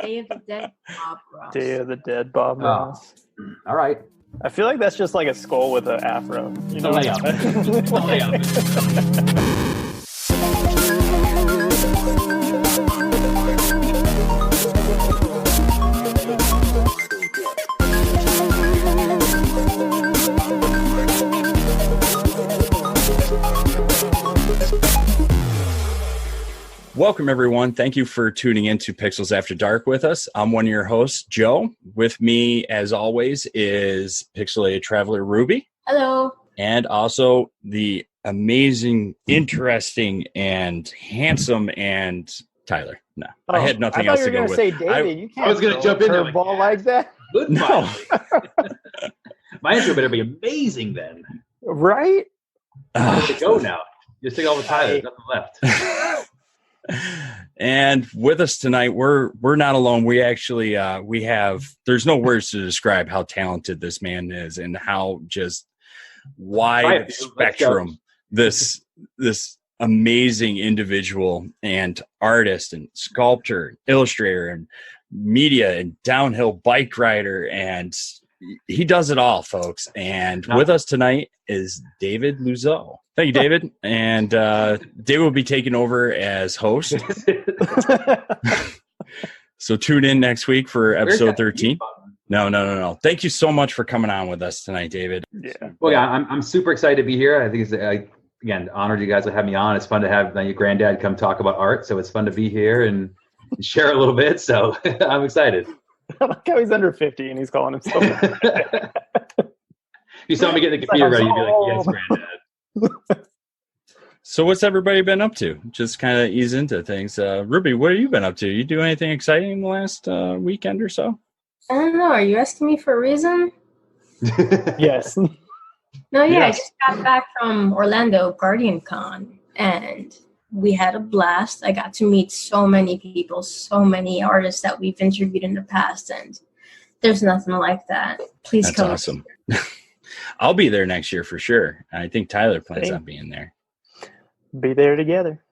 Day of the Dead Bob Ross. Day of the Dead Bob Ross. All right. I feel like that's just like a skull with an afro. You know? The layup. Welcome, everyone. Thank you for tuning in to Pixels After Dark with us. I'm one of your hosts, Joe. With me, as always, is PixelatedTraveler Ruby. Hello. And also the amazing, interesting, and handsome and Tyler. No, I had nothing else to go with. Say David. You can't I was going to jump in a ball like that. Good. No. My intro better be amazing then. Right? Go now. Just take all the Tyler. There's nothing left. And with us tonight, we're not alone. We actually we have. There's no words to describe how talented this man is and how just wide spectrum this amazing individual and artist and sculptor, illustrator and media and downhill bike rider, and he does it all, folks. And with us tonight is David Lozeau. Thank you, David. And David will be taking over as host. So tune in next week for episode 13. No. Thank you so much for coming on with us tonight, David. Yeah. Well, yeah, I'm super excited to be here. I think it's again honored you guys to have me on. It's fun to have your granddad come talk about art. So it's fun to be here and share a little bit. So I'm excited. I like how he's under 50 and he's calling himself. If you saw me get the computer ready, you'd be like, "Yes, granddad." So what's everybody been up to? Just kind of ease into things. Ruby, what have you been up to? You do anything exciting in the last weekend or so? I don't know. Are you asking me for a reason? Yes. No, yeah. I just got back from Orlando Guardian Con, and we had a blast. I got to meet so many people, so many artists that we've interviewed in the past, and there's nothing like that. Please That's come. Awesome. I'll be there next year for sure. I think Tyler plans on being there. Be there together.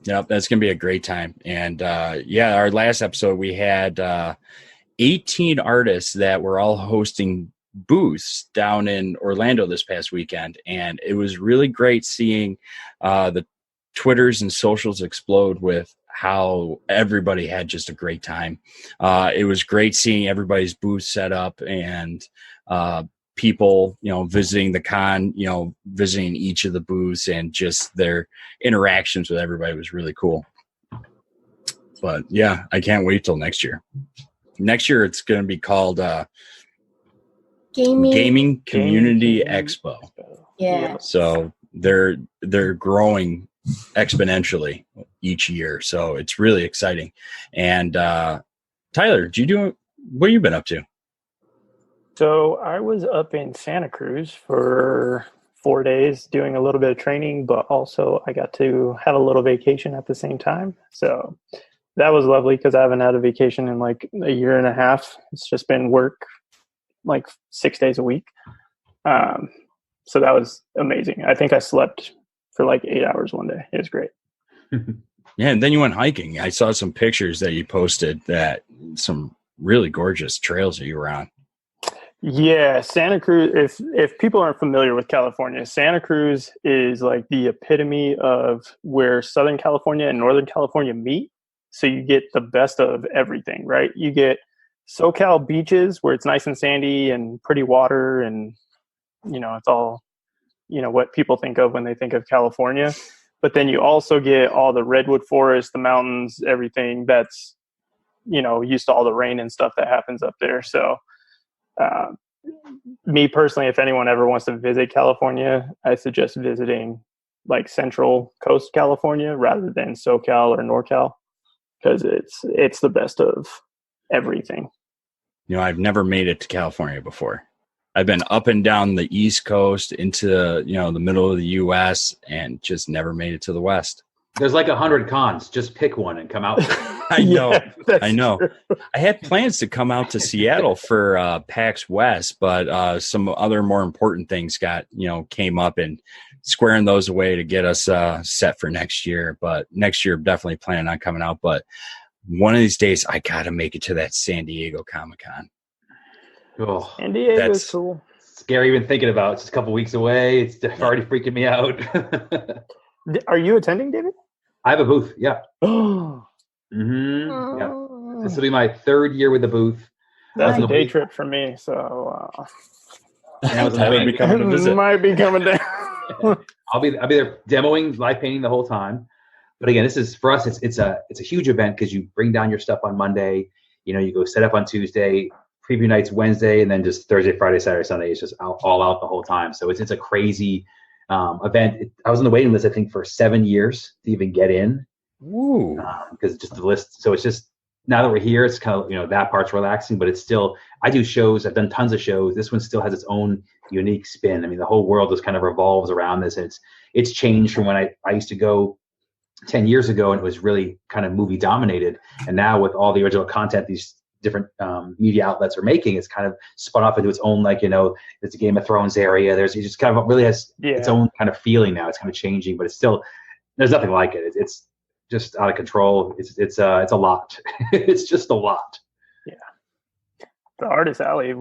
Yep, that's going to be a great time. And our last episode, we had 18 artists that were all hosting booths down in Orlando this past weekend. And it was really great seeing the Twitters and socials explode with how everybody had just a great time. It was great seeing everybody's booth set up and people, visiting the con, visiting each of the booths, and just their interactions with everybody was really cool. But yeah, I can't wait till next year. Next year, it's going to be called Gaming Community Expo. Yeah. So they're growing exponentially each year. So it's really exciting. And Tyler, what have you been up to? So I was up in Santa Cruz for 4 days doing a little bit of training, but also I got to have a little vacation at the same time. So that was lovely because I haven't had a vacation in like a year and a half. It's just been work like 6 days a week. So that was amazing. I think I slept for like 8 hours one day. It was great. Yeah, and then you went hiking. I saw some pictures that you posted, that some really gorgeous trails that you were on. Yeah, Santa Cruz, if people aren't familiar with California, Santa Cruz is like the epitome of where Southern California and Northern California meet. So you get the best of everything, right? You get SoCal beaches where it's nice and sandy and pretty water, and it's all what people think of when they think of California. But then you also get all the redwood forest, the mountains, everything that's used to all the rain and stuff that happens up there. So me personally, if anyone ever wants to visit California, I suggest visiting like Central Coast California rather than SoCal or NorCal, because it's the best of everything. I've never made it to California before. I've been up and down the East Coast into the middle of the U.S. and just never made it to the West. There's like 100 cons. Just pick one and come out. I know. Yeah, I know. True. I had plans to come out to Seattle for PAX West, but some other more important things came up, and squaring those away to get us set for next year. But next year, definitely planning on coming out. But one of these days I got to make it to that San Diego Comic-Con. Oh, San Diego's cool. Scary even thinking about. It's just a couple weeks away. It's already freaking me out. Are you attending, David? I have a booth. Yeah. Oh, Yeah. This will be my 3rd year with the booth. that's a day trip for me. So that would be coming to visit. Might be coming down. I'll be there demoing live painting the whole time. But again, this is for us. It's a huge event because you bring down your stuff on Monday. You go set up on Tuesday. Preview night's Wednesday, and then just Thursday, Friday, Saturday, Sunday. It's just all out the whole time. So it's a crazy event. I was on the waiting list, I think, for 7 years to even get in. Ooh. Because just the list. So it's just, now that we're here, it's kind of, that part's relaxing, but it's still, I do shows. I've done tons of shows. This one still has its own unique spin. I mean, the whole world just kind of revolves around this. And it's changed from when I used to go 10 years ago, and it was really kind of movie dominated. And now with all the original content, these different media outlets are making, it's kind of spun off into its own, it's a Game of Thrones area. It just kind of really has its own kind of feeling now. It's kind of changing, but it's still, there's nothing like it. It's just out of control. It's a lot. It's just a lot. Yeah. The Artist Alley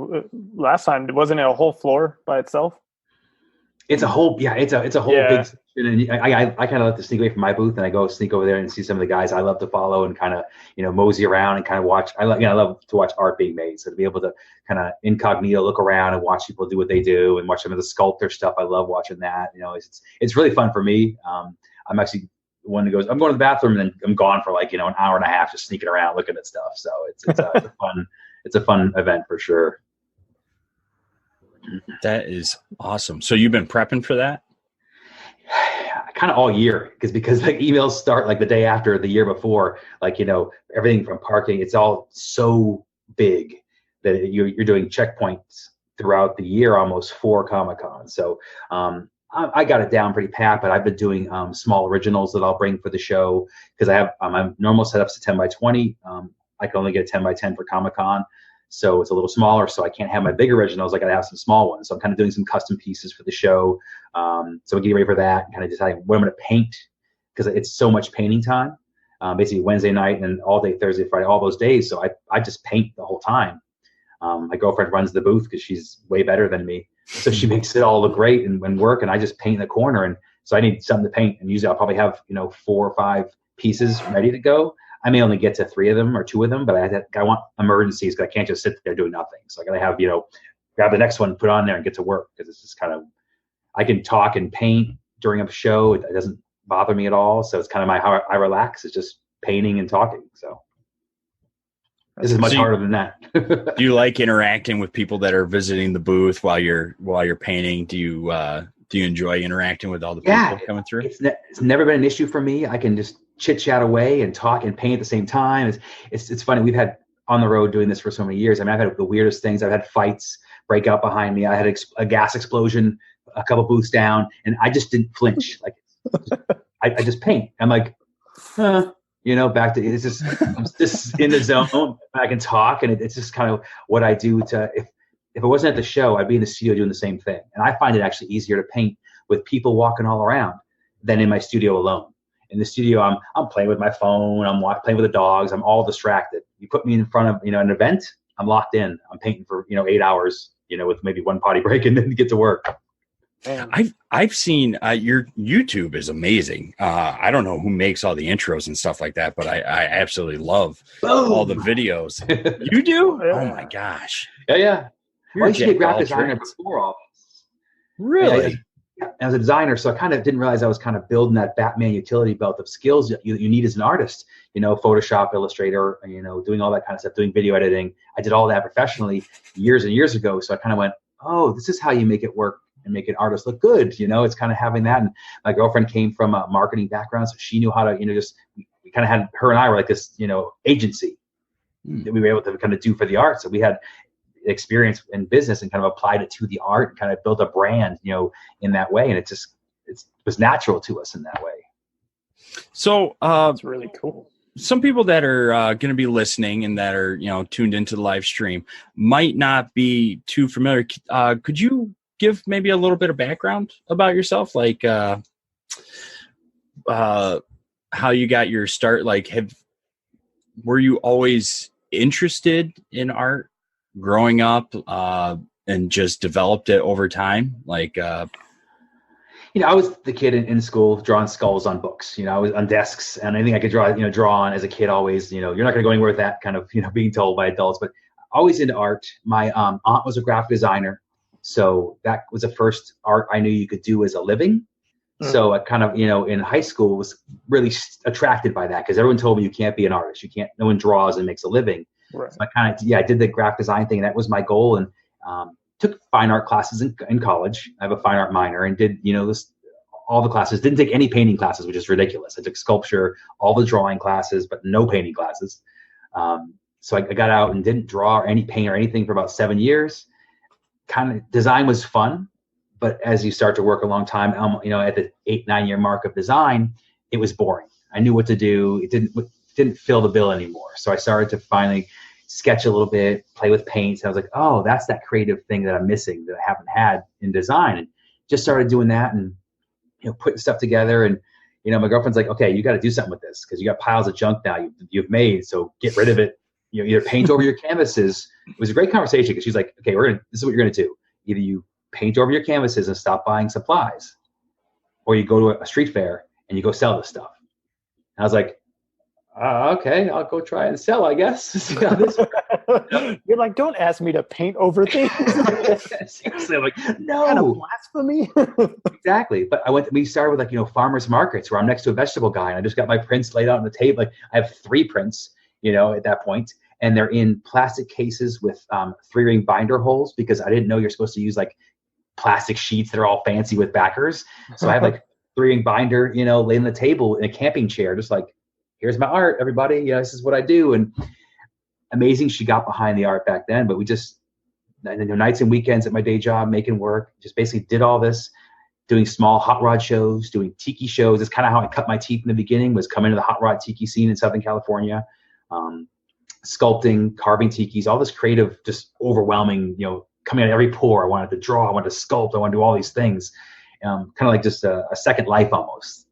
last time, wasn't it a whole floor by itself? It's a whole big section, and I kind of like to sneak away from my booth, and I go sneak over there and see some of the guys I love to follow and kind of mosey around and kind of watch. I love to watch art being made, so to be able to kind of incognito look around and watch people do what they do and watch some of the sculptor stuff. I love watching that. It's really fun for me. I'm actually one who goes, I'm going to the bathroom, and then I'm gone for an hour and a half just sneaking around looking at stuff. So it's a fun event for sure. That is awesome. So you've been prepping for that? Kind of all year, because emails start the day after the year before, everything from parking, it's all so big that you're doing checkpoints throughout the year almost for Comic-Con. So I got it down pretty pat, but I've been doing small originals that I'll bring for the show, because I have my normal setups to 10 by 20. I can only get a 10 by 10 for Comic-Con. So it's a little smaller, so I can't have my big originals. I got to have some small ones. So I'm kind of doing some custom pieces for the show. So I'm getting ready for that, and kind of deciding what I'm going to paint, because it's so much painting time. Basically Wednesday night and all day Thursday, Friday, all those days. So I just paint the whole time. My girlfriend runs the booth because she's way better than me. So she makes it all look great and work, and I just paint in the corner. And so I need something to paint, and usually I'll probably have 4 or 5 pieces ready to go. I may only get to 3 of them or 2 of them, but I want emergencies, because I can't just sit there doing nothing. So I got to have, grab the next one, put on there, and get to work, because it's just kind of, I can talk and paint during a show. It doesn't bother me at all. So it's kind of how I relax. It's just painting and talking. So this is much harder than that. Do you like interacting with people that are visiting the booth while you're painting? Do you enjoy interacting with all the people coming through? It's never been an issue for me. I can just chit chat away and talk and paint at the same time. It's funny. We've had on the road doing this for so many years. I mean, I've had the weirdest things. I've had fights break out behind me. I had a gas explosion a couple booths down, and I just didn't flinch. I just paint. I'm back to, it's just, I'm just in the zone. I can talk, and it's just kind of what I do if it wasn't at the show, I'd be in the studio doing the same thing. And I find it actually easier to paint with people walking all around than in my studio alone. In the studio, I'm playing with my phone. I'm playing with the dogs. I'm all distracted. You put me in front of an event, I'm locked in. I'm painting for 8 hours, with maybe one potty break, and then get to work. I've seen your YouTube is amazing. I don't know who makes all the intros and stuff like that, but I absolutely love all the videos. You do? Oh my gosh! Yeah. I used to be a graphic designer before all this. Really? As a designer, so I kind of didn't realize I was kind of building that Batman utility belt of skills you need as an artist. Photoshop, Illustrator, doing all that kind of stuff, doing video editing. I did all that professionally years and years ago. So I kind of went, oh, this is how you make it work and make an artist look good. It's kind of having that. And my girlfriend came from a marketing background, so she knew how to, we kind of had, her and I were like this, agency that we were able to kind of do for the art. So we had experience in business and kind of applied it to the art and kind of built a brand, in that way. And it was natural to us in that way. So it's really cool. Some people that are going to be listening and that are, tuned into the live stream might not be too familiar. Could you give maybe a little bit of background about yourself? Like how you got your start? Like were you always interested in art growing up, and just developed it over time? Like, I was the kid in school drawing skulls on books. I was on desks, and anything I could draw on as a kid. Always, you're not going to go anywhere with that kind of, being told by adults. But always into art. My aunt was a graphic designer, so that was the first art I knew you could do as a living. So I kind of, in high school was really attracted by that, because everyone told me you can't be an artist. You can't. No one draws and makes a living. Right. So I kind of, I did the graphic design thing. And that was my goal, and took fine art classes in college. I have a fine art minor, and did all the classes. Didn't take any painting classes, which is ridiculous. I took sculpture, all the drawing classes, but no painting classes. So I got out and didn't draw or paint or anything for about 7 years. Kind of design was fun, but as you start to work a long time, at the 8-9 year mark of design, it was boring. I knew what to do. It didn't fill the bill anymore. So I started to finally sketch a little bit, play with paints. I was like, oh, that's that creative thing that I'm missing that I haven't had in design. And just started doing that and, putting stuff together. And, my girlfriend's like, okay, you got to do something with this, because you got piles of junk now you've made. So get rid of it. Either paint over your canvases. It was a great conversation, because she's like, okay, this is what you're going to do. Either you paint over your canvases and stop buying supplies, or you go to a street fair and you go sell this stuff. And I was like, okay, I'll go try and sell, I guess. You're like, don't ask me to paint over things. Seriously, I'm like, no. Kind of blasphemy. Exactly. But we started with farmers markets, where I'm next to a vegetable guy, and I just got my prints laid out on the table. Like, I have 3 prints, at that point, and they're in plastic cases with 3-ring binder holes, because I didn't know you're supposed to use plastic sheets that are all fancy with backers. So I have 3-ring binder, laid on the table in a camping chair, just like, here's my art, everybody. This is what I do. And amazing she got behind the art back then. But we just, nights and weekends at my day job, making work, just basically did all this, doing small hot rod shows, doing tiki shows. It's kind of how I cut my teeth in the beginning, was coming to the hot rod tiki scene in Southern California, sculpting, carving tikis, all this creative, just overwhelming, coming out of every pore. I wanted to draw, I wanted to sculpt, I wanted to do all these things. Kind of like just a second life almost.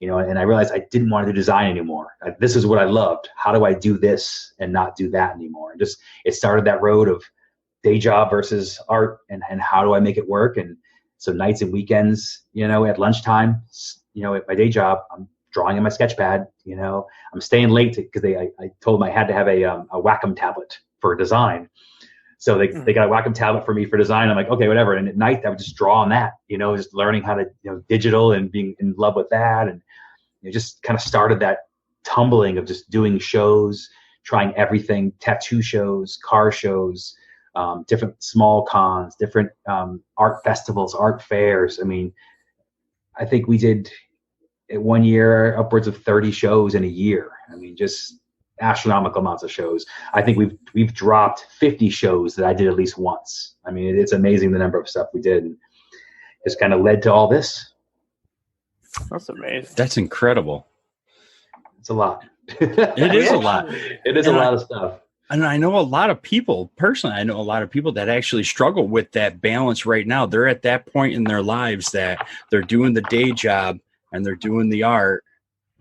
And I realized I didn't want to do design anymore. This is what I loved. How do I do this and not do that anymore? And it started that road of day job versus art, and how do I make it work? And so nights and weekends, at lunchtime, at my day job, I'm drawing in my sketch pad. I'm staying late because I told them I had to have a Wacom tablet for design. So they got a Wacom tablet for me for design. I'm like, okay, whatever. And at night I would just draw on that, just learning how to, digital, and being in love with that. And just kind of started that tumbling of just doing shows, trying everything, tattoo shows, car shows, different small cons, different art festivals, art fairs. I mean, I think we did 1 year upwards of 30 shows in a year. I mean, just astronomical amounts of shows. I think we've dropped 50 shows that I did at least once. I mean, it's amazing the number of stuff we did, and just kind of led to all this. That's amazing. That's incredible. It's a lot. It is a lot. It is a lot of stuff. And I know a lot of people, personally, I know a lot of people that actually struggle with that balance right now. They're at that point in their lives that they're doing the day job and they're doing the art,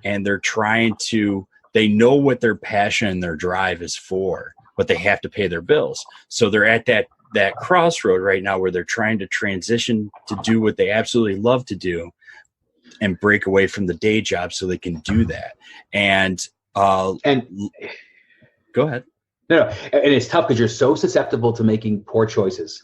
and they're trying to, they know what their passion and their drive is for, but they have to pay their bills. So they're at that crossroad right now where they're trying to transition to do what they absolutely love to do and break away from the day job so they can do that. And go ahead. No, and it's tough because you're so susceptible to making poor choices.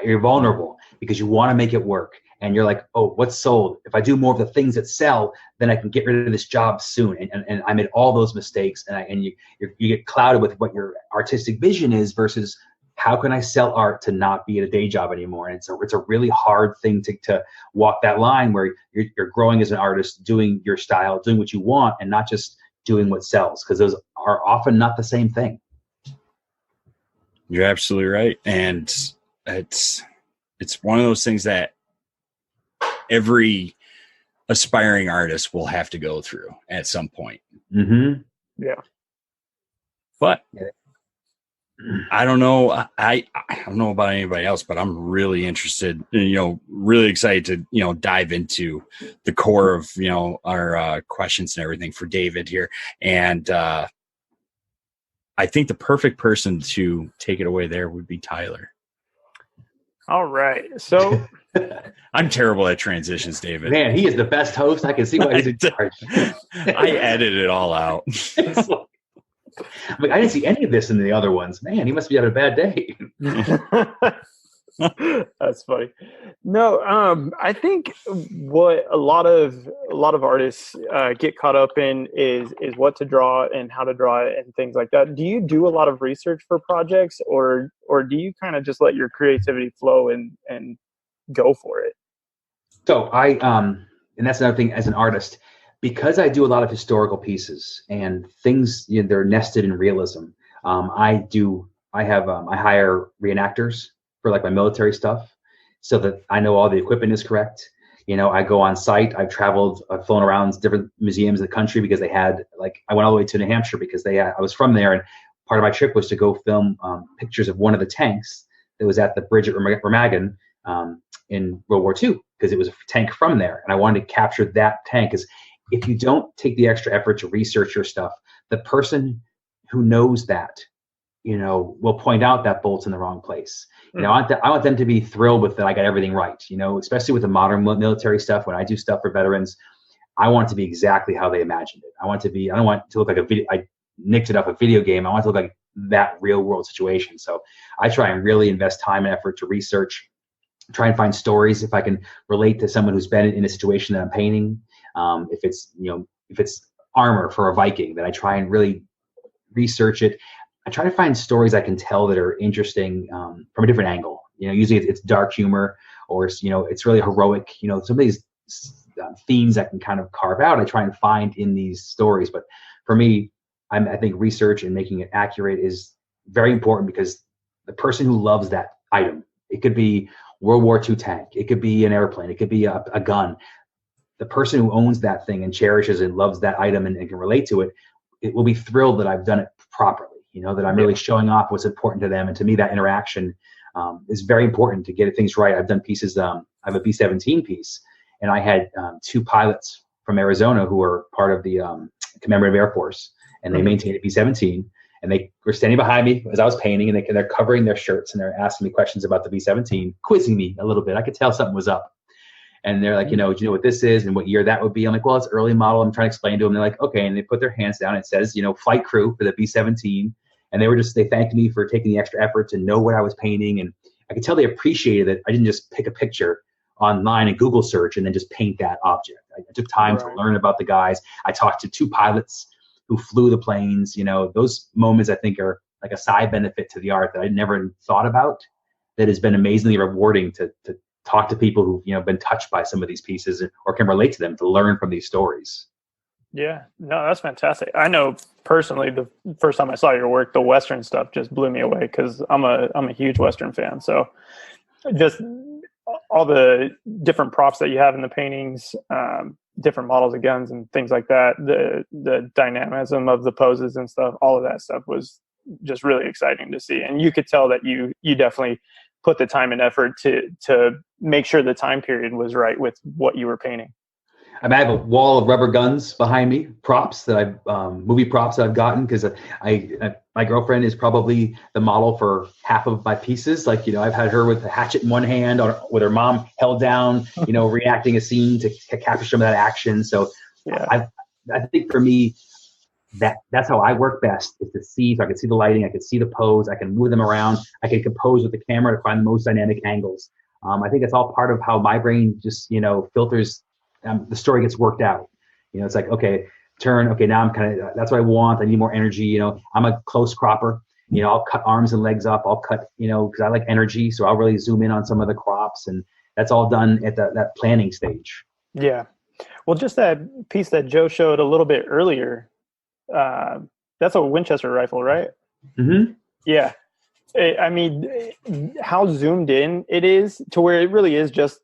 You're vulnerable because you want to make it work. And you're like, oh, what's sold? If I do more of the things that sell, then I can get rid of this job soon. And I made all those mistakes. And you get clouded with what your artistic vision is versus how can I sell art to not be at a day job anymore? And it's a really hard thing to walk that line where you're growing as an artist, doing your style, doing what you want, and not just doing what sells, because those are often not the same thing. You're absolutely right. And it's one of those things that every aspiring artist will have to go through at some point. Mm-hmm. Yeah. But I don't know. I don't know about anybody else, but I'm really interested, really excited to, dive into the core of, our questions and everything for David here. And I think the perfect person to take it away there would be Tyler. All right. So I'm terrible at transitions, David. Man, he is the best host. I can see why he's in charge. I edited it all out. Like, I didn't see any of this in the other ones. Man, he must be having a bad day. That's funny. No, I think what a lot of artists get caught up in is what to draw and how to draw it and things like that. Do you do a lot of research for projects, or do you kind of just let your creativity flow and go for it? So and that's another thing as an artist, because I do a lot of historical pieces and things, they're nested in realism. I hire reenactors for like my military stuff, so that I know all the equipment is correct. I go on site. I've flown around different museums in the country because they had, like, I went all the way to New Hampshire because I was from there, and part of my trip was to go film pictures of one of the tanks that was at the bridge at Remagen in World War II, because it was a tank from there, and I wanted to capture that tank. Because if you don't take the extra effort to research your stuff, the person who knows that, will point out that bolt's in the wrong place. I want them to be thrilled with that I got everything right, especially with the modern military stuff. When I do stuff for veterans, I want it to be exactly how they imagined it. I don't want it to look like a video. I nicked it off a video game. I want it to look like that real world situation. So I try and really invest time and effort to research, try and find stories. If I can relate to someone who's been in a situation that I'm painting, if it's armor for a Viking, then I try and really research it. I try to find stories I can tell that are interesting from a different angle. Usually it's dark humor, or it's really heroic. Some of these themes I can kind of carve out, I try and find in these stories. But for me, I think research and making it accurate is very important, because the person who loves that item, it could be World War II tank, it could be an airplane, it could be a gun. The person who owns that thing and cherishes and loves that item and can relate to it, it will be thrilled that I've done it properly. That I'm really showing off what's important to them. And to me, that interaction is very important to get things right. I've done pieces. I have a B-17 piece, and I had two pilots from Arizona who were part of the Commemorative Air Force, and they maintained a B-17. And they were standing behind me as I was painting, and they're covering their shirts, and they're asking me questions about the B-17, quizzing me a little bit. I could tell something was up. And they're like, do you know what this is and what year that would be? I'm like, well, it's early model. I'm trying to explain to them. They're like, okay. And they put their hands down. It says, flight crew for the B-17. And they thanked me for taking the extra effort to know what I was painting. And I could tell they appreciated that I didn't just pick a picture online and Google search and then just paint that object. I took time to learn about the guys. I talked to two pilots who flew the planes. Those moments I think are like a side benefit to the art that I never thought about, that has been amazingly rewarding to talk to people who've been touched by some of these pieces or can relate to them, to learn from these stories. Yeah, no, that's fantastic. I know personally, the first time I saw your work, the Western stuff just blew me away, because I'm a huge Western fan. So just all the different props that you have in the paintings, different models of guns and things like that, the dynamism of the poses and stuff, all of that stuff was just really exciting to see. And you could tell that you definitely put the time and effort to make sure the time period was right with what you were painting. I have a wall of rubber guns behind me, props that movie props that I've gotten, because my girlfriend is probably the model for half of my pieces. Like, I've had her with a hatchet in one hand, with her mom held down, reacting a scene to capture some of that action. So yeah. I think for me, that's how I work best, is to see, so I can see the lighting, I can see the pose, I can move them around, I can compose with the camera to find the most dynamic angles. I think it's all part of how my brain just, filters. The story gets worked out. It's like, okay, turn. Okay, now I'm kind of, that's what I want. I need more energy. I'm a close cropper. I'll cut arms and legs up. I'll cut, because I like energy. So I'll really zoom in on some of the crops, and that's all done at that planning stage. Yeah. Well, just that piece that Joe showed a little bit earlier, that's a Winchester rifle, right? Mm-hmm. Yeah. I mean, how zoomed in it is to where it really is just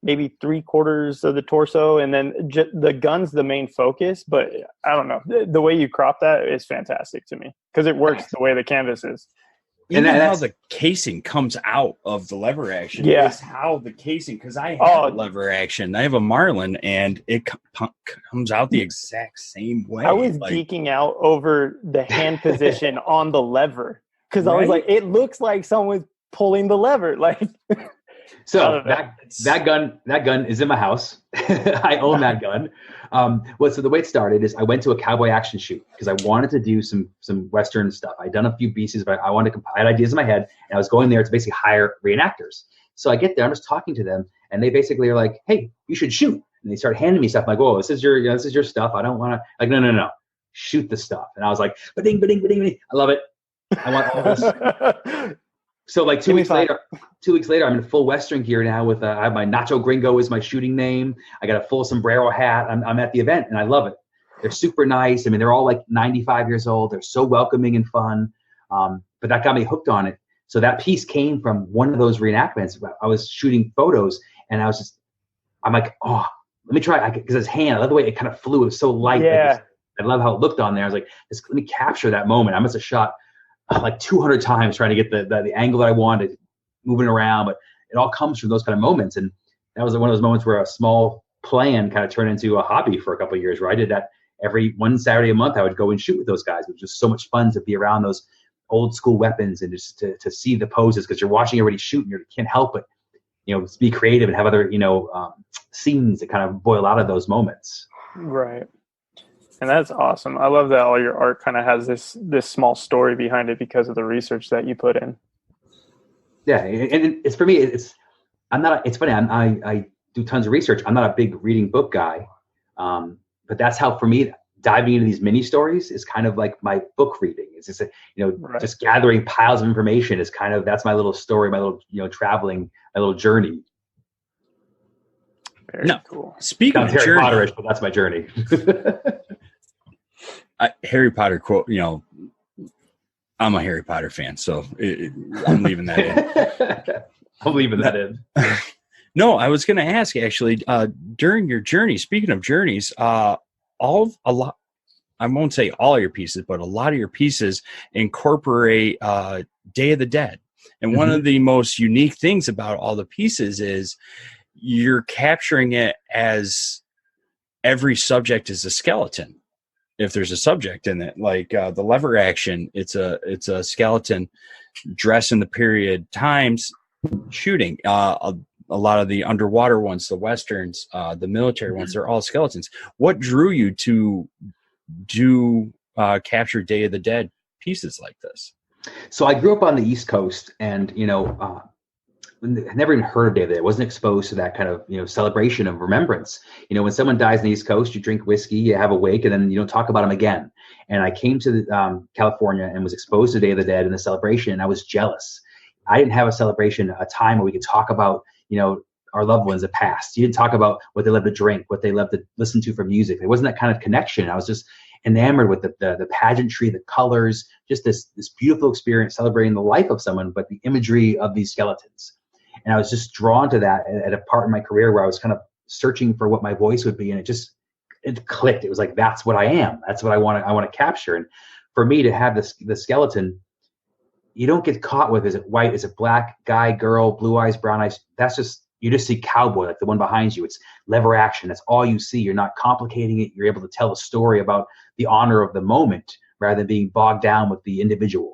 maybe 3/4 of the torso, and then the gun's the main focus. But I don't know, the way you crop that is fantastic to me, because it works the way the canvas is. Even how the casing comes out of the lever action is how the casing, because I have a lever action. I have a Marlin, and it comes out the exact same way. I was geeking out over the hand position on the lever because I was like, it looks like someone's pulling the lever. Like, so that gun is in my house. I own that gun. So the way it started is I went to a cowboy action shoot because I wanted to do some Western stuff. I'd done a few pieces, but I had ideas in my head, and I was going there to basically hire reenactors. So I get there, I'm just talking to them, and they basically are like, "Hey, you should shoot." And they start handing me stuff. I'm like, "Whoa, this is your stuff. I don't want to." Like, no, shoot the stuff. And I was like, "Ba-ding, ba-ding, ba-ding, ba-ding. I love it. I want all this." So like 2 weeks later, I'm in full Western gear now with I have my Nacho Gringo is my shooting name. I got a full sombrero hat. I'm at the event, and I love it. They're super nice. I mean, they're all like 95 years old. They're so welcoming and fun. But that got me hooked on it. So that piece came from one of those reenactments. I was shooting photos, and I'm like, oh, let me try, because his hand, I love the way it kind of flew. It was so light. Yeah. I love how it looked on there. I was like, let me capture that moment. I must have shot like 200 times trying to get the angle that I wanted, moving around, but it all comes from those kind of moments. And that was one of those moments where a small plan kind of turned into a hobby for a couple of years, where I did that every one Saturday a month. I would go and shoot with those guys. It was just so much fun to be around those old school weapons and just to see the poses, because you're watching everybody shoot and you can't help but, be creative and have other, scenes that kind of boil out of those moments. Right. And that's awesome. I love that all your art kind of has this small story behind it because of the research that you put in. Yeah, and it's for me. It's funny. I do tons of research. I'm not a big reading book guy, but that's how for me diving into these mini stories is kind of like my book reading. It's just just gathering piles of information is kind of, that's my little story, my little traveling, my little journey. Very cool. Speaking of Harry Potterish, but that's my journey. Harry Potter quote, I'm a Harry Potter fan, so I'm leaving that in. I'm leaving that in. No, I was going to ask actually, during your journey, speaking of journeys, I won't say all your pieces, but a lot of your pieces incorporate Day of the Dead. And one of the most unique things about all the pieces is you're capturing it as every subject is a skeleton. If there's a subject in it, like the lever action, it's a skeleton dressed in the period times shooting. A lot of the underwater ones, the Westerns, the military ones, they're all skeletons. What drew you to do capture Day of the Dead pieces like this? So I grew up on the East Coast, and I never even heard of Day of the Dead. I wasn't exposed to that kind of celebration of remembrance. When someone dies on the East Coast, you drink whiskey, you have a wake, and then you don't talk about them again. And I came to California and was exposed to Day of the Dead and the celebration, and I was jealous. I didn't have a celebration, a time where we could talk about our loved ones that passed. You didn't talk about what they love to drink, what they love to listen to for music. There wasn't that kind of connection. I was just enamored with the pageantry, the colors, just this beautiful experience celebrating the life of someone, but the imagery of these skeletons. And I was just drawn to that at a part in my career where I was kind of searching for what my voice would be, and it clicked. It was like, that's what I am. That's what I want to capture. And for me to have the skeleton, you don't get caught with, is it white, is it black, guy, girl, blue eyes, brown eyes? That's just, you just see cowboy, like the one behind you. It's lever action. That's all you see. You're not complicating it. You're able to tell a story about the honor of the moment rather than being bogged down with the individual.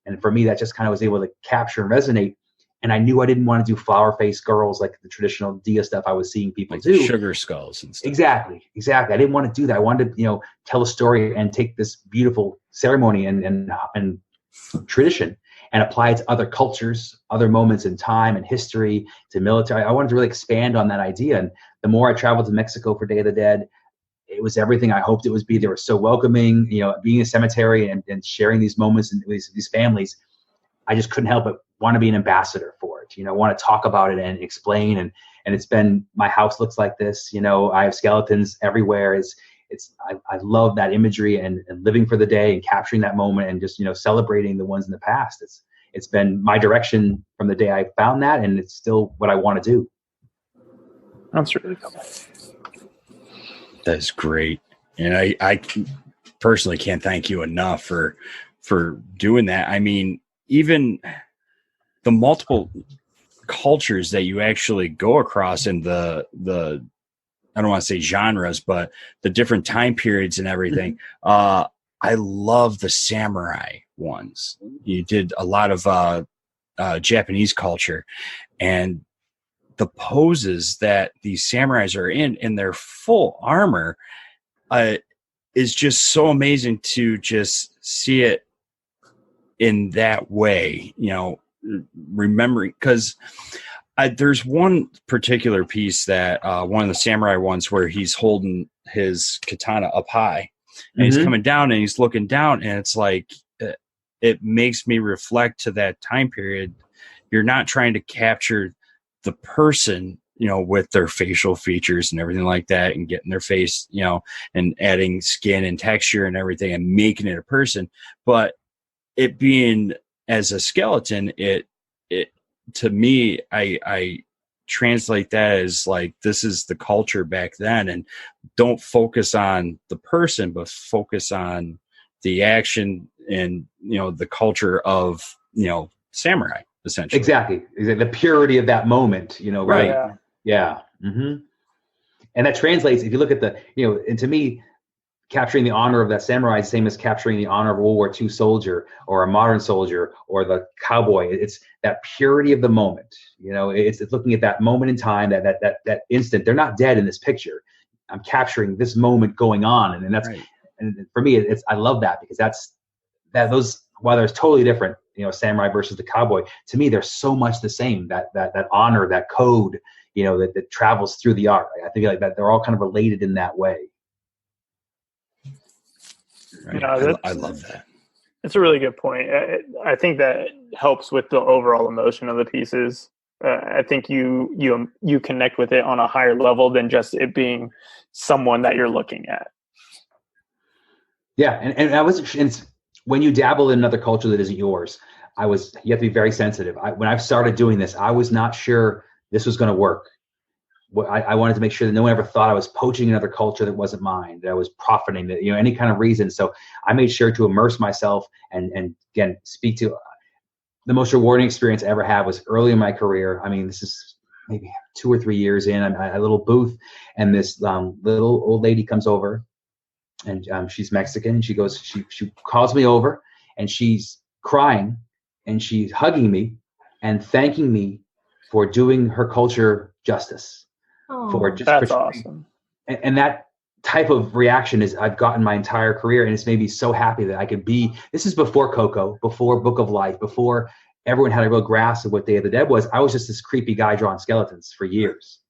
And for me, that just kind of was able to capture and resonate. And I knew I didn't want to do flower face girls like the traditional Dia stuff I was seeing people like do. Sugar skulls and stuff. Exactly. I didn't want to do that. I wanted to, tell a story and take this beautiful ceremony and tradition and apply it to other cultures, other moments in time and history, to military. I wanted to really expand on that idea. And the more I traveled to Mexico for Day of the Dead, it was everything I hoped it would be. They were so welcoming, being a cemetery and sharing these moments and these families. I just couldn't help but want to be an ambassador for it, want to talk about it and explain. And it's been, my house looks like this, I have skeletons everywhere. I love that imagery and living for the day and capturing that moment and just, celebrating the ones in the past. It's been my direction from the day I found that, and it's still what I want to do. That's really cool. That's great. And I personally can't thank you enough for doing that. I mean, even the multiple cultures that you actually go across in the I don't want to say genres, but the different time periods and everything. I love the samurai ones. You did a lot of Japanese culture, and the poses that these samurais are in their full armor is just so amazing to just see it in that way, remembering, because there's one particular piece that one of the samurai ones where he's holding his katana up high and he's coming down and he's looking down, and it's like it makes me reflect to that time period. You're not trying to capture the person, with their facial features and everything like that, and getting their face, and adding skin and texture and everything and making it a person, but it being as a skeleton, it to me, I translate that as like, this is the culture back then, and don't focus on the person, but focus on the action and, the culture of, samurai, essentially. Exactly. The purity of that moment, right? Yeah. And that translates, if you look at and to me, capturing the honor of that samurai is the same as capturing the honor of a World War II soldier or a modern soldier or the cowboy. It's that purity of the moment. It's looking at that moment in time, that instant. They're not dead in this picture. I'm capturing this moment going on, and that's right. And for me, I love that, because those, while they're totally different, samurai versus the cowboy, to me they're so much the same. That honor, that code, that travels through the art. I think like that they're all kind of related in that way. Right. No, I love that. It's a really good point. I think that helps with the overall emotion of the pieces. I think you connect with it on a higher level than just it being someone that you're looking at. Yeah, and when you dabble in another culture that isn't yours, you have to be very sensitive. When I started doing this, I was not sure this was going to work. I wanted to make sure that no one ever thought I was poaching another culture that wasn't mine, that I was profiting, that any kind of reason. So I made sure to immerse myself and again speak to the most rewarding experience I ever had was early in my career. I mean, this is maybe 2 or 3 years in. I'm at a little booth, and this little old lady comes over, and she's Mexican. And she calls me over, and she's crying, and she's hugging me and thanking me for doing her culture justice. That's awesome. And that type of reaction I've gotten my entire career, and it's made me so happy that I could be. This is before Coco, before Book of Life, before everyone had a real grasp of what Day of the Dead was. I was just this creepy guy drawing skeletons for years.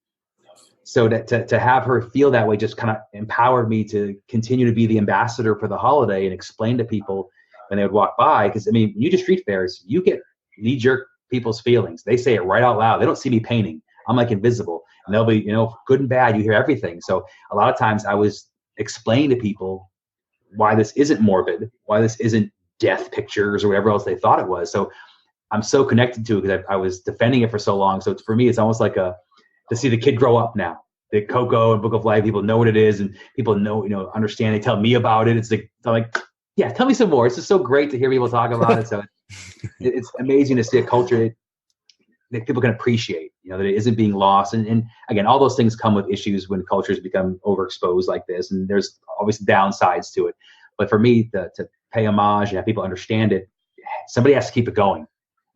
So to have her feel that way just kind of empowered me to continue to be the ambassador for the holiday and explain to people when they would walk by. Because I mean, you do street fairs, you get knee-jerk people's feelings. They say it right out loud. They don't see me painting. I'm like invisible. And they'll be, good and bad. You hear everything. So a lot of times I was explaining to people why this isn't morbid, why this isn't death pictures or whatever else they thought it was. So I'm so connected to it because I was defending it for so long. So for me, it's almost like to see the kid grow up now. The Coco and Book of Life, people know what it is, and people know, understand. They tell me about it. I'm like, yeah, tell me some more. It's just so great to hear people talk about it. So it's amazing to see a culture that people can appreciate, that it isn't being lost. And again, all those things come with issues when cultures become overexposed like this. And there's obviously downsides to it. But for me, to pay homage and have people understand it, somebody has to keep it going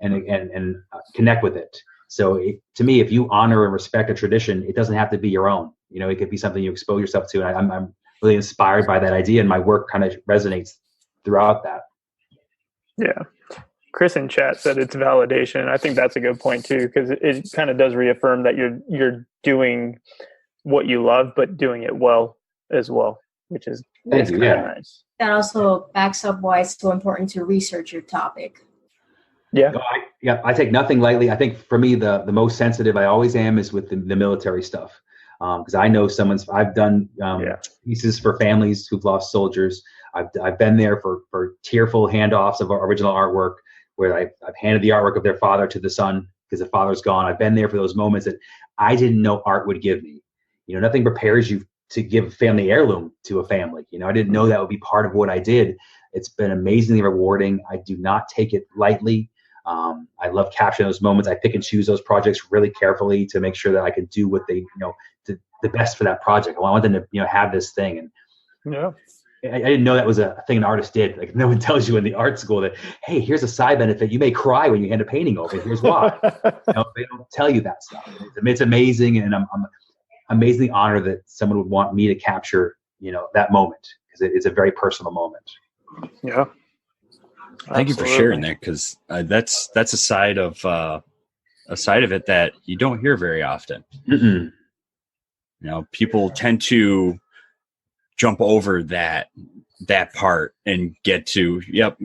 and connect with it. So to me, if you honor and respect a tradition, it doesn't have to be your own. It could be something you expose yourself to. And I'm really inspired by that idea, and my work kind of resonates throughout that. Yeah. Chris in chat said it's validation. I think that's a good point too, because it kind of does reaffirm that you're doing what you love, but doing it well as well, which is kind of nice. That also backs up why it's so important to research your topic. Yeah. I take nothing lightly. I think for me, the most sensitive I always am is with the military stuff. Because I know I've done pieces for families who've lost soldiers. I've been there for tearful handoffs of our original artwork, where I've handed the artwork of their father to the son because the father's gone. I've been there for those moments that I didn't know art would give me. Nothing prepares you to give a family heirloom to a family. I didn't know that would be part of what I did. It's been amazingly rewarding. I do not take it lightly. I love capturing those moments. I pick and choose those projects really carefully to make sure that I can do what they, the best for that project. I want them to, have this thing. And Yeah. I didn't know that was a thing an artist did. Like, no one tells you in the art school that, hey, here's a side benefit. You may cry when you hand a painting over. Here's why. They don't tell you that stuff. It's amazing, and I'm amazingly honored that someone would want me to capture, that moment, because it's a very personal moment. Yeah. Thank you for sharing that, because that's a side of it that you don't hear very often. Mm-mm. People tend to jump over that part and get to, yep,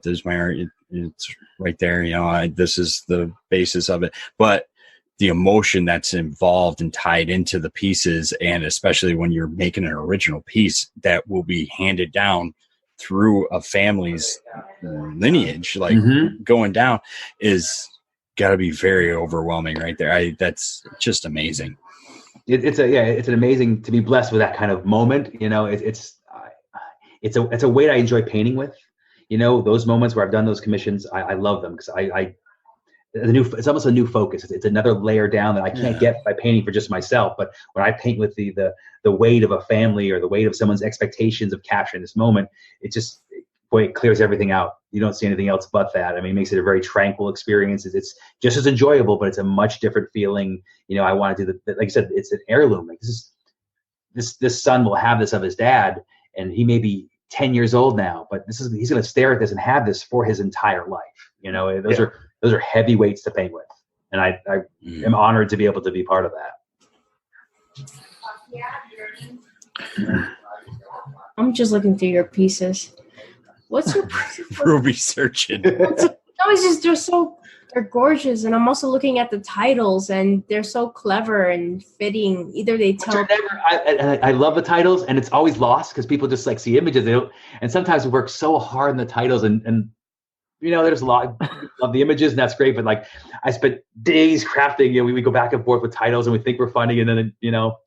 there's my art. It's right there. This is the basis of it. But the emotion that's involved and tied into the pieces, and especially when you're making an original piece that will be handed down through a family's lineage, like going down, is got to be very overwhelming right there. That's just amazing. It's an amazing to be blessed with that kind of moment. It's a weight I enjoy painting with. Those moments where I've done those commissions, I love them, because it's almost a new focus. It's another layer down that I can't get by painting for just myself. But when I paint with the weight of a family, or the weight of someone's expectations of capturing this moment, it clears everything out. You don't see anything else but that. I mean, it makes it a very tranquil experience. It's just as enjoyable, but it's a much different feeling. I want to do like I said, it's an heirloom. Like, this son will have this of his dad, and he may be 10 years old now, but he's going to stare at this and have this for his entire life. Those are heavy weights to paint with, and I am honored to be able to be part of that. I'm just looking through your pieces. What's your Ruby searching? It's just they're gorgeous, and I'm also looking at the titles, and they're so clever and fitting. Either they tell. I love the titles, and it's always lost because people just see images. They don't, and sometimes we work so hard on the titles, and there's a lot of the images, and that's great. But I spent days crafting. We go back and forth with titles, and we think we're funny, and then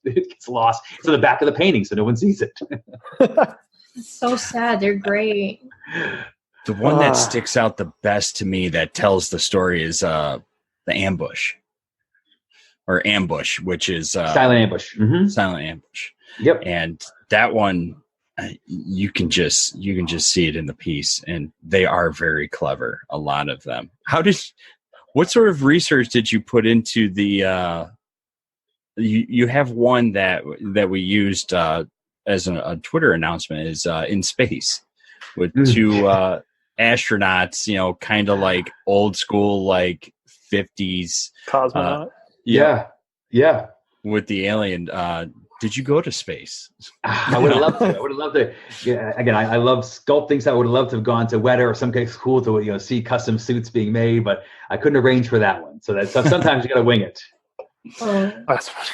it gets lost. It's in the back of the painting, so no one sees it. It's so sad. They're great. The one that sticks out the best to me that tells the story is the ambush, which is silent ambush. Mm-hmm. Silent ambush. Yep. And that one, you can just see it in the piece, and they are very clever. A lot of them. What sort of research did you put into the? You have one that we used as a Twitter announcement is in space with two astronauts, kind of like old school, like 50s cosmonaut. Yeah. With the alien. Did you go to space? I would have loved to. Yeah, again, I love sculpting, so I would have loved to have gone to WETA or some kind of school to see custom suits being made, but I couldn't arrange for that one. So sometimes you got to wing it. That's funny.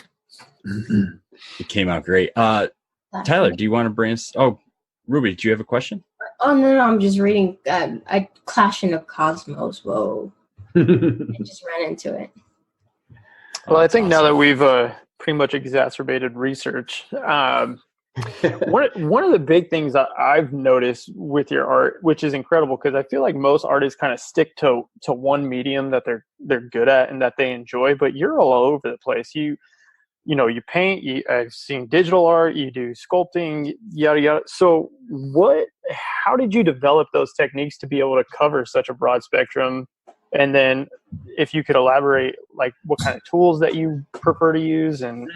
It came out great. Tyler, do you want to bring us? Oh, Ruby, do you have a question? Oh, no, I'm just reading. I Clash in the Cosmos. Whoa. I just ran into it. Well, I think now that we've pretty much exacerbated research, one of the big things that I've noticed with your art, which is incredible, because I feel like most artists kind of stick to one medium that they're good at and that they enjoy, but you're all over the place. You paint, I've seen digital art, you do sculpting, yada, yada. So how did you develop those techniques to be able to cover such a broad spectrum? And then if you could elaborate, what kind of tools that you prefer to use and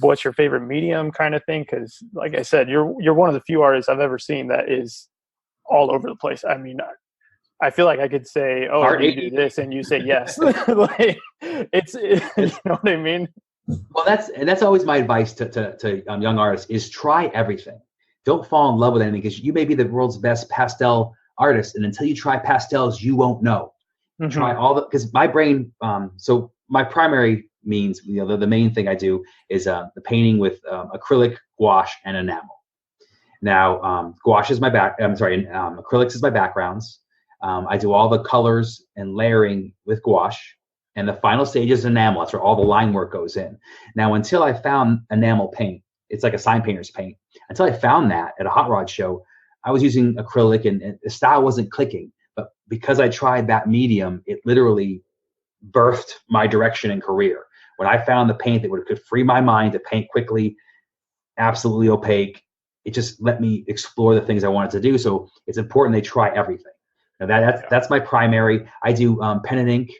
what's your favorite medium kind of thing? Because like I said, you're one of the few artists I've ever seen that is all over the place. I mean, I feel like I could say, "Oh, you do this," and you say yes. It's you know what I mean. Well, that's always my advice to young artists is try everything. Don't fall in love with anything, because you may be the world's best pastel artist, and until you try pastels, you won't know. Mm-hmm. Try because my brain. So my primary means, the main thing I do is the painting with acrylic, gouache, and enamel. Now, gouache is my acrylics is my backgrounds. I do all the colors and layering with gouache, and the final stage is enamel. That's where all the line work goes in. Now, until I found enamel paint, it's like a sign painter's paint. Until I found that at a hot rod show, I was using acrylic, and the style wasn't clicking. But because I tried that medium, it literally birthed my direction and career. When I found the paint that could free my mind to paint quickly, absolutely opaque, it just let me explore the things I wanted to do. So it's important they try everything. Now that's my primary. I do pen and ink.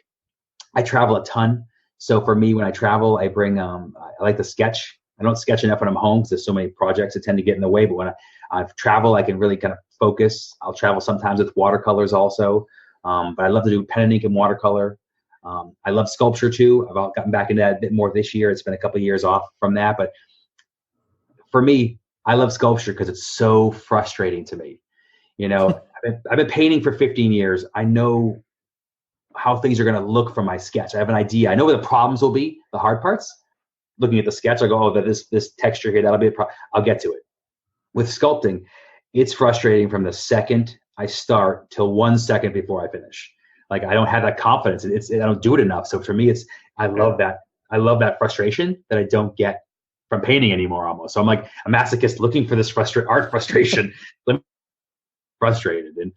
I travel a ton. So for me, when I travel, I bring, I like to sketch. I don't sketch enough when I'm home because there's so many projects that tend to get in the way. But when I travel, I can really kind of focus. I'll travel sometimes with watercolors also. But I love to do pen and ink and watercolor. I love sculpture too. I've gotten back into that a bit more this year. It's been a couple of years off from that. But for me, I love sculpture because it's so frustrating to me. I've been painting for 15 years. I know how things are going to look from my sketch. I have an idea. I know where the problems will be, the hard parts. Looking at the sketch, I go, oh, this texture here, that'll be a problem. I'll get to it. With sculpting, it's frustrating from the second I start till 1 second before I finish. Like I don't have that confidence. I don't do it enough. So for me, I love that. I love that frustration that I don't get from painting anymore almost. So I'm like a masochist looking for this art frustration. Frustrated. And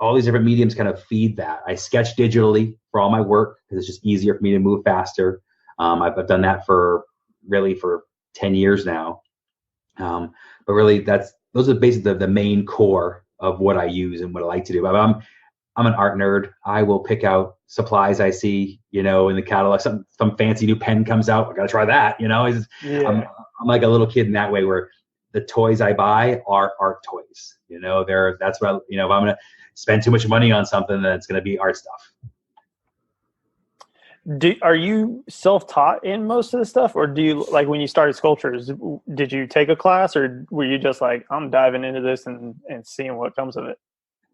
all these different mediums kind of feed that. I sketch digitally for all my work because it's just easier for me to move faster. I've done that for 10 years now. But really those are basically the main core of what I use and what I like to do. I'm an art nerd. I will pick out supplies I see, in the catalog. Some fancy new pen comes out. I got to try that, I'm like a little kid in that way where the toys I buy are art toys. That's what if I'm going to spend too much money on something, then it's going to be art stuff. Are you self-taught in most of the stuff, or do you, like when you started sculptures, did you take a class, or were you just like, I'm diving into this and seeing what comes of it?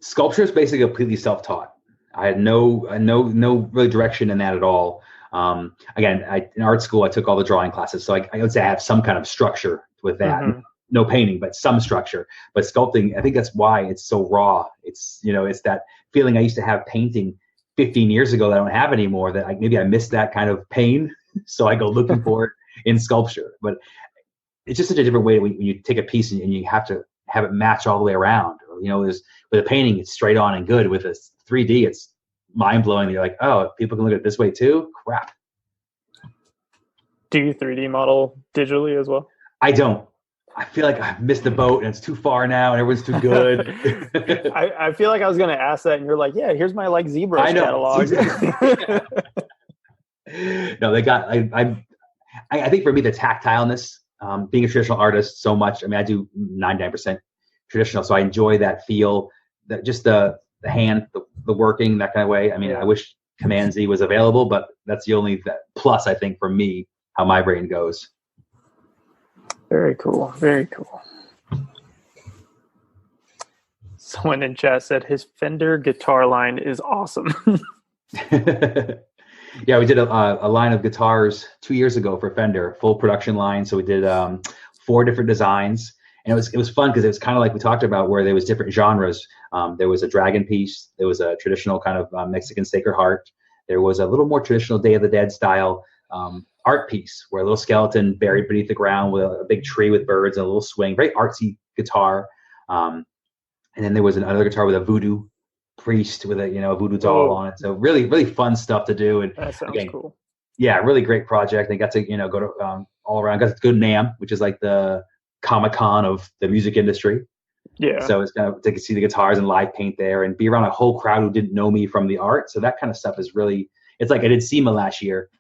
Sculpture is basically completely self-taught. I had no really direction in that at all. Again, in art school, I took all the drawing classes, so I would say I have some kind of structure with that. Mm-hmm. No painting, but some structure. But sculpting, I think that's why it's so raw. It's it's that feeling I used to have painting 15 years ago that I don't have anymore. That maybe I missed that kind of pain, so I go looking for it in sculpture. But it's just such a different way when you take a piece and you have to have it match all the way around. With a painting, it's straight on and good. With a 3D, it's mind blowing. You're like, oh, people can look at it this way too. Crap. Do you 3D model digitally as well? I don't. I feel like I've missed the boat and it's too far now and everyone's too good. I feel like I was going to ask that and you're like, yeah, here's my ZBrush catalog. No, they got, I think for me, the tactileness, being a traditional artist so much, I do 99% traditional. So I enjoy that feel, that just the hand, the working, that kind of way. I wish Command Z was available, but that's the only plus I think for me, how my brain goes. Very cool. Very cool. Someone in chat said his Fender guitar line is awesome. Yeah, we did a line of guitars 2 years ago for Fender, full production line. So we did 4 different designs, and it was fun because it was kind of like we talked about, where there was different genres. There was a dragon piece. There was a traditional kind of Mexican Sacred Heart. There was a little more traditional Day of the Dead style art piece, where a little skeleton buried beneath the ground with a big tree with birds and a little swing, very artsy guitar. And then there was another guitar with a voodoo priest with a voodoo doll on it. So really, really fun stuff to do. And that sounds cool. Yeah, really great project. They got to go to all around. Got to go to NAMM, which is like the Comic-Con of the music industry. Yeah. So it's kind of to see the guitars and live paint there, and be around a whole crowd who didn't know me from the art. So that kind of stuff is really. It's like I did SEMA last year.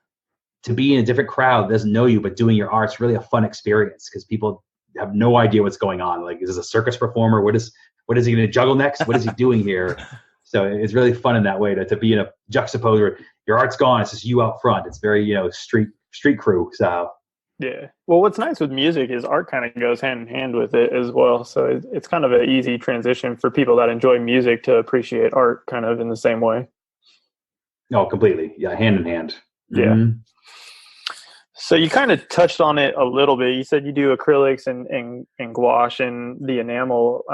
To be in a different crowd that doesn't know you, but doing your art's really a fun experience, because people have no idea what's going on. Like, is this a circus performer? What is he going to juggle next? What is he doing here? So it's really fun in that way to be in a juxtapose where your art's gone. It's just you out front. It's very, street crew style. Yeah. Well, what's nice with music is art kind of goes hand in hand with it as well. So it's kind of an easy transition for people that enjoy music to appreciate art kind of in the same way. No, completely. Yeah. Hand in hand. Yeah. Mm-hmm. So you kind of touched on it a little bit. You said you do acrylics and gouache and the enamel.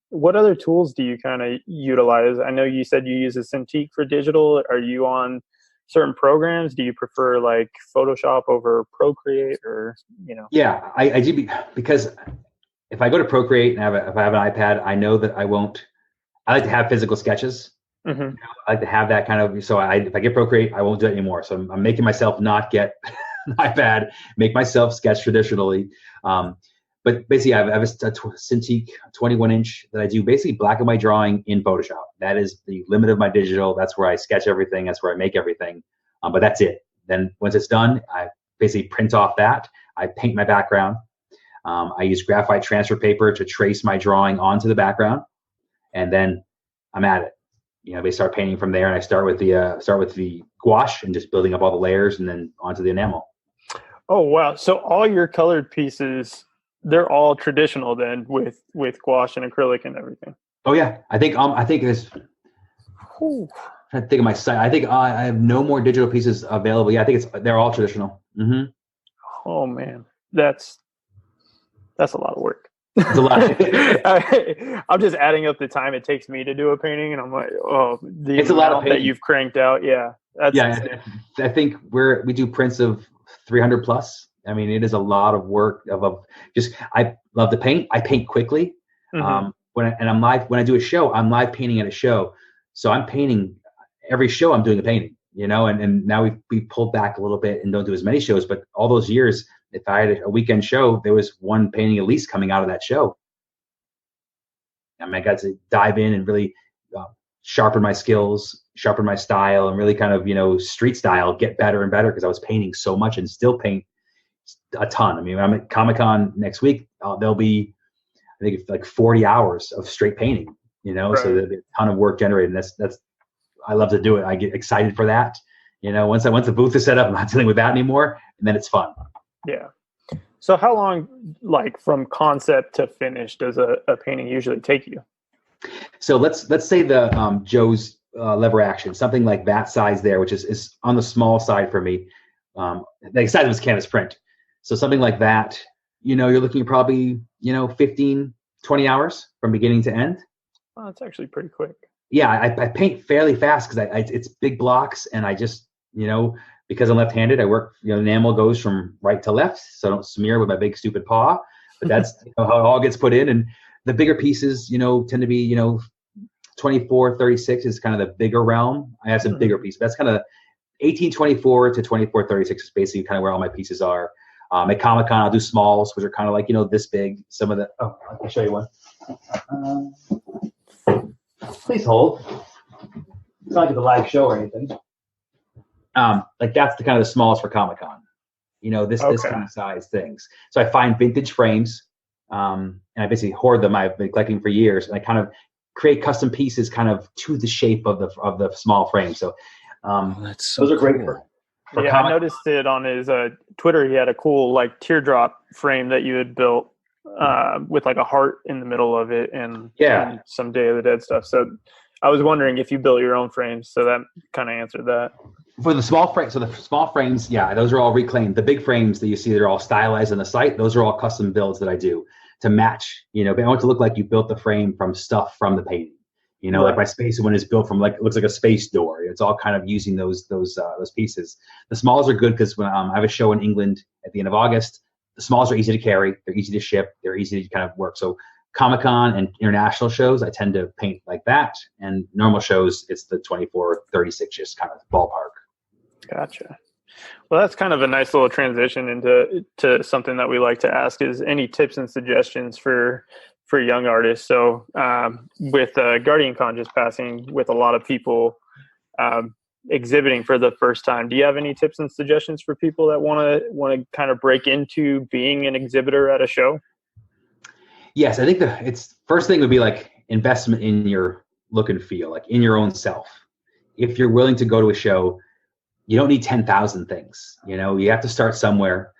What other tools do you kind of utilize? I know you said you use a Cintiq for digital. Are you on certain programs? Do you prefer like Photoshop over Procreate, or Yeah, I do, because if I go to Procreate and if I have an iPad, I know that I won't I like to have physical sketches. Mm-hmm. I like to have that kind of, so if I get Procreate, I won't do it anymore. So I'm making myself not get an iPad, make myself sketch traditionally. But basically I have a Cintiq 21-inch that I do basically black and white drawing in Photoshop. That is the limit of my digital. That's where I sketch everything. That's where I make everything. But that's it. Then once it's done, I basically print off that. I paint my background. I use graphite transfer paper to trace my drawing onto the background. And then I'm at it. They start painting from there, and I start with the gouache and just building up all the layers, and then onto the enamel. Oh wow! So all your colored pieces, they're all traditional then, with gouache and acrylic and everything. Oh yeah, I think it's. I think of my site. I think I have no more digital pieces available. Yeah, I think they're all traditional. Mm-hmm. Oh man, that's a lot of work. It's a lot. I'm just adding up the time it takes me to do a painting, and I'm like, oh, it's a lot of that you've cranked out. Yeah, I think we do prints of 300 plus. I mean, it is a lot of work. I love to paint. I paint quickly. Mm-hmm. When I do a show, I'm live painting at a show, so I'm painting every show. I'm doing a painting, and now we pulled back a little bit and don't do as many shows. But all those years, if I had a weekend show, there was one painting at least coming out of that show. I mean, I got to dive in and really sharpen my skills, sharpen my style, and really kind of, street style, get better and better, because I was painting so much and still paint a ton. I mean, when I'm at Comic-Con next week, there'll be, I think, like 40 hours of straight painting, right. So there'll be a ton of work generated. And that's I love to do it. I get excited for that. Once the booth is set up, I'm not dealing with that anymore, and then it's fun. Yeah. So how long, like from concept to finish, does a painting usually take you? So let's say the Joe's lever action, something like that size there, which is on the small side for me. The size of his canvas print. So something like that, you're looking at probably, 15, 20 hours from beginning to end. Oh, that's actually pretty quick. Yeah, I paint fairly fast because it's big blocks, and I just, because I'm left-handed, I work, enamel goes from right to left, so I don't smear with my big stupid paw. But that's how it all gets put in. And the bigger pieces, tend to be, 24, 36 is kind of the bigger realm. I have some bigger pieces. That's kind of 1824 to 2436 is basically kind of where all my pieces are. At Comic-Con, I'll do smalls, which are kind of like, this big. Some of the, I can show you one. Please hold. It's not like a live show or anything. Like that's the kind of the smallest for Comic-Con, this kind of size things. So I find vintage frames, and I basically hoard them. I've been collecting for years, and I kind of create custom pieces kind of to the shape of the small frame. So, those are great for yeah, Comic-Con. I noticed it on his Twitter. He had a cool like teardrop frame that you had built with like a heart in the middle of it, and some Day of the Dead stuff. So I was wondering if you built your own frames. So that kind of answered that. For the small frame, so the small frames, those are all reclaimed. The big frames that you see, they're all stylized on the site. Those are all custom builds that I do to match. But I want it to look like you built the frame from stuff from the painting. Right. Like my space one is built from it looks like a space door. It's all kind of using those pieces. The smalls are good because when I have a show in England at the end of August, the smalls are easy to carry. They're easy to ship. They're easy to kind of work. So Comic-Con and international shows, I tend to paint like that. And normal shows, it's the 24, 36, just kind of ballpark. Gotcha. Well, that's kind of a nice little transition into something that we like to ask is any tips and suggestions for young artists. So with GuardianCon just passing, with a lot of people exhibiting for the first time, do you have any tips and suggestions for people that want to kind of break into being an exhibitor at a show? Yes, I think first thing would be like investment in your look and feel, like in your own self. If you're willing to go to a show, you don't need 10,000 things. You have to start somewhere.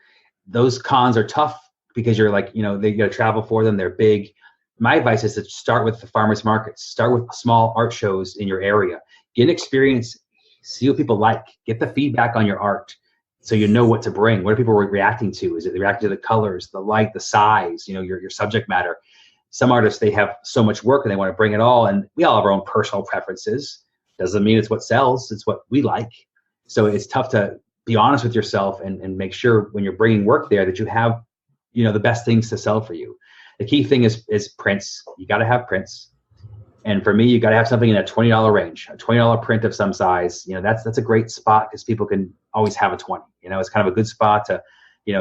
Those cons are tough because you're like, they got to travel for them. They're big. My advice is to start with the farmers markets. Start with small art shows in your area. Get an experience. See what people like. Get the feedback on your art so you know what to bring. What are people reacting to? Is it reacting to the colors, the light, the size, your subject matter? Some artists, they have so much work and they want to bring it all. And we all have our own personal preferences. Doesn't mean it's what sells. It's what we like. So it's tough to be honest with yourself and make sure when you're bringing work there that you have, the best things to sell for you. The key thing is prints. You got to have prints. And for me, you got to have something in a $20 range, a $20 print of some size. That's a great spot because people can always have a 20. It's kind of a good spot to,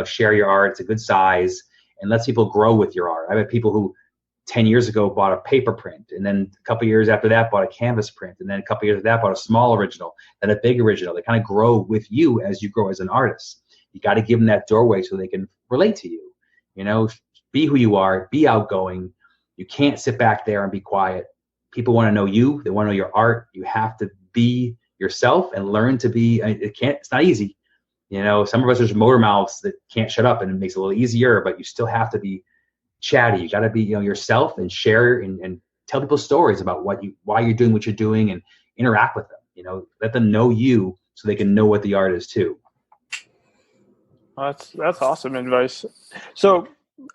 share your art. It's a good size and lets people grow with your art. I've had people who 10 years ago bought a paper print, and then a couple years after that bought a canvas print, and then a couple years after that bought a small original, then a big original. They kind of grow with you as you grow as an artist. You got to give them that doorway so they can relate to you. Be who you are, be outgoing. You can't sit back there and be quiet. People want to know you. They want to know your art. You have to be yourself and learn to be. It's not easy. Some of us are motor mouths that can't shut up, and it makes it a little easier, but you still have to be chatty. You got to be, yourself and share and tell people stories about why you're doing what you're doing and interact with them. Let them know you so they can know what the art is too. That's awesome advice. So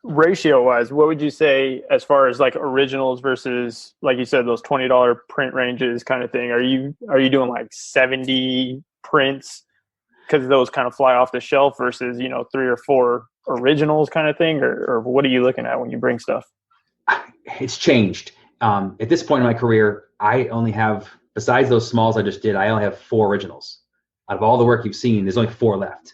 ratio wise, what would you say as far as like originals versus, like you said, those $20 print ranges kind of thing? Are you doing like 70 prints because those kind of fly off the shelf versus 3 or 4 originals kind of thing, or what are you looking at when you bring stuff? It's changed. At this point in my career, I only have, besides those smalls I just did, I only have 4 originals. Out of all the work you've seen, there's only 4 left.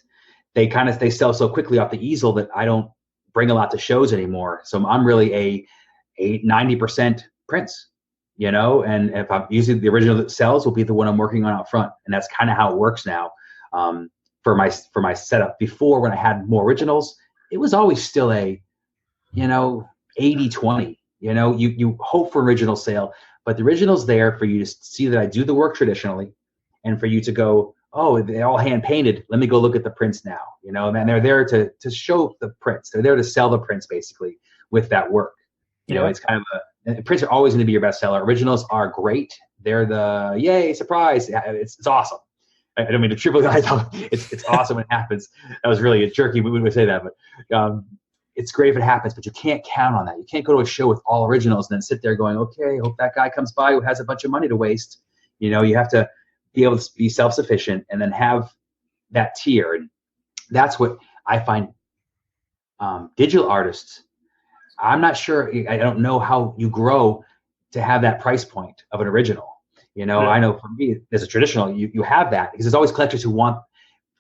They sell so quickly off the easel that I don't bring a lot to shows anymore. So I'm really a 90% prints, and if I'm using the original that sells will be the one I'm working on out front. And that's kind of how it works now. For my setup. Before, when I had more originals, it was always still a 80-20. You hope for original sale, but the original's there for you to see that I do the work traditionally, and for you to go, oh, they're all hand painted, let me go look at the prints now. And they're there to show the prints. They're there to sell the prints basically with that work. It's kind of prints are always going to be your bestseller. Originals are great. They're the yay surprise. It's awesome. I don't mean to trivialize how it's awesome when it happens. That was really a jerky. We would say that, but it's great if it happens. But you can't count on that. You can't go to a show with all originals and then sit there going, "Okay, hope that guy comes by who has a bunch of money to waste." You have to be able to be self-sufficient and then have that tier. And that's what I find. Digital artists, I'm not sure. I don't know how you grow to have that price point of an original. I know for me, as a traditional, you have that because there's always collectors who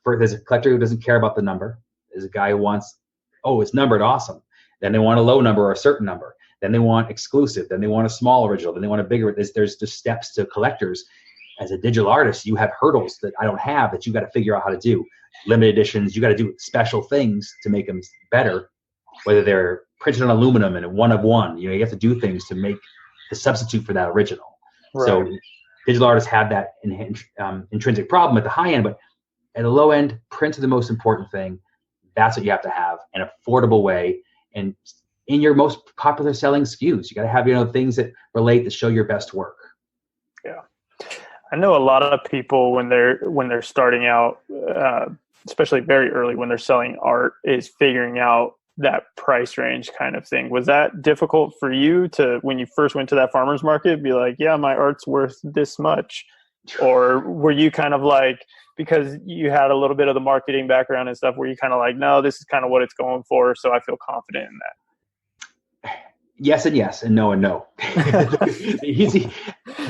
there's a collector who doesn't care about the number. There's a guy who wants, it's numbered, awesome. Then they want a low number or a certain number. Then they want exclusive. Then they want a small original. Then they want a bigger. There's just steps to collectors. As a digital artist, you have hurdles that I don't have that you got to figure out how to do. Limited editions, you got to do special things to make them better, whether they're printed on aluminum and one of one. You have to do things to substitute for that original. Right. So digital artists have that intrinsic problem at the high end, but at the low end, prints are the most important thing. That's what you have to have, an affordable way. And in your most popular selling SKUs, you got to have things that relate to show your best work. Yeah, I know a lot of people when they're starting out, especially very early when they're selling art, is figuring out that price range kind of thing. Was that difficult for you to, when you first went to that farmer's market, be like, yeah, my art's worth this much? Or were you kind of like, because you had a little bit of the marketing background and stuff, were you kind of like, no, this is kind of what it's going for, so I feel confident in that? Yes and yes, and no and no. The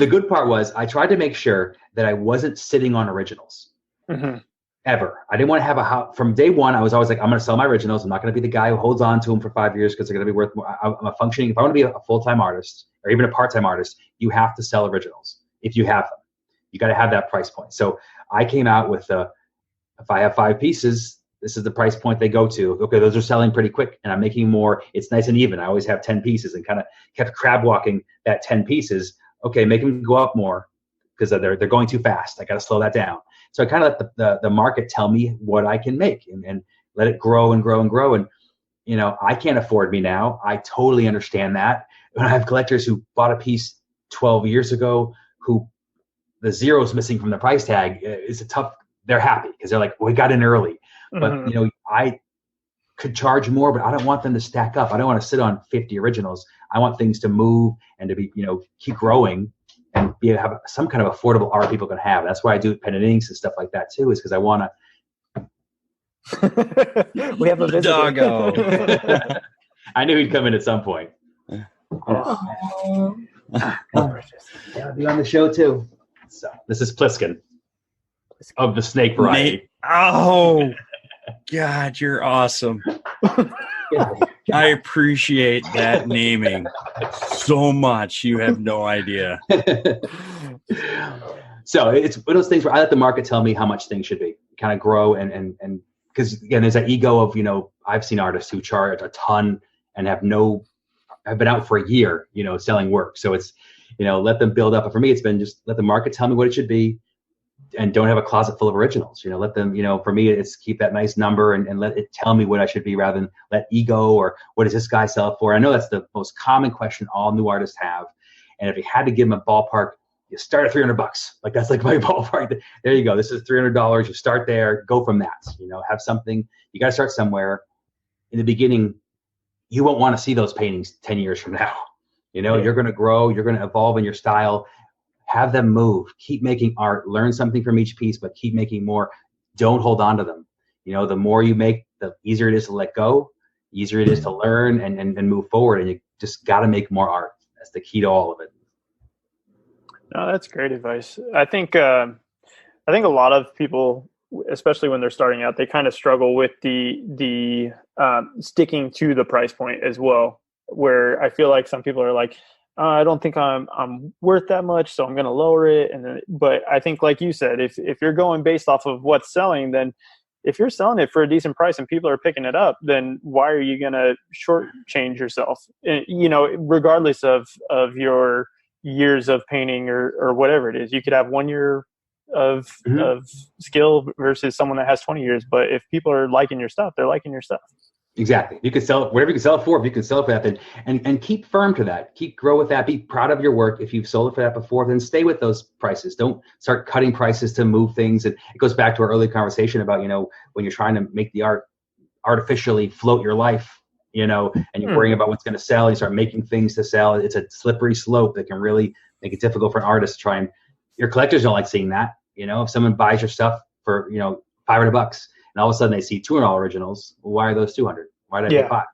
good part was I tried to make sure that I wasn't sitting on originals. Mm-hmm. Ever. I didn't want to have from day one, I was always like, I'm going to sell my originals. I'm not going to be the guy who holds on to them for 5 years because they're going to be worth more. I'm a functioning, if I want to be a full-time artist or even a part-time artist, you have to sell originals if you have them. You got to have that price point. So I came out with if I have 5 pieces, this is the price point they go to. Okay, those are selling pretty quick and I'm making more. It's nice and even. I always have 10 pieces and kind of kept crab walking that 10 pieces. Okay, make them go up more because they're going too fast. I got to slow that down. So I kind of let the market tell me what I can make and let it grow and grow and grow. And, I can't afford me now. I totally understand that. When I have collectors who bought a piece 12 years ago, who the zero's missing from the price tag, they're happy because they're like, well, we got in early. Mm-hmm. But, I could charge more, but I don't want them to stack up. I don't want to sit on 50 originals. I want things to move and to be, keep growing. And have some kind of affordable art people can have. That's why I do pen and inks and stuff like that too, is because I want to. We have a visitor. Doggo. I knew he'd come in at some point. Gotta be on the show too. So this is Pliskin of the snake variety. Oh, God, you're awesome. I appreciate that naming so much. You have no idea. So it's one of those things where I let the market tell me how much things should be, kind of grow and because again, there's that ego of, I've seen artists who charge a ton and have been out for a year, selling work. So it's, let them build up. But for me, it's been just let the market tell me what it should be and don't have a closet full of originals. Let them, for me, it's keep that nice number and let it tell me what I should be rather than let ego or what does this guy sell for? I know that's the most common question all new artists have. And if you had to give them a ballpark, you start at $300. Like that's like my ballpark. There you go. This is $300. You start there, go from that, have something. You got to start somewhere. In the beginning, you won't want to see those paintings 10 years from now. You're going to grow, you're going to evolve in your style, have them move, keep making art, learn something from each piece, but keep making more. Don't hold on to them. The more you make, the easier it is to let go, easier it is to learn and move forward. And you just got to make more art. That's the key to all of it. No, that's great advice. I think a lot of people, especially when they're starting out, they kind of struggle with the sticking to the price point as well. Where I feel like some people are like, I don't think I'm worth that much, so I'm going to lower it. But I think, like you said, if you're going based off of what's selling, then if you're selling it for a decent price and people are picking it up, then why are you going to shortchange yourself? Regardless of your years of painting or whatever it is, you could have 1 year of skill versus someone that has 20 years. But if people are liking your stuff, they're liking your stuff. Exactly. You can sell it, whatever you can sell it for. If you can sell it for that, then and keep firm to that. Keep grow with that. Be proud of your work. If you've sold it for that before, then stay with those prices. Don't start cutting prices to move things. And it goes back to our early conversation about, when you're trying to make the art artificially float your life, and you're worrying about what's going to sell, and you start making things to sell. It's a slippery slope that can really make it difficult for an artist to try and. Your collectors don't like seeing that. If someone buys your stuff for $500 and all of a sudden they see $200 originals, well, why are those 200? Why did I pay $5?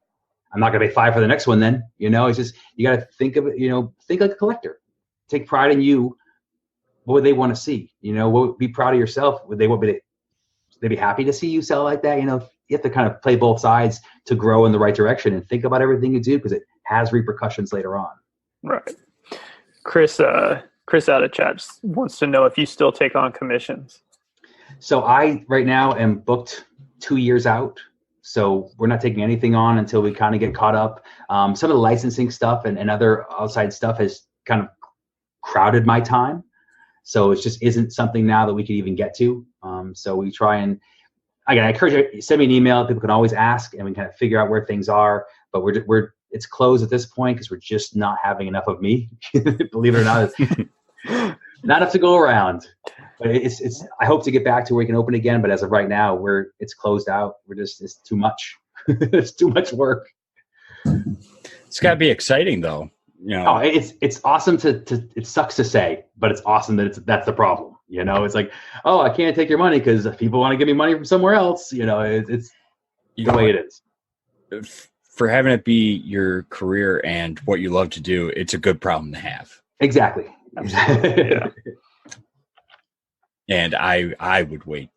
I'm not going to pay $5 for the next one then. It's just you got to think of it. Think like a collector. Take pride in you. What would they want to see? Be proud of yourself. Would they be happy to see you sell like that? You have to kind of play both sides to grow in the right direction and think about everything you do because it has repercussions later on. Right. Chris out of chat wants to know if you still take on commissions. So I right now am booked 2 years out. So we're not taking anything on until we kind of get caught up. Some of the licensing stuff and other outside stuff has kind of crowded my time. So it just isn't something now that we can even get to. So we try and, again, I encourage you, send me an email. People can always ask and we kind of figure out where things are. But it's closed at this point because we're just not having enough of me. Believe it or not, not enough to go around. But it's. I hope to get back to where we can open again. But as of right now, it's closed out. It's too much. It's too much work. It's got to be exciting though. Oh, it's awesome it sucks to say, but it's awesome that that's the problem. It's like, oh, I can't take your money because people want to give me money from somewhere else. It's the way it is. For having it be your career and what you love to do, it's a good problem to have. Exactly. Yeah. And I would wait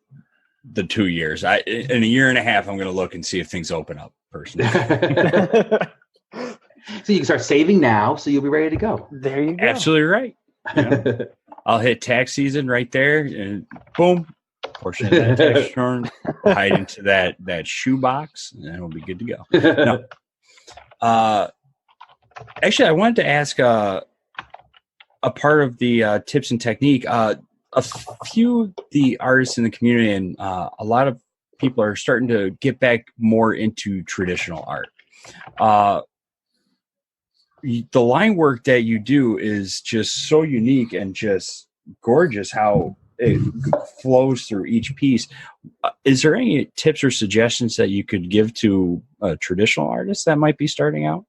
the 2 years. In a year and a half, I'm going to look and see if things open up personally. So you can start saving now, so you'll be ready to go. There you go. Absolutely right. I'll hit tax season right there, and boom, portion of that tax return, hide into that shoe box, and then we'll be good to go. No. Actually, I wanted to ask a part of the tips and technique. A few of the artists in the community and a lot of people are starting to get back more into traditional art. The line work that you do is just so unique and just gorgeous how it flows through each piece. Is there any tips or suggestions that you could give to a traditional artist that might be starting out?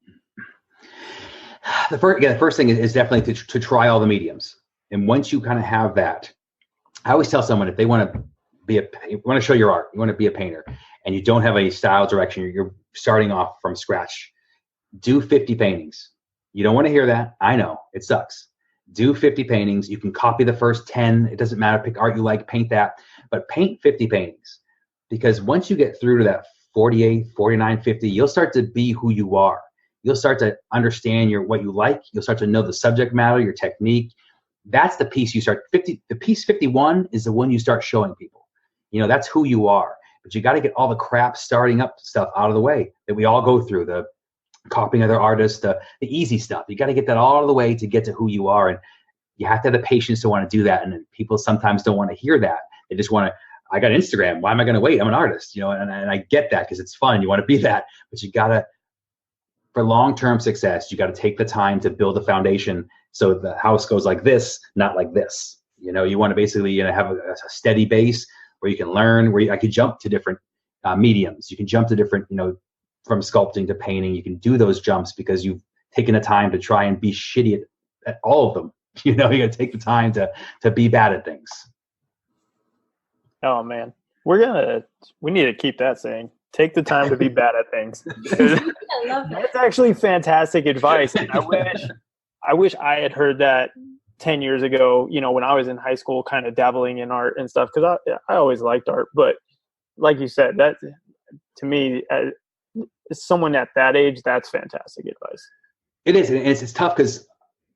The first thing is definitely to try all the mediums. And once you kind of have that, I always tell someone if they want to show your art, you want to be a painter, and you don't have a style direction, you're starting off from scratch, do 50 paintings. You don't want to hear that. I know it sucks. Do 50 paintings. You can copy the first 10. It doesn't matter. Pick art you like, paint that, but paint 50 paintings, because once you get through to that 48, 49, 50, you'll start to be who you are. You'll start to understand what you like. You'll start to know the subject matter, your technique. That's the piece you start. The piece 51 is the one you start showing people. That's who you are. But you got to get all the crap starting up stuff out of the way that we all go through, the copying other artists, the easy stuff. You got to get that all out of the way to get to who you are. And you have to have the patience to want to do that. And people sometimes don't want to hear that. They just want to, I got Instagram. Why am I going to wait? I'm an artist, and I get that because it's fun. You want to be that, but you got to, for long-term success, you got to take the time to build a foundation so the house goes like this, not like this. You want to basically have a steady base where you can learn, where I could jump to different mediums. You can jump to different, from sculpting to painting. You can do those jumps because you've taken the time to try and be shitty at all of them. You got to take the time to be bad at things. Oh man, we need to keep that saying. Take the time to be bad at things. I love that. That's actually fantastic advice. And I wish I had heard that 10 years ago, when I was in high school, kind of dabbling in art and stuff, because I always liked art. But like you said, that to me, as someone at that age, that's fantastic advice. It is, and it's tough because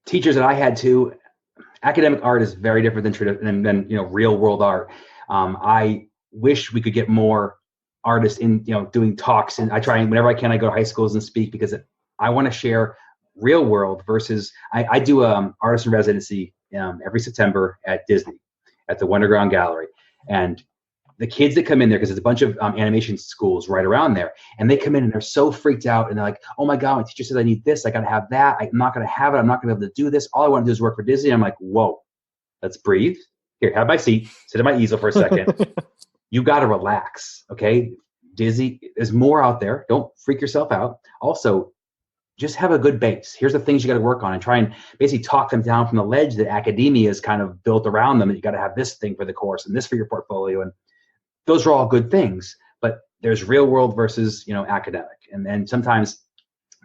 teachers that I had too, academic art is very different than real world art. I wish we could get more artists in, doing talks, and I try, and whenever I can, I go to high schools and speak, because I want to share real world versus, I do artist in residency every September at Disney, at the Wonderground Gallery. And the kids that come in there, because there's a bunch of animation schools right around there, and they come in and they're so freaked out, and they're like, oh my God, my teacher says I need this, I got to have that, I'm not going to have it, I'm not going to be able to do this, all I want to do is work for Disney. I'm like, whoa, let's breathe. Here, have my seat, sit at my easel for a second. You got to relax, okay? Disney, there's more out there. Don't freak yourself out. Also, just have a good base. Here's the things you got to work on, and try and basically talk them down from the ledge that academia is kind of built around them. And you got to have this thing for the course and this for your portfolio. And those are all good things, but there's real world versus, academic. And sometimes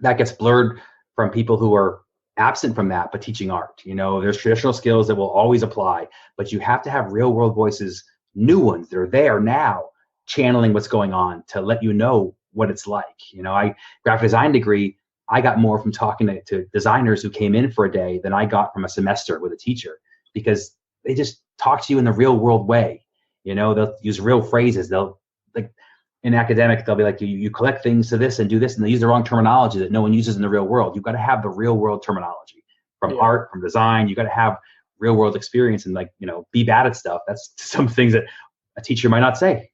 that gets blurred from people who are absent from that, but teaching art. There's traditional skills that will always apply, but you have to have real world voices, new ones that are there now, channeling what's going on to let you know what it's like. I graphic design degree, I got more from talking to designers who came in for a day than I got from a semester with a teacher, because they just talk to you in the real world way. They'll use real phrases. They'll, like in academic, they'll be like, you collect things to this and do this, and they use the wrong terminology that no one uses in the real world. You've got to have the real world terminology from art, from design. You got to have real world experience and be bad at stuff. That's some things that a teacher might not say.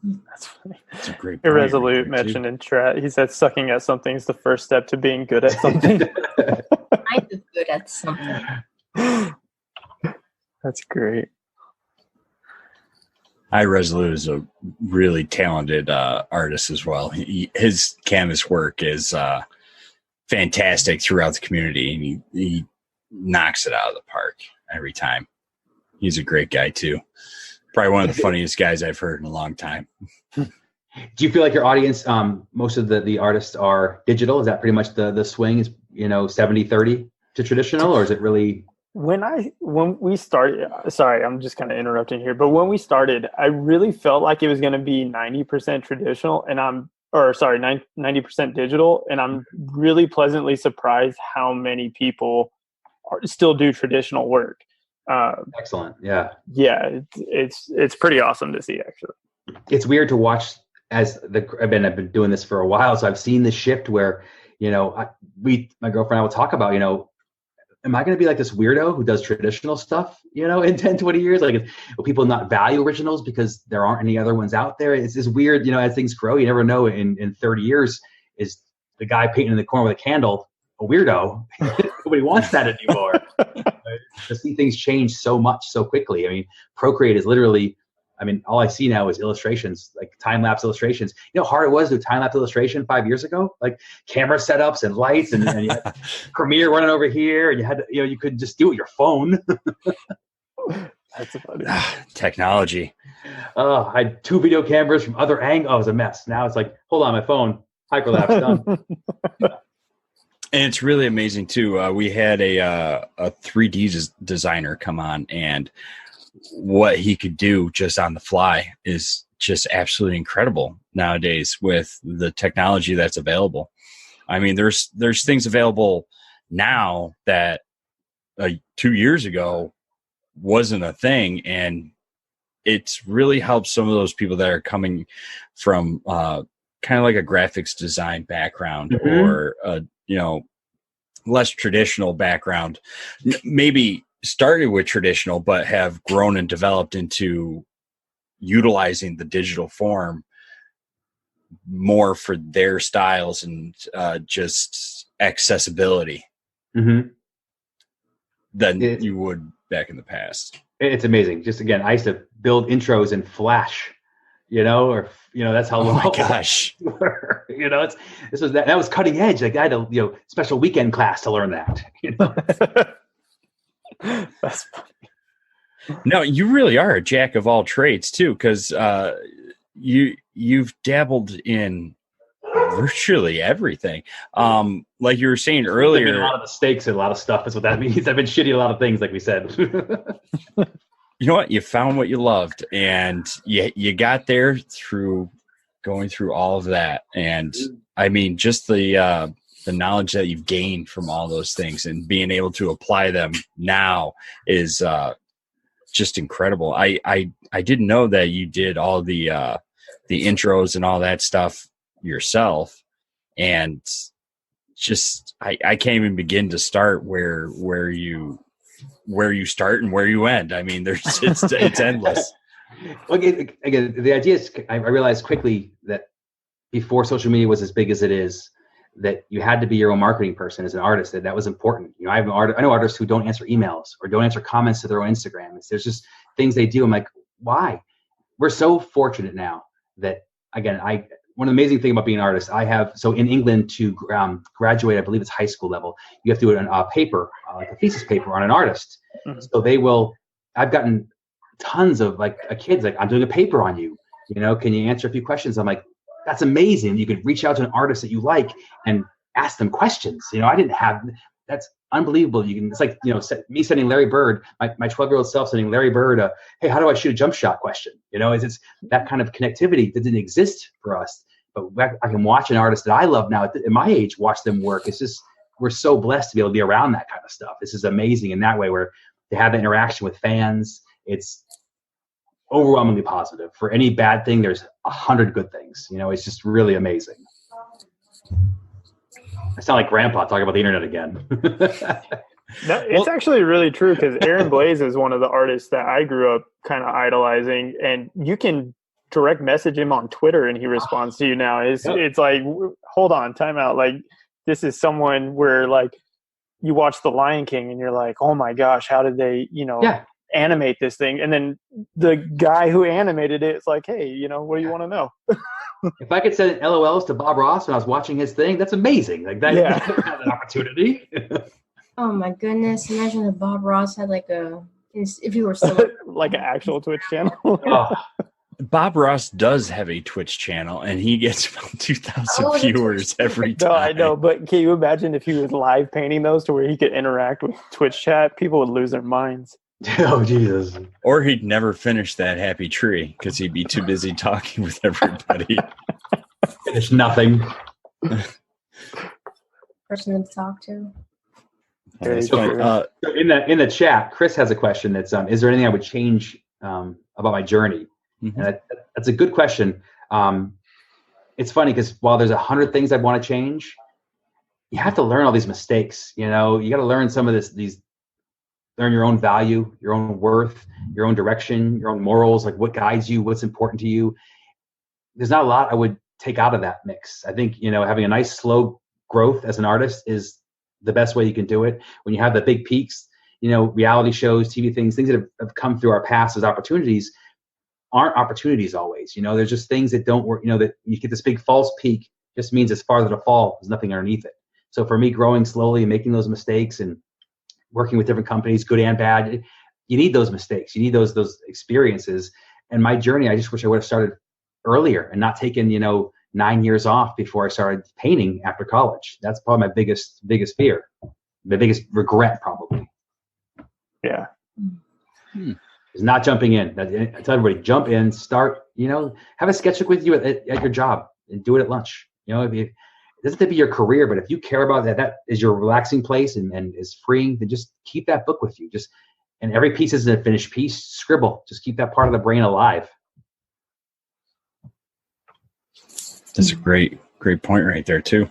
That's funny. That's a great point. Irresolute mentioned in chat. He said sucking at something is the first step to being good at something. Kind of good at something. That's great. Resolute is a really talented artist as well. His canvas work is fantastic throughout the community, and he knocks it out of the park every time. He's a great guy too. Probably one of the funniest guys I've heard in a long time. Do you feel like your audience, most of the artists are digital? Is that pretty much the swing is, 70-30 to traditional, or is it really? When we started, sorry, I'm just kind of interrupting here, but when we started, I really felt like it was going to be 90% traditional, and 90% digital. And I'm really pleasantly surprised how many people still do traditional work. Excellent. Yeah. Yeah. It's pretty awesome to see, actually. It's weird to watch I've been doing this for a while. So I've seen the shift where, my girlfriend and I will talk about, am I going to be like this weirdo who does traditional stuff, in 10, 20 years? Like, will people not value originals because there aren't any other ones out there? It's just weird, as things grow, you never know. In 30 years, is the guy painting in the corner with a candle a weirdo? Nobody wants that anymore. To see things change so much so quickly. I mean, Procreate is literally, all I see now is illustrations, like time-lapse illustrations. You know how hard it was to do time-lapse illustration 5 years ago? Like camera setups and lights, and you had Premiere running over here, and you had to, you couldn't just do it with your phone. That's funny. Technology. I had 2 video cameras from other angles. Oh, it was a mess. Now it's like, hold on, my phone. Hyperlapse done. And it's really amazing too. We had a 3D designer come on, and what he could do just on the fly is just absolutely incredible nowadays with the technology that's available. I mean, there's things available now that 2 years ago wasn't a thing, and it's really helped some of those people that are coming from kind of like a graphics design background or less traditional background, maybe started with traditional but have grown and developed into utilizing the digital form more for their styles and just accessibility than you would back in the past. It's amazing. Just again, I used to build intros in Flash, that's how long. Oh my gosh. That was cutting edge. Like I had a special weekend class to learn that. That's funny. No, you really are a jack of all trades too, because you've dabbled in virtually everything. Like you were saying earlier, a lot of mistakes and a lot of stuff is what that means. I've been shitty at a lot of things, like we said. You know what? You found what you loved, and you got there through going through all of that. And I mean, just the knowledge that you've gained from all those things and being able to apply them now is just incredible. I didn't know that you did all the intros and all that stuff yourself, and just I can't even begin to start where you start and where you end. I mean, it's endless. Well, again, the idea is I realized quickly that before social media was as big as it is, that you had to be your own marketing person as an artist. That was important. I know artists who don't answer emails or don't answer comments to their own Instagram. There's just things they do. I'm like, why? We're so fortunate now that, again, one of the amazing things about being an artist, so in England to graduate, I believe it's high school level, you have to do a paper, like a thesis paper on an artist. Mm-hmm. So I've gotten tons of kids, like, I'm doing a paper on you, can you answer a few questions? I'm like, that's amazing. You could reach out to an artist that you like and ask them questions. That's unbelievable. It's like, me sending Larry Bird, my 12-year-old self sending Larry Bird hey, how do I shoot a jump shot question? It's that kind of connectivity that didn't exist for us. But I can watch an artist that I love now at my age, watch them work. It's just, we're so blessed to be able to be around that kind of stuff. This is amazing in that way, where to have the interaction with fans, it's overwhelmingly positive. For any bad thing, there's 100 good things. It's just really amazing. I sound like Grandpa talking about the internet again. No, it's actually really true, because Aaron Blaze is one of the artists that I grew up kind of idolizing, and you can direct message him on Twitter and he responds to you now. It's like, hold on, time out. Like, this is someone where, like, you watch The Lion King and you're like, oh my gosh, how did they, animate this thing? And then the guy who animated it is like, hey, what do you want to know? If I could send LOLs to Bob Ross when I was watching his thing, that's amazing. Like that, yeah. Have an opportunity. Oh my goodness! Imagine if Bob Ross had if you were still like an actual Twitch channel. Oh. Bob Ross does have a Twitch channel, and he gets about 2,000 viewers every time. No, I know, but can you imagine if he was live painting those to where he could interact with Twitch chat? People would lose their minds. Oh, Jesus. Or he'd never finish that happy tree because he'd be too busy talking with everybody. Finish nothing. Person to talk to. So in the chat, Chris has a question that's is there anything I would change about my journey? Mm-hmm. And that's a good question. It's funny because while there's 100 things I want to change, you have to learn all these mistakes. You got to learn some of learn your own value, your own worth, your own direction, your own morals, like what guides you, what's important to you. There's not a lot I would take out of that mix. I think, having a nice slow growth as an artist is the best way you can do it. When you have the big peaks, reality shows, TV things that have come through our past as opportunities aren't opportunities always. There's just things that don't work, that you get this big false peak just means it's farther to fall. There's nothing underneath it. So for me, growing slowly and making those mistakes and working with different companies, good and bad, you need those mistakes. You need those experiences. And my journey, I just wish I would have started earlier and not taken, 9 years off before I started painting after college. That's probably my biggest fear, the biggest regret probably. Yeah. Is not jumping in. I tell everybody, jump in, start, have a sketchbook with you at your job and do it at lunch. It doesn't have to be your career, but if you care about that is your relaxing place and is freeing, then just keep that book with you. And every piece is a finished piece. Scribble. Just keep that part of the brain alive. That's a great point right there too.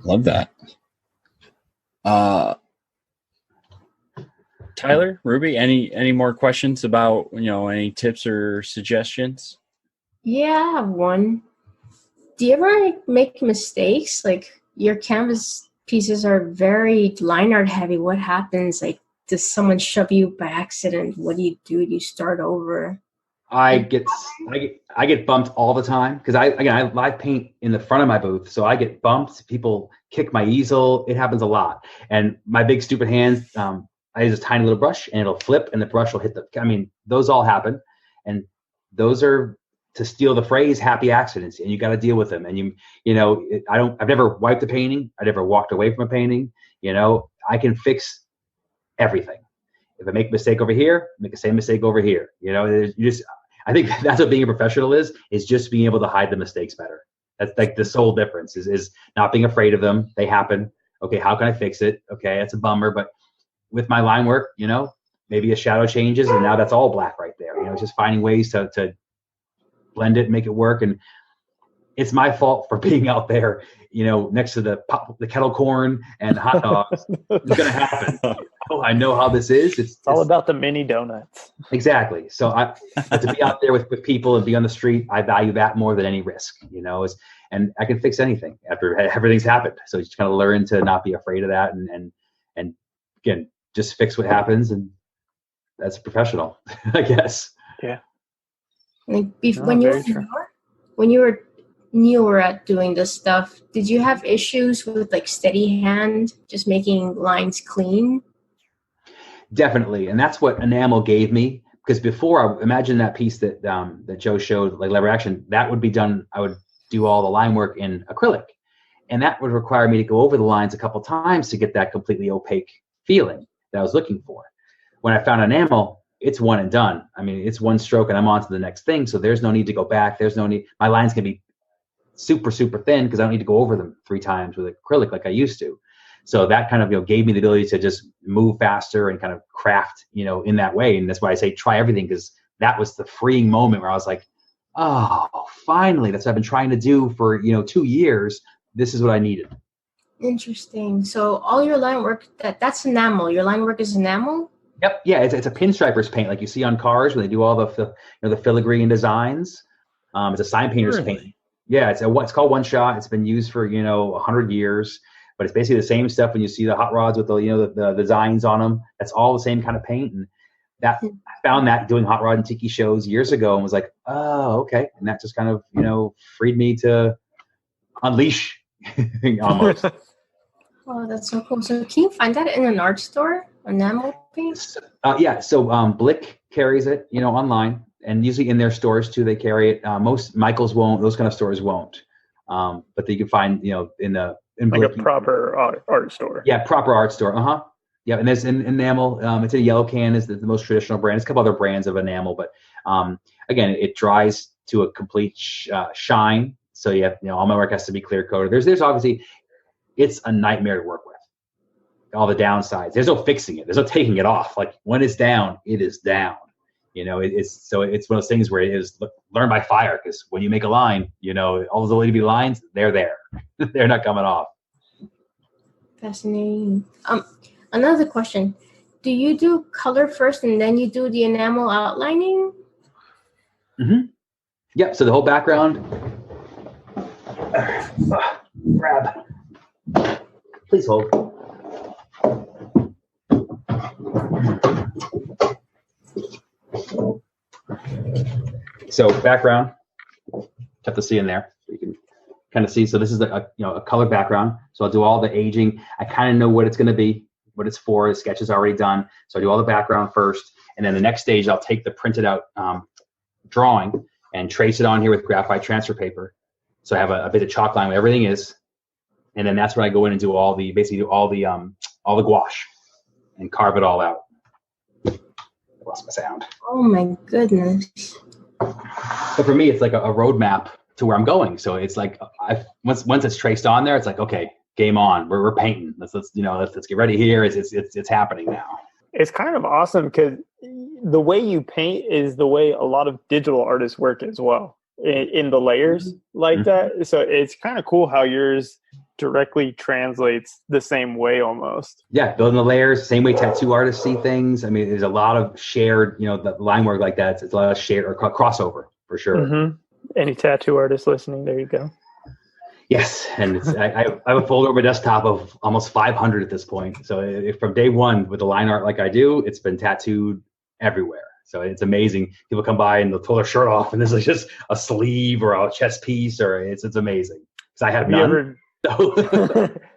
Love that. Tyler, Ruby, any more questions about, any tips or suggestions? Yeah, I have one. Do you ever make mistakes? Like your canvas pieces are very line art heavy. What happens? Like, does someone shove you by accident? What do? Do you start over? I get bumped all the time because I live paint in the front of my booth, so I get bumped. People kick my easel. It happens a lot. And my big stupid hands, I use a tiny little brush and it'll flip and the brush will hit those all happen. And those are, to steal the phrase, happy accidents, and you got to deal with them. And I've never wiped a painting. I never walked away from a painting. I can fix everything. If I make a mistake over here, make the same mistake over here. I think that's what being a professional is just being able to hide the mistakes better. That's like the sole difference is not being afraid of them. They happen. Okay, how can I fix it? Okay, that's a bummer. But with my line work, maybe a shadow changes and now that's all black right there. It's just finding ways to blend it, make it work. And it's my fault for being out there, next to the kettle corn and the hot dogs. It's going to happen. I know how this is. It's all about the mini donuts. Exactly. So to be out there with people and be on the street, I value that more than any risk, and I can fix anything after everything's happened. So you just kind of learn to not be afraid of that and again, just fix what happens. And that's professional, I guess. Yeah. Like when you were newer at doing this stuff, did you have issues with like steady hand, just making lines clean? Definitely, and that's what enamel gave me. Because before, I imagine that piece that Joe showed, like lever action, that would be done. I would do all the line work in acrylic, and that would require me to go over the lines a couple times to get that completely opaque feeling that I was looking for. When I found enamel, it's one and done. It's one stroke and I'm on to the next thing. So there's no need to go back. There's no need. My lines can be super, super thin because I don't need to go over them 3 times with acrylic like I used to. So that kind of gave me the ability to just move faster and kind of craft, in that way. And that's why I say try everything, because that was the freeing moment where I was like, oh, finally, that's what I've been trying to do for 2 years. This is what I needed. Interesting. So all your line work, that's enamel. Your line work is enamel? Yep. Yeah, it's a pinstriper's paint like you see on cars when they do all the filigree and designs. It's a sign painter's paint. Yeah, it's called One Shot. It's been used for 100 years, but it's basically the same stuff when you see the hot rods with the designs on them. That's all the same kind of paint. And that I found that doing hot rod and tiki shows years ago and was like, oh, okay. And that just kind of freed me to unleash almost. Oh, that's so cool. So can you find that in an art store? Enamel paint? Yeah. So Blick carries it, online, and usually in their stores too. They carry it. Most Michaels won't. Those kind of stores won't. But you can find, in like Blick, a proper art store. Yeah, proper art store. Yeah, and there's enamel. It's a yellow can is the most traditional brand. There's a couple other brands of enamel, but again, it dries to a complete shine. So you have, all my work has to be clear coated. There's obviously, it's a nightmare to work with. All the downsides. There's no fixing it. There's no taking it off. Like when it's down, it is down. It's one of those things where it is learn by fire, because when you make a line, all those OLED lines, they're there. They're not coming off. Fascinating. Another question. Do you do color first and then you do the enamel outlining? Mm-hmm. Yep. So the whole background. Grab. Please hold. So background, have to see in there. So you can kind of see. So this is a color background. So I'll do all the aging. I kind of know what it's going to be, what it's for. The sketch is already done. So I do all the background first, and then the next stage I'll take the printed out drawing and trace it on here with graphite transfer paper. So I have a bit of chalk line where everything is. And then that's when I go in and do all the gouache and carve it all out. Lost my sound. Oh my goodness. But for me, it's like a roadmap to where I'm going. So it's like once it's traced on there, it's like, okay, game on. We're painting. Let's get ready here. It's happening now. It's kind of awesome because the way you paint is the way a lot of digital artists work as well, in the layers like that. So it's kind of cool how yours directly translates the same way almost. Yeah, building the layers, same way tattoo artists see things. I mean, there's a lot of shared, the line work like that. It's a lot of shared or crossover for sure. Mm-hmm. Any tattoo artists listening, there you go. Yes, and I have a folder on my desktop of almost 500 at this point. So from day one with the line art like I do, it's been tattooed everywhere. So it's amazing. People come by and they'll pull their shirt off, and there's like just a sleeve or a chest piece, or it's amazing. Because I have none.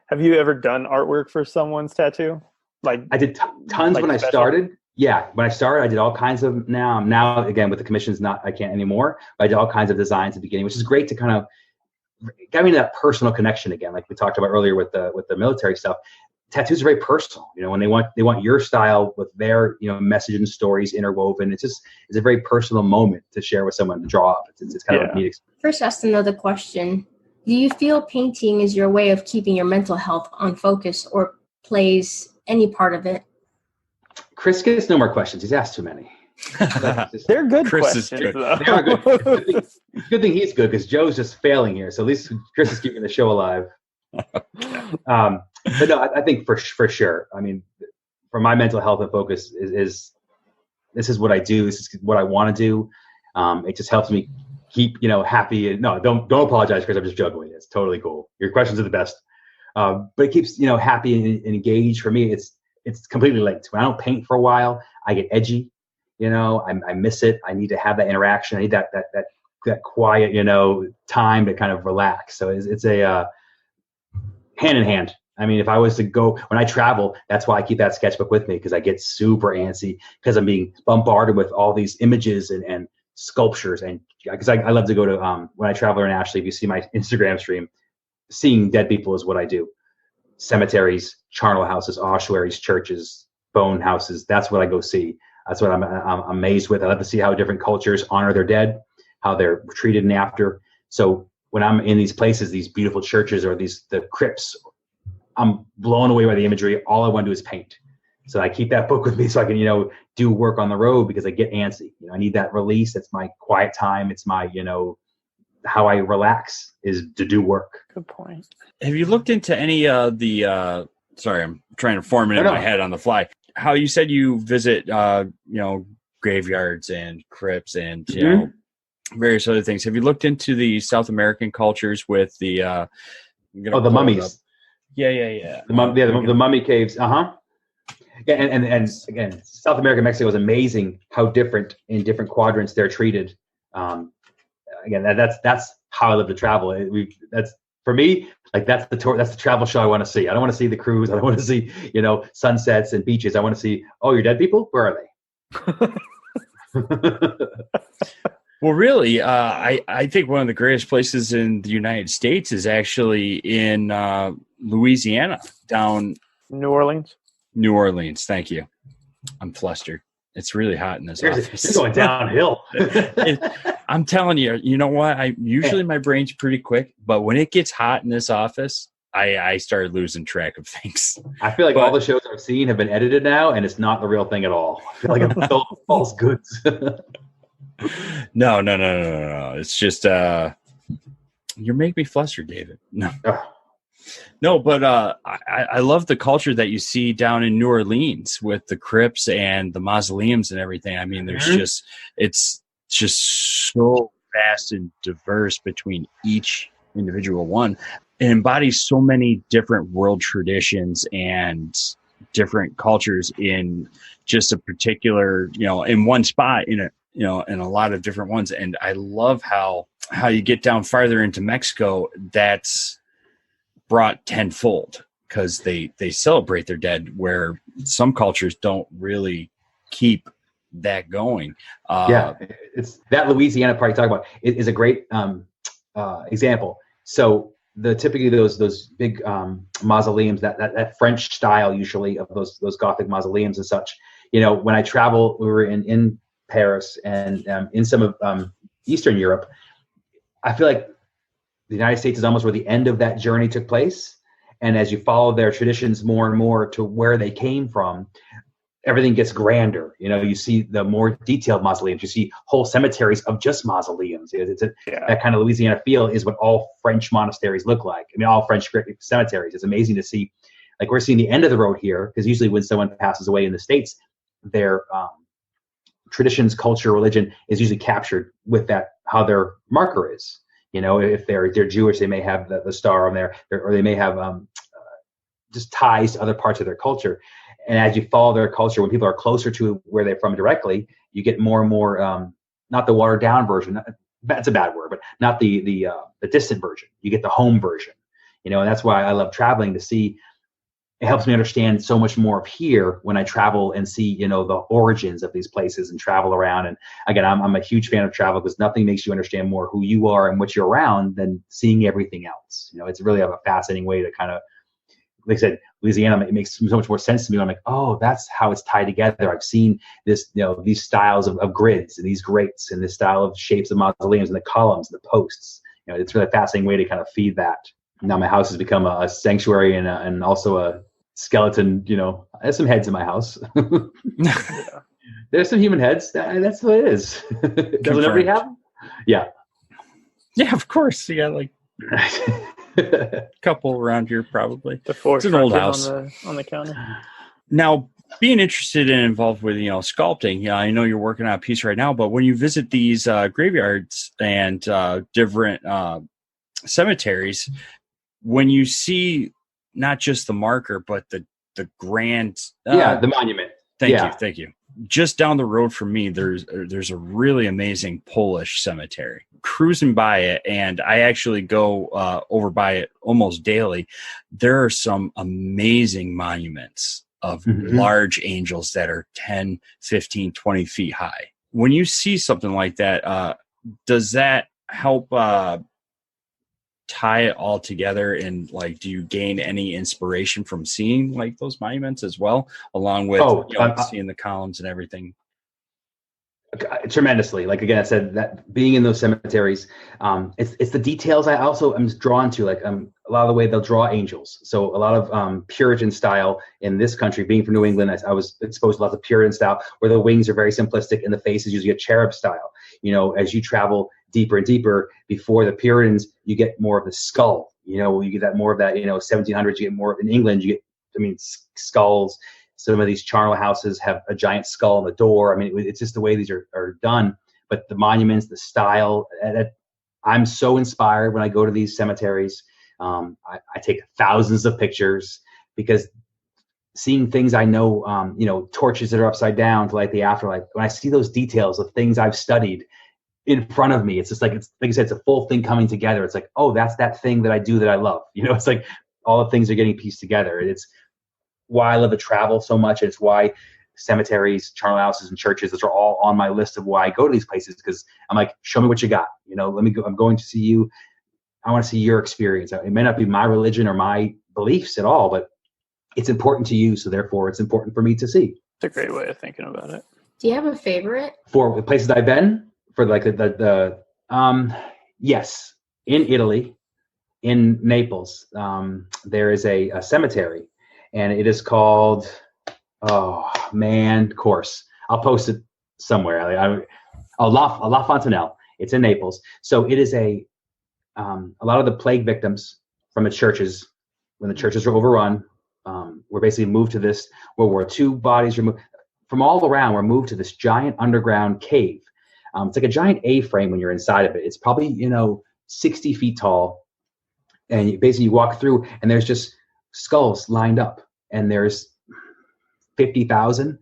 Have you ever done artwork for someone's tattoo? Like I did tons when I started. Yeah, when I started, I did all kinds of. Now again with the commissions, I can't anymore. But I did all kinds of designs at the beginning, which is great to kind of get me that personal connection again, like we talked about earlier with the military stuff. Tattoos are very personal. When they want your style with their message and stories interwoven. It's a very personal moment to share with someone to draw up. It's kind of a neat experience. First, ask another question. Do you feel painting is your way of keeping your mental health on focus, or plays any part of it? Chris gets no more questions. He's asked too many. They're good Chris questions, is good. though. They are good. Good thing he's good, because Joe's just failing here. So at least Chris is keeping the show alive. But no, I think for sure. I mean, for my mental health and focus is this is what I do. This is what I want to do. It just helps me keep happy. And no, don't apologize, Chris. I'm just joking with you. It's totally cool. Your questions are the best. But it keeps happy and engaged. For me, it's completely linked. When I don't paint for a while, I get edgy. I miss it. I need to have that interaction. I need that quiet, time to kind of relax. So it's a hand in hand. I mean, if I was to go, when I travel, that's why I keep that sketchbook with me, because I get super antsy because I'm being bombarded with all these images and sculptures. And because I love to go to, when I travel internationally, if you see my Instagram stream, seeing dead people is what I do. Cemeteries, charnel houses, ossuaries, churches, bone houses. That's what I go see. That's what I'm amazed with. I love to see how different cultures honor their dead, how they're treated in after. So when I'm in these places, these beautiful churches or the crypts, I'm blown away by the imagery. All I want to do is paint. So I keep that book with me so I can, do work on the road, because I get antsy. I need that release. It's my quiet time. It's my, how I relax is to do work. Good point. Have you looked into any of the, sorry, I'm trying to form it in my head on the fly. How you said you visit, graveyards and crypts and, various other things. Have you looked into the South American cultures with the, the mummies? Yeah. The mummy caves. Yeah, and again, South America, Mexico is amazing how different in different quadrants they're treated. Again, that's how I live to travel. That's for me, like that's the tour. That's the travel show I want to see. I don't want to see the cruise. I don't want to see sunsets and beaches. I want to see, you're dead people. Where are they? Well, really, I think one of the greatest places in the United States is actually in Louisiana, down New Orleans. New Orleans. Thank you. I'm flustered. It's really hot in this office. It's going downhill. I'm telling you, you know what? Usually my brain's pretty quick, but when it gets hot in this office, I started losing track of things. I feel like all the shows I've seen have been edited now, and it's not the real thing at all. I feel like I'm sold false goods. No. It's just you make me flustered, David. No, but I love the culture that you see down in New Orleans with the crypts and the mausoleums and everything. I mean, it's just so vast and diverse between each individual one. It embodies so many different world traditions and different cultures in just a particular, in one spot, in a lot of different ones. And I love how you get down farther into Mexico, that's brought tenfold, because they celebrate their dead, where some cultures don't really keep that going. Yeah, it's that Louisiana part you talk about is a great example. So typically those big mausoleums, that French style usually of those Gothic mausoleums and such. When I travel, we were in Paris and in some of Eastern Europe. I feel like the United States is almost where the end of that journey took place. And as you follow their traditions more and more to where they came from, everything gets grander. You see the more detailed mausoleums. You see whole cemeteries of just mausoleums. That kind of Louisiana feel is what all French monasteries look like. I mean, all French cemeteries. It's amazing to see. Like, we're seeing the end of the road here, because usually when someone passes away in the States, their traditions, culture, religion is usually captured with that, how their marker is. If they're Jewish, they may have the star on there, or they may have just ties to other parts of their culture. And as you follow their culture, when people are closer to where they're from directly, you get more and more, not the watered down version. That's a bad word, but not the distant version. You get the home version, and that's why I love traveling, to see. It helps me understand so much more of here when I travel and see, the origins of these places and travel around. And again, I'm a huge fan of travel, because nothing makes you understand more who you are and what you're around than seeing everything else. It's really a fascinating way to kind of, like I said, Louisiana, it makes so much more sense to me. I'm like, oh, that's how it's tied together. I've seen this, these styles of grids and these grates and this style of shapes of mausoleums and the columns and the posts. It's really a fascinating way to kind of feed that. Now my house has become a sanctuary and also a skeleton. I have some heads in my house. There's some human heads. That's what it is. Doesn't everybody have them? Yeah. Yeah, of course. You got like a couple around here, probably. It's an old house on the counter. Now, being interested and involved with sculpting, I know you're working on a piece right now, but when you visit these graveyards and different cemeteries, when you see not just the marker but the grand the monument. Thank you. Just down the road from me, there's a really amazing Polish cemetery. Cruising by it, and I actually go over by it almost daily. There are some amazing monuments of large angels that are 10, 15, 20 feet high. When you see something like that, does that help tie it all together? And do you gain any inspiration from seeing those monuments as well, along with seeing the columns and everything? Tremendously. Like, again, I said that being in those cemeteries, it's the details I also am drawn to. Like, a lot of the way they'll draw angels. So a lot of Puritan style in this country. Being from New England, I was exposed to lots of Puritan style, where the wings are very simplistic and the face is usually a cherub style. As you travel deeper and deeper, before the Puritans, you get more of the skull. You get that more of that. 1700s, you get more in England. You get, skulls. Some of these charnel houses have a giant skull on the door. It's just the way these are done. But the monuments, the style, I'm so inspired when I go to these cemeteries. I take thousands of pictures, because seeing things I know, torches that are upside down to light the afterlife. When I see those details of things I've studied in front of me, it's just like I said, it's a full thing coming together. It's like, oh, that's that thing that I do that I love. It's like all the things are getting pieced together. It's why I love to travel so much. It's why cemeteries, charnel houses, and churches, those are all on my list of why I go to these places, because I'm like, show me what you got. Let me go. I'm going to see you. I want to see your experience. It may not be my religion or my beliefs at all, but it's important to you. So therefore, it's important for me to see. It's a great way of thinking about it. Do you have a favorite? For the places I've been, for like yes, in Italy, in Naples, there is a cemetery. And it is called, of course, I'll post it somewhere. La Fontanelle. It's in Naples. So it is a lot of the plague victims from the churches, when the churches were overrun, were basically moved to this World War II. Bodies were moved from all around, were moved to this giant underground cave. It's like a giant A-frame when you're inside of it. It's probably, 60 feet tall. And you walk through, and there's just skulls lined up, and there's 50,000,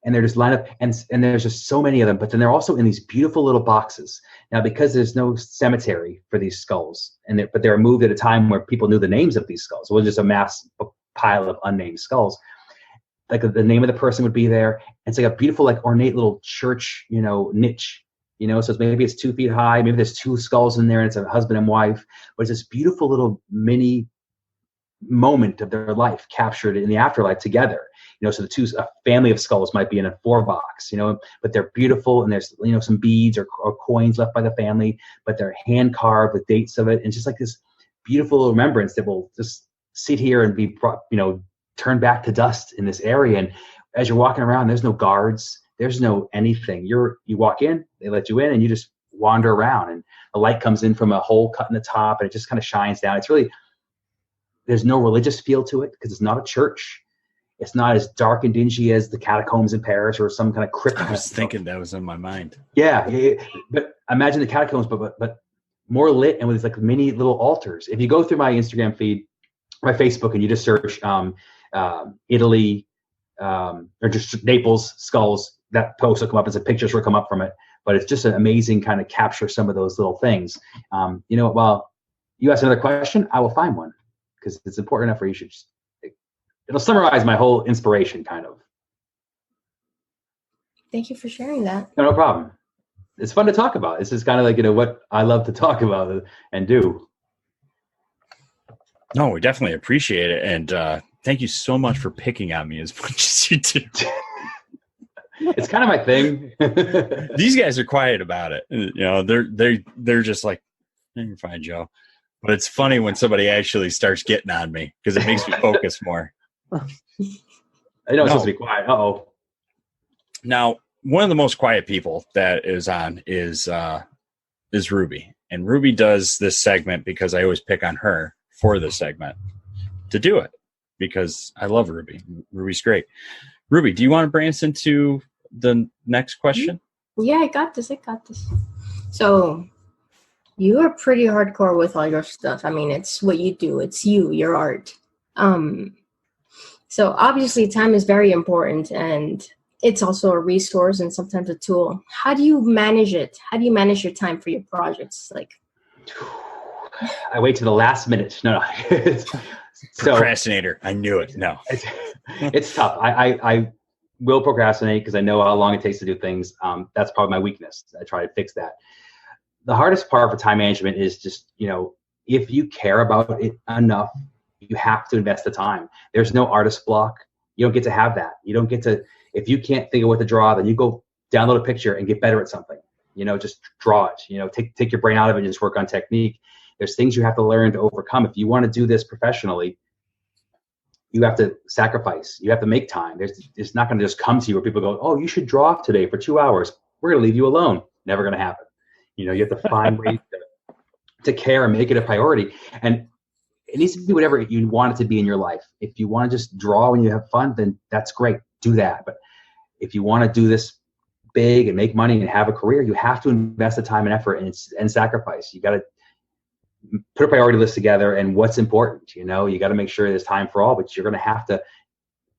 and they're just lined up, and there's just so many of them. But then they're also in these beautiful little boxes. Now, because there's no cemetery for these skulls, but they were moved at a time where people knew the names of these skulls. It was just a mass pile of unnamed skulls. like the name of the person would be there. It's like a beautiful, like ornate little church, niche, so maybe it's 2 feet high, maybe there's 2 skulls in there and it's a husband and wife, but it's this beautiful little mini moment of their life captured in the afterlife together. So a family of skulls might be in a 4 box, but they're beautiful, and there's, some beads or coins left by the family, but they're hand carved with dates of it. And it's just like this beautiful remembrance that will just sit here and be, turned back to dust in this area. And as you're walking around, there's no guards, there's no anything. You walk in, they let you in, and you just wander around, and the light comes in from a hole cut in the top, and it just kind of shines down. It's really, there's no religious feel to it because it's not a church. It's not as dark and dingy as the catacombs in Paris or some kind of crypt. I was thinking that was in my mind. Yeah. But imagine the catacombs, but more lit and with like mini little altars. If you go through my Instagram feed, my Facebook, and you just search Italy or just Naples skulls, that post will come up, and some pictures will come up from it. But it's just an amazing kind of capture some of those little things. While you ask another question, I will find one because it's important enough where you should just, it'll summarize my whole inspiration, kind of. Thank you for sharing that. No problem. It's fun to talk about. This is kind of like, what I love to talk about and do. No, we definitely appreciate it. And thank you so much for picking on me as much as you do. It's kind of my thing. These guys are quiet about it. They're just like, you're fine, Joe. But it's funny when somebody actually starts getting on me because it makes me focus more. I know it's supposed to be quiet. Uh-oh. Now, one of the most quiet people that is on is Ruby. And Ruby does this segment because I always pick on her for this segment to do it because I love Ruby. Ruby's great. Ruby, do you want to bring us into the next question? Yeah, I got this. So you are pretty hardcore with all your stuff. I mean, it's what you do. It's your art. So obviously time is very important, and it's also a resource and sometimes a tool. How do you manage it? How do you manage your time for your projects? I wait to the last minute. No. Procrastinator. I knew it. No. It's tough. I will procrastinate because I know how long it takes to do things. That's probably my weakness. I try to fix that. The hardest part for time management is just, if you care about it enough, you have to invest the time. There's no artist block. You don't get to have that. You don't get to, if you can't think of what to draw, then you go download a picture and get better at something. Just draw it. Take your brain out of it and just work on technique. There's things you have to learn to overcome. If you want to do this professionally, you have to sacrifice. You have to make time. It's not going to just come to you where people go, oh, you should draw today for 2 hours. We're going to leave you alone. Never going to happen. You have to find ways to care and make it a priority. And it needs to be whatever you want it to be in your life. If you want to just draw when you have fun, then that's great. Do that. But if you want to do this big and make money and have a career, you have to invest the time and effort and sacrifice. You got to put a priority list together and what's important. You got to make sure there's time for all, but you're going to have to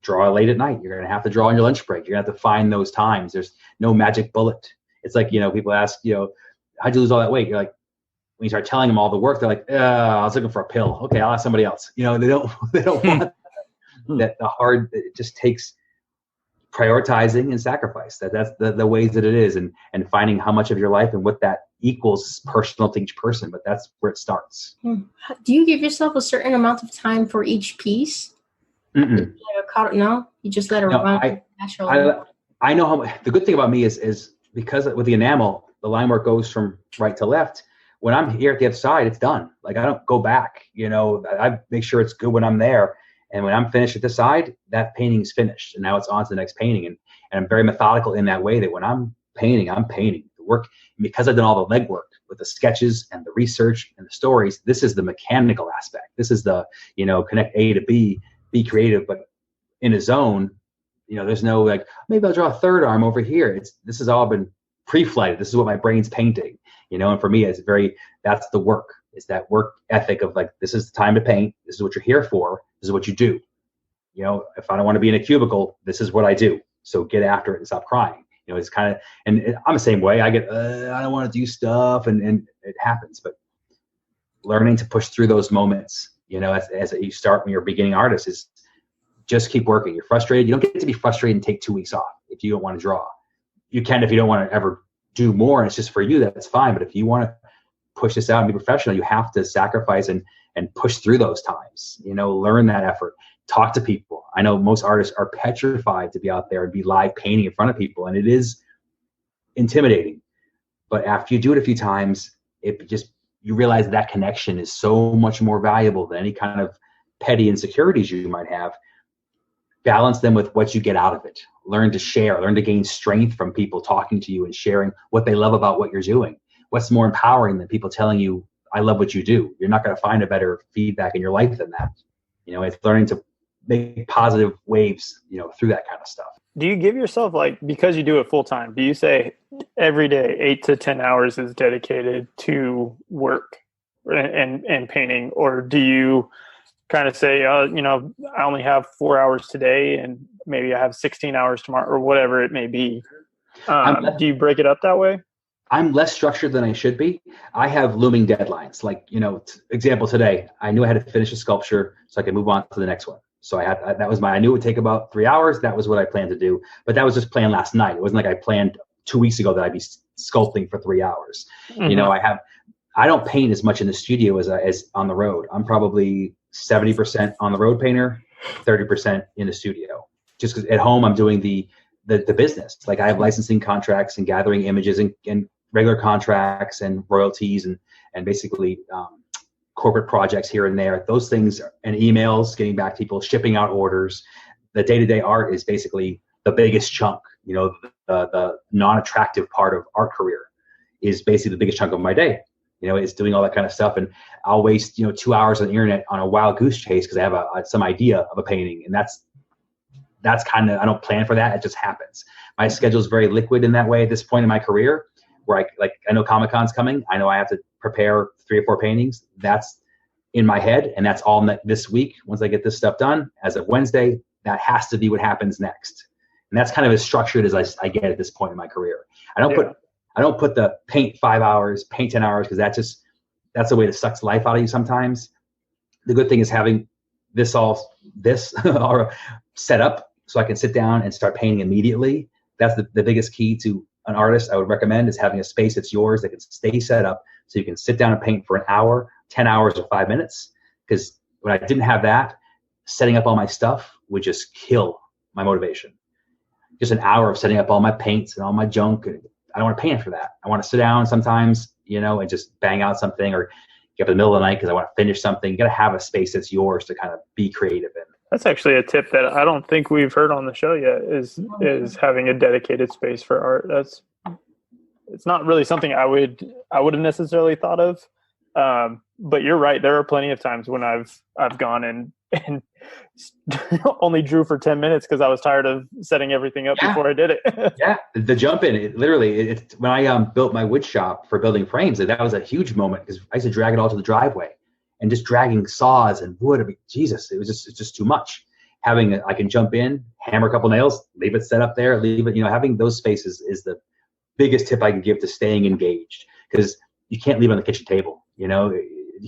draw late at night. You're going to have to draw on your lunch break. You're going to have to find those times. There's no magic bullet. It's like, people ask, how'd you lose all that weight? You're like, when you start telling them all the work, they're like, I was looking for a pill. Okay, I'll ask somebody else. They don't want that. It just takes prioritizing and sacrifice. That's the ways that it is, and finding how much of your life and what that equals is personal to each person, but that's where it starts. Do you give yourself a certain amount of time for each piece? No, you just let it run naturally. I know how. The good thing about me is because with the enamel, the line work goes from right to left. When I'm here at the other side, it's done. Like I don't go back. I make sure it's good when I'm there. And when I'm finished at this side, that painting's finished. And now it's on to the next painting. And I'm very methodical in that way that when I'm painting. The work, because I've done all the legwork with the sketches and the research and the stories, this is the mechanical aspect. This is the, connect A to B, be creative, but in a zone, there's no like, maybe I'll draw a third arm over here. This has all been pre-flighted. This is what my brain's painting, and for me, that's the work. It's that work ethic of like, this is the time to paint. This is what you're here for. This is what you do. If I don't want to be in a cubicle, this is what I do. So get after it and stop crying. It's kind of, and I'm the same way. I get, I don't want to do stuff, and it happens. But learning to push through those moments, as you start when you're a beginning artist, is just keep working. You're frustrated. You don't get to be frustrated and take 2 weeks off if you don't want to draw. You can if you don't want to ever do more and it's just for you, that's fine. But if you want to push this out and be professional, you have to sacrifice and push through those times, learn that effort, talk to people. I know most artists are petrified to be out there and be live painting in front of people, and it is intimidating. But after you do it a few times, you realize that connection is so much more valuable than any kind of petty insecurities you might have. Balance them with what you get out of it. Learn to share, learn to gain strength from people talking to you and sharing what they love about what you're doing. What's more empowering than people telling you, I love what you do? You're not going to find a better feedback in your life than that. It's learning to make positive waves, through that kind of stuff. Do you give yourself, because you do it full time, do you say every day 8 to 10 hours is dedicated to work and painting? Or do you kind of say, I only have 4 hours today and maybe I have 16 hours tomorrow, or whatever it may be? Do you break it up that way? I'm less structured than I should be. I have looming deadlines. Example today, I knew I had to finish a sculpture so I could move on to the next one. So I knew it would take about 3 hours. That was what I planned to do. But that was just planned last night. It wasn't like I planned 2 weeks ago that I'd be sculpting for 3 hours. Mm-hmm. I don't paint as much in the studio as on the road. I'm probably 70% on the road painter, 30% in the studio. Just because at home I'm doing the business. I have licensing contracts and gathering images and regular contracts and royalties and basically corporate projects here and there. Those things and emails, getting back to people, shipping out orders. The day-to-day art is basically the biggest chunk. The non-attractive part of art career is basically the biggest chunk of my day. It's doing all that kind of stuff, and I'll waste 2 hours on the internet on a wild goose chase because I have some idea of a painting, and that's kind of, I don't plan for that. It just happens. My schedule is very liquid in that way at this point in my career, where I know Comic-Con's coming. I know I have to prepare 3 or 4 paintings. That's in my head, and that's all this week. Once I get this stuff done, as of Wednesday, that has to be what happens next. And that's kind of as structured as I get at this point in my career. I don't put the paint 5 hours, paint 10 hours, because that's a way that sucks life out of you sometimes. The good thing is having this all set up so I can sit down and start painting immediately. That's the biggest key to an artist I would recommend, is having a space that's yours that can stay set up so you can sit down and paint for an hour, 10 hours, or 5 minutes. Because when I didn't have that, setting up all my stuff would just kill my motivation. Just an hour of setting up all my paints and all my junk, I don't want to paint for that. I want to sit down sometimes, and just bang out something, or get up in the middle of the night because I want to finish something. You got to have a space that's yours to kind of be creative in. That's actually a tip that I don't think we've heard on the show yet, is having a dedicated space for art. It's not really something I would have necessarily thought of. But you're right. There are plenty of times when I've gone and only drew for 10 minutes because I was tired of setting everything up before I did it. Yeah. The jump in, when I built my wood shop for building frames, that was a huge moment because I used to drag it all to the driveway. And just dragging saws and wood, Jesus, it's just too much. I can jump in, hammer a couple nails, leave it set up there, leave it, having those spaces is the biggest tip I can give to staying engaged, because you can't leave it on the kitchen table. You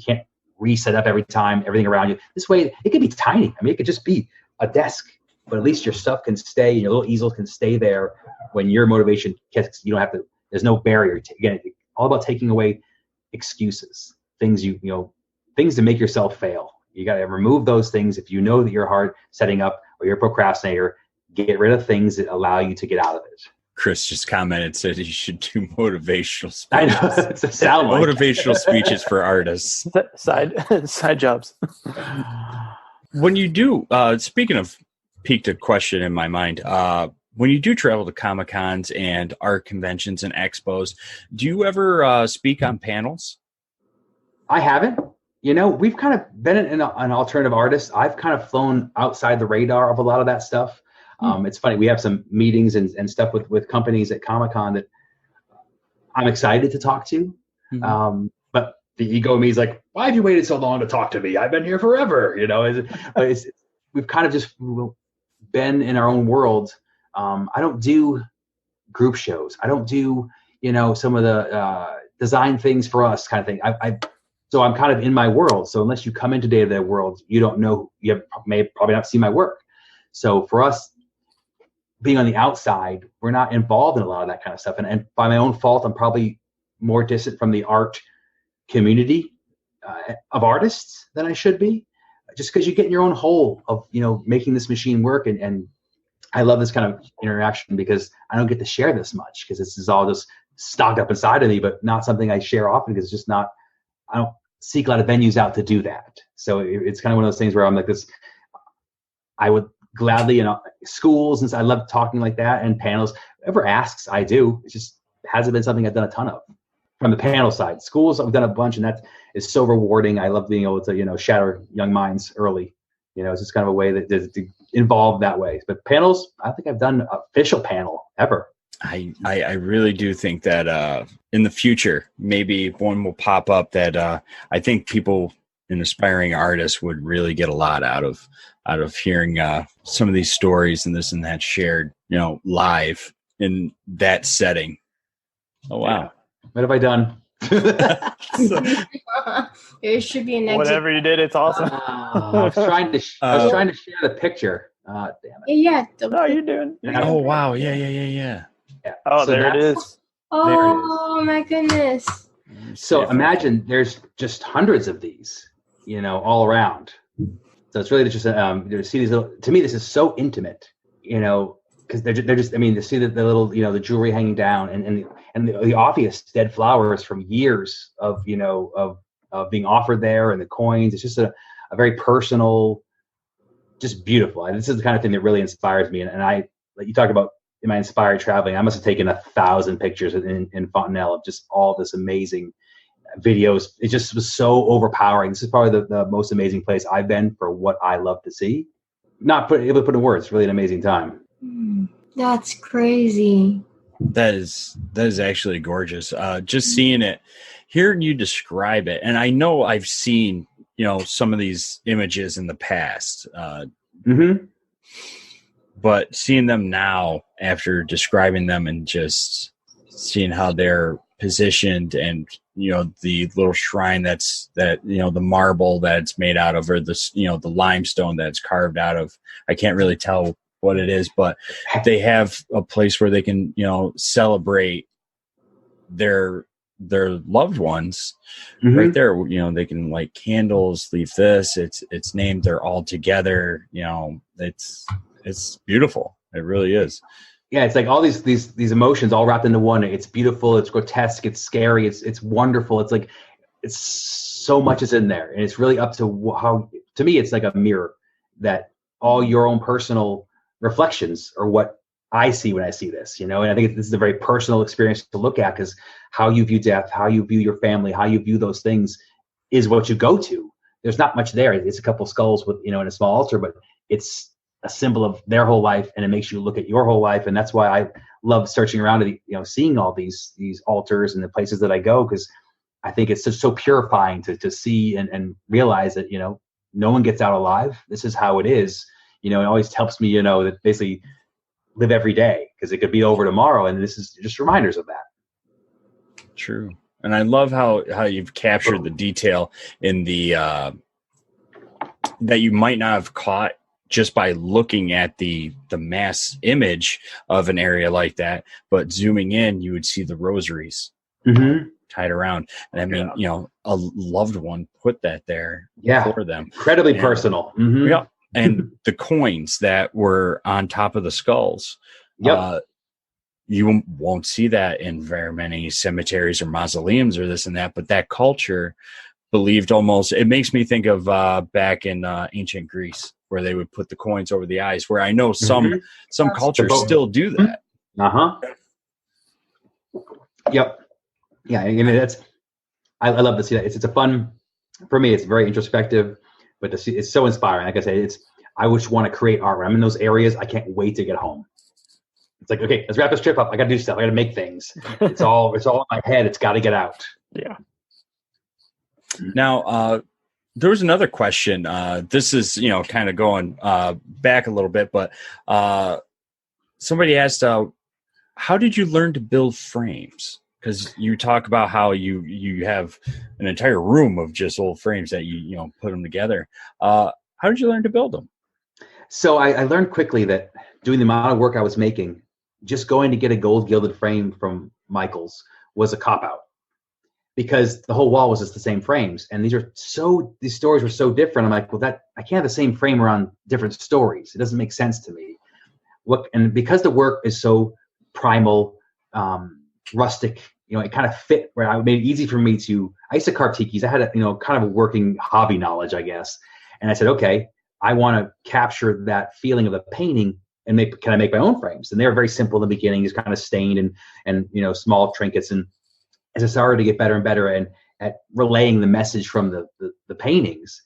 can't reset up every time, everything around you. This way, it could be tiny. It could just be a desk, but at least your stuff can stay, your little easel can stay there when your motivation kicks. You don't have to, there's no barrier. Again, it's all about taking away excuses, things things to make yourself fail. You got to remove those things. If you know that you're hard setting up or you're a procrastinator, get rid of things that allow you to get out of it. Chris just commented, said he should do motivational speeches. I know, it's a sound motivational speeches for artists. Side jobs. When you do, speaking of, piqued a question in my mind. When you do travel to Comic-Cons and art conventions and expos, do you ever speak on panels? I haven't. We've kind of been an alternative artist. I've kind of flown outside the radar of a lot of that stuff. It's funny. We have some meetings and stuff with companies at Comic-Con that I'm excited to talk to. Mm-hmm. But the ego in me is like, why have you waited so long to talk to me? I've been here forever. We've kind of just been in our own world. I don't do group shows. I don't do, some of the design things for us kind of thing. So I'm kind of in my world. So unless you come into day-to-day world, you don't know, may probably not see my work. So for us, being on the outside, we're not involved in a lot of that kind of stuff. And by my own fault, I'm probably more distant from the art community of artists than I should be, just because you get in your own hole of, making this machine work. And I love this kind of interaction because I don't get to share this much, because this is all just stocked up inside of me, but not something I share often, because it's just not, I don't seek a lot of venues out to do that. So it's kind of one of those things where I'm like this, I would gladly, schools, and I love talking like that, and panels. Whoever asks, I do. It just hasn't been something I've done a ton of. From the panel side, schools, I've done a bunch, and that is so rewarding. I love being able to, shatter young minds early. It's just kind of a way that to involve that way. But panels, I think I've done an official panel ever. I really do think that in the future, maybe one will pop up that I think people and aspiring artists would really get a lot out of hearing some of these stories and this and that shared, live in that setting. Oh, wow. Yeah. What have I done? It should be an exit. Whatever you did, it's awesome. I was trying to share the picture. Damn it. Yeah. No, you're doing. Oh, wow. Yeah. Oh, so there it is. Oh, my goodness. So imagine there's just hundreds of these, all around. So it's really just to see these little. To me, this is so intimate, because they're just. I mean, to see the little, the jewelry hanging down, and the obvious dead flowers from years of of being offered there, and the coins. It's just a very personal, just beautiful. And this is the kind of thing that really inspires me. And I, like you talk about, am I inspired traveling? I must have taken 1,000 pictures in Fontenelle of just all this amazing videos. It just was so overpowering. This is probably the most amazing place I've been for what I love to see. Not able to put in words. Really an amazing time. That's crazy. That is actually gorgeous. Just seeing it, hearing you describe it, and I know I've seen some of these images in the past, but seeing them now after describing them and just seeing how they're positioned, and the little shrine the marble that it's made out of, or the limestone that's carved out of, I can't really tell what it is, but they have a place where they can celebrate their loved ones right there. They can light candles, leave this, it's named, they're all together. It's beautiful. It really is. Yeah, it's like all these emotions all wrapped into one. It's beautiful, it's grotesque, it's scary, it's wonderful. It's like, it's so much is in there, and it's really up to how, to me, it's like a mirror, that all your own personal reflections are what I see when I see this, and I think this is a very personal experience to look at, because how you view death, how you view your family, how you view those things is what you go to. There's not much there. It's a couple skulls with, in a small altar, but it's a symbol of their whole life, and it makes you look at your whole life. And that's why I love searching around and, seeing all these altars and the places that I go, because I think it's just so purifying to see and realize that, no one gets out alive. This is how it is. It always helps me, that basically live every day, because it could be over tomorrow. And this is just reminders of that. True. And I love how you've captured the detail in the, that you might not have caught just by looking at the mass image of an area like that, but zooming in, you would see the rosaries tied around. And I mean, a loved one put that there for them. Incredibly personal. Yeah. And the coins that were on top of the skulls, you won't see that in very many cemeteries or mausoleums or this and that, but that culture believed almost, it makes me think of back in ancient Greece, where they would put the coins over the eyes, where I know some cultures still do that. Yep. Yeah. I mean, I love to see that. It's a fun, for me, it's very introspective, but to see, it's so inspiring. Like I said, I just want to create art. When I'm in those areas, I can't wait to get home. It's like, okay, let's wrap this trip up. I got to do stuff. I got to make things. It's all in my head. It's got to get out. Yeah. Now, there was another question. This is, kind of going back a little bit, but somebody asked, how did you learn to build frames? Because you talk about how you have an entire room of just old frames that you put them together. How did you learn to build them? So I learned quickly that doing the amount of work I was making, just going to get a gold gilded frame from Michael's was a cop out, because the whole wall was just the same frames. And these stories were so different. I'm like, well, I can't have the same frame around different stories. It doesn't make sense to me. And because the work is so primal, rustic, it kind of fit where I made it easy for me I used to carve tikis. I had kind of a working hobby knowledge, I guess. And I said, okay, I want to capture that feeling of the painting and can I make my own frames? And they were very simple in the beginning, just kind of stained and small trinkets. And as I started to get better and better and at relaying the message from the paintings,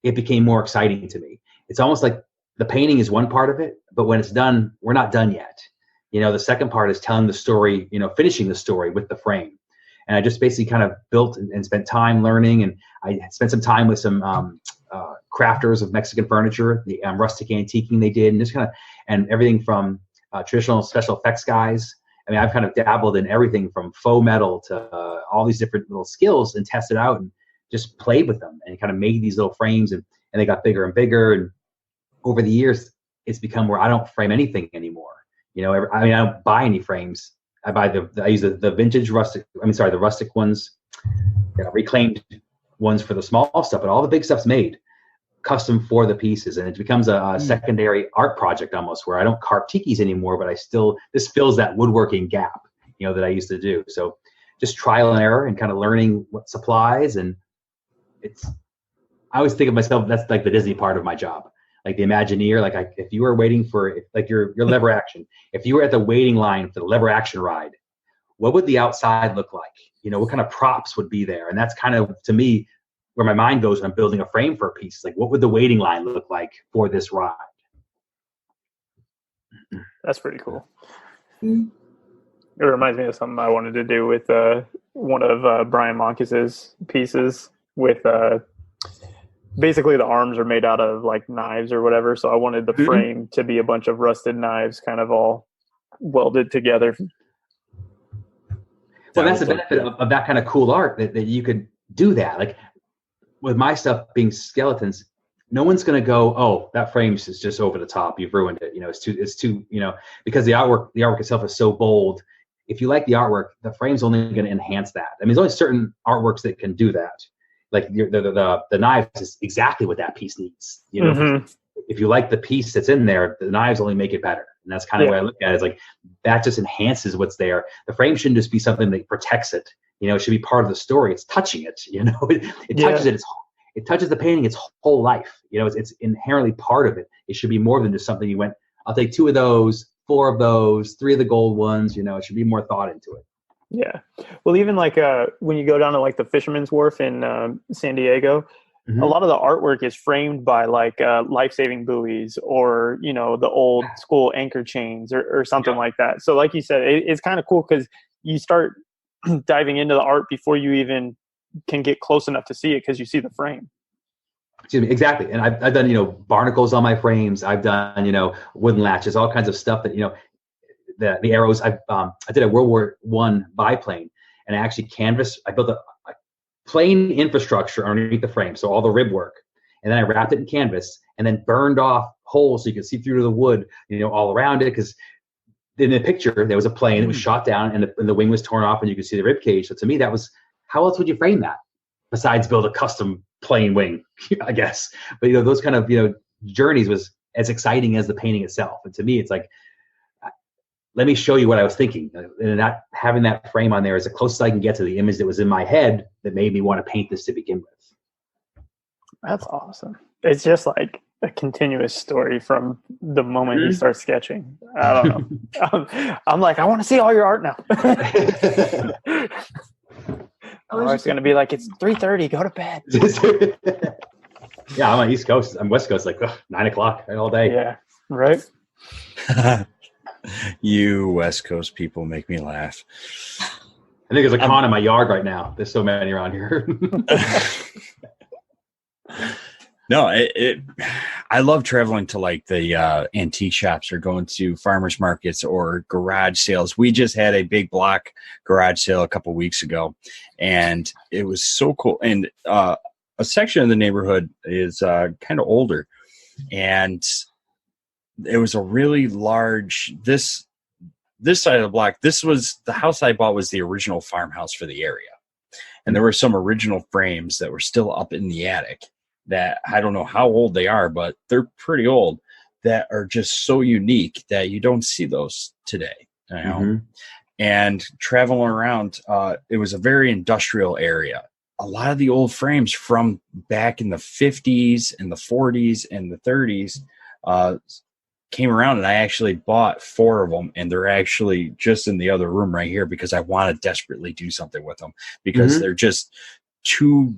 it became more exciting to me. It's almost like the painting is one part of it, but when it's done, we're not done yet. The second part is telling the story, finishing the story with the frame. And I just basically kind of built and spent time learning. And I spent some time with some crafters of Mexican furniture, the rustic antiquing they did, and just and everything from traditional special effects guys. I mean, I've kind of dabbled in everything from faux metal to all these different little skills and tested out and just played with them and kind of made these little frames and they got bigger and bigger. And over the years, it's become where I don't frame anything anymore. I don't buy any frames. I use the vintage rustic. The rustic ones, reclaimed ones for the small stuff, but all the big stuff's made custom for the pieces, and it becomes a secondary art project almost, where I don't carve tikis anymore, but this fills that woodworking gap, that I used to do. So just trial and error and kind of learning what supplies, and I always think of myself, that's like the Disney part of my job. Like the Imagineer, if you were waiting for your lever action, if you were at the waiting line for the lever action ride, what would the outside look like? What kind of props would be there? And that's kind of, to me, where my mind goes when I'm building a frame for a piece. Like, what would the waiting line look like for this ride? That's pretty cool. Mm-hmm. It reminds me of something I wanted to do with one of Brian Monkis's pieces with basically the arms are made out of like knives or whatever. So I wanted the frame to be a bunch of rusted knives kind of all welded together. Well, that's the benefit of that kind of cool art, that you could do that. Like with my stuff being skeletons, no one's going to go, oh, that frame is just over the top. You've ruined it. It's too, because the artwork itself is so bold. If you like the artwork, the frame's only going to enhance that. I mean, there's only certain artworks that can do that. Like the knives is exactly what that piece needs. If you like the piece that's in there, the knives only make it better. And that's kind of what I look at it. It's like that just enhances what's there. The frame shouldn't just be something that protects it. It should be part of the story. It's touching it. It touches it. It touches the painting its whole life. It's inherently part of it. It should be more than just something you went, I'll take 2 of those, 4 of those, 3 of the gold ones. It should be more thought into it. Yeah. Well, even like when you go down to like the Fisherman's Wharf in San Diego, a lot of the artwork is framed by like life-saving buoys or, the old school anchor chains or something like that. So like you said, it's kind of cool because you start diving into the art before you even can get close enough to see it because you see the frame. Excuse me, exactly. And I've done, barnacles on my frames. I've done, wooden latches, all kinds of stuff that, the arrows. I did a World War I biplane, and I actually I built a plain infrastructure underneath the frame, so all the rib work, and then I wrapped it in canvas and then burned off holes so you could see through to the wood, all around it. Because in the picture there was a plane that was shot down and the wing was torn off and you could see the rib cage. So to me, that was, how else would you frame that besides build a custom plane wing, I guess. But those kind of journeys was as exciting as the painting itself. And to me, it's like, let me show you what I was thinking. And not having that frame on there is the closest I can get to the image that was in my head that made me want to paint this to begin with. That's awesome. It's just like a continuous story from the moment you start sketching. I don't know. I'm like, I want to see all your art now. It's going to be like, it's 3:30, go to bed. Yeah, I'm on East Coast. I'm West Coast, like 9 o'clock all day. Yeah, right? You West Coast people make me laugh. I think there's a con in my yard right now. There's so many around here. No, I love traveling to like the antique shops or going to farmers markets or garage sales. We just had a big block garage sale a couple weeks ago, and it was so cool. And a section of the neighborhood is kind of older, and it was a really large, this side of the block, this was, the house I bought was the original farmhouse for the area. And there were some original frames that were still up in the attic that I don't know how old they are, but they're pretty old, that are just so unique that you don't see those today. You know? Mm-hmm. And traveling around, it was a very industrial area. A lot of the old frames from back in the 50s and the 40s and the 30s came around, and I actually bought 4 of them, and they're actually just in the other room right here because I want to desperately do something with them because they're just too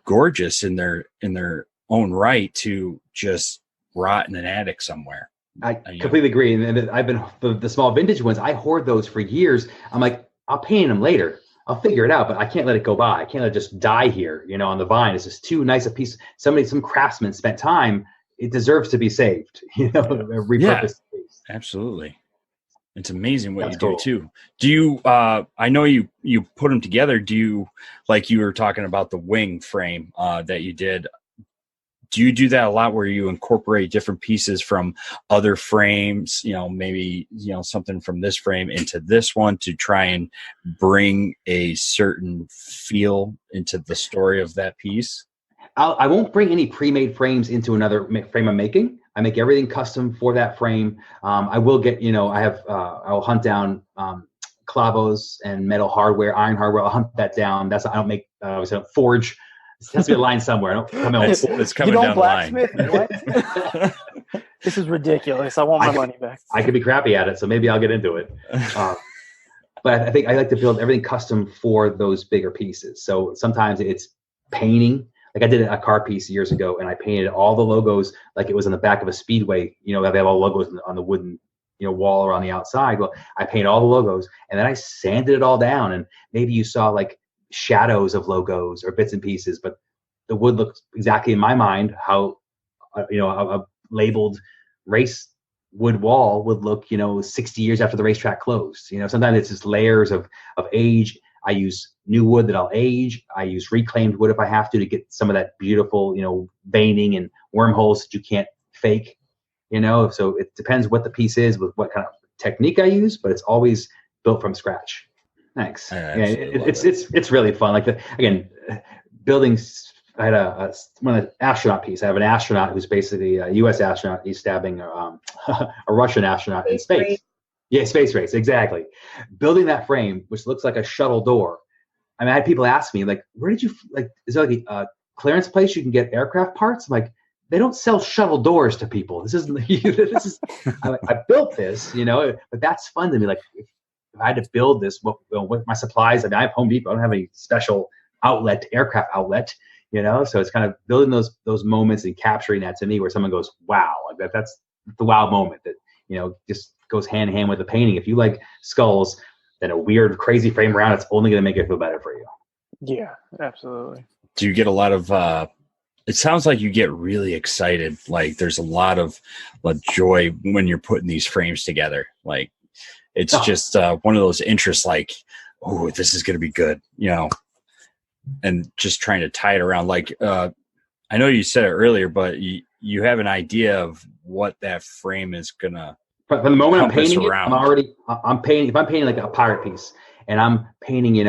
gorgeous in their own right to just rot in an attic somewhere. I completely agree. And I've been the small vintage ones. I hoard those for years. I'm like, I'll paint them later. I'll figure it out, but I can't let it go by. I can't let it just die here, on the vine. It's just too nice a piece. Some craftsman spent time. It deserves to be saved, repurposed. Yeah, absolutely. It's amazing what you do too. Do you, I know you put them together. Do you, like you were talking about the wing frame that you did, do you do that a lot where you incorporate different pieces from other frames, maybe, something from this frame into this one to try and bring a certain feel into the story of that piece? I won't bring any pre-made frames into another frame I'm making. I make everything custom for that frame. I will get, I'll hunt down clavos and metal hardware, iron hardware. I'll hunt that down. I don't forge. It has to be a line somewhere. I don't come out. It's coming down the line. What? This is ridiculous. I want my money back. I could be crappy at it, so maybe I'll get into it. But I think I like to build everything custom for those bigger pieces. So sometimes it's painting. Like I did a car piece years ago, and I painted all the logos like it was on the back of a speedway. They have all the logos on the wooden, wall or on the outside. Well, I painted all the logos, and then I sanded it all down. And maybe you saw like shadows of logos or bits and pieces, but the wood looked exactly in my mind how, a labeled race wood wall would look, 60 years after the racetrack closed. Sometimes it's just layers of age. I use new wood that I'll age. I use reclaimed wood if I have to get some of that beautiful, veining and wormholes that you can't fake, So it depends what the piece is with what kind of technique I use, but it's always built from scratch. Thanks. It's really fun. Like again, building. I had one of the astronaut piece. I have an astronaut who's basically a U.S. astronaut. He's stabbing a Russian astronaut in space. Race. Yeah, space race, exactly. Building that frame, which looks like a shuttle door. I mean, I had people ask me, like, where did you, like, is there like a clearance place you can get aircraft parts? I'm like, they don't sell shuttle doors to people. This is I built this, but that's fun to me. Like, if I had to build this with my supplies, I mean, I have Home Depot. I don't have any special aircraft outlet, so it's kind of building those moments and capturing that to me where someone goes, wow, like that's the wow moment that, just goes hand in hand with the painting. If you like skulls, then a weird, crazy frame around, it's only going to make it feel better for you. Yeah, absolutely. Do you get a lot of, it sounds like you get really excited. Like there's a lot of joy when you're putting these frames together. Like it's just one of those interests like, oh, this is going to be good, and just trying to tie it around. Like, I know you said it earlier, but you have an idea of what that frame is going to. From the moment I'm painting it, I'm painting, if I'm painting like a pirate piece and I'm painting,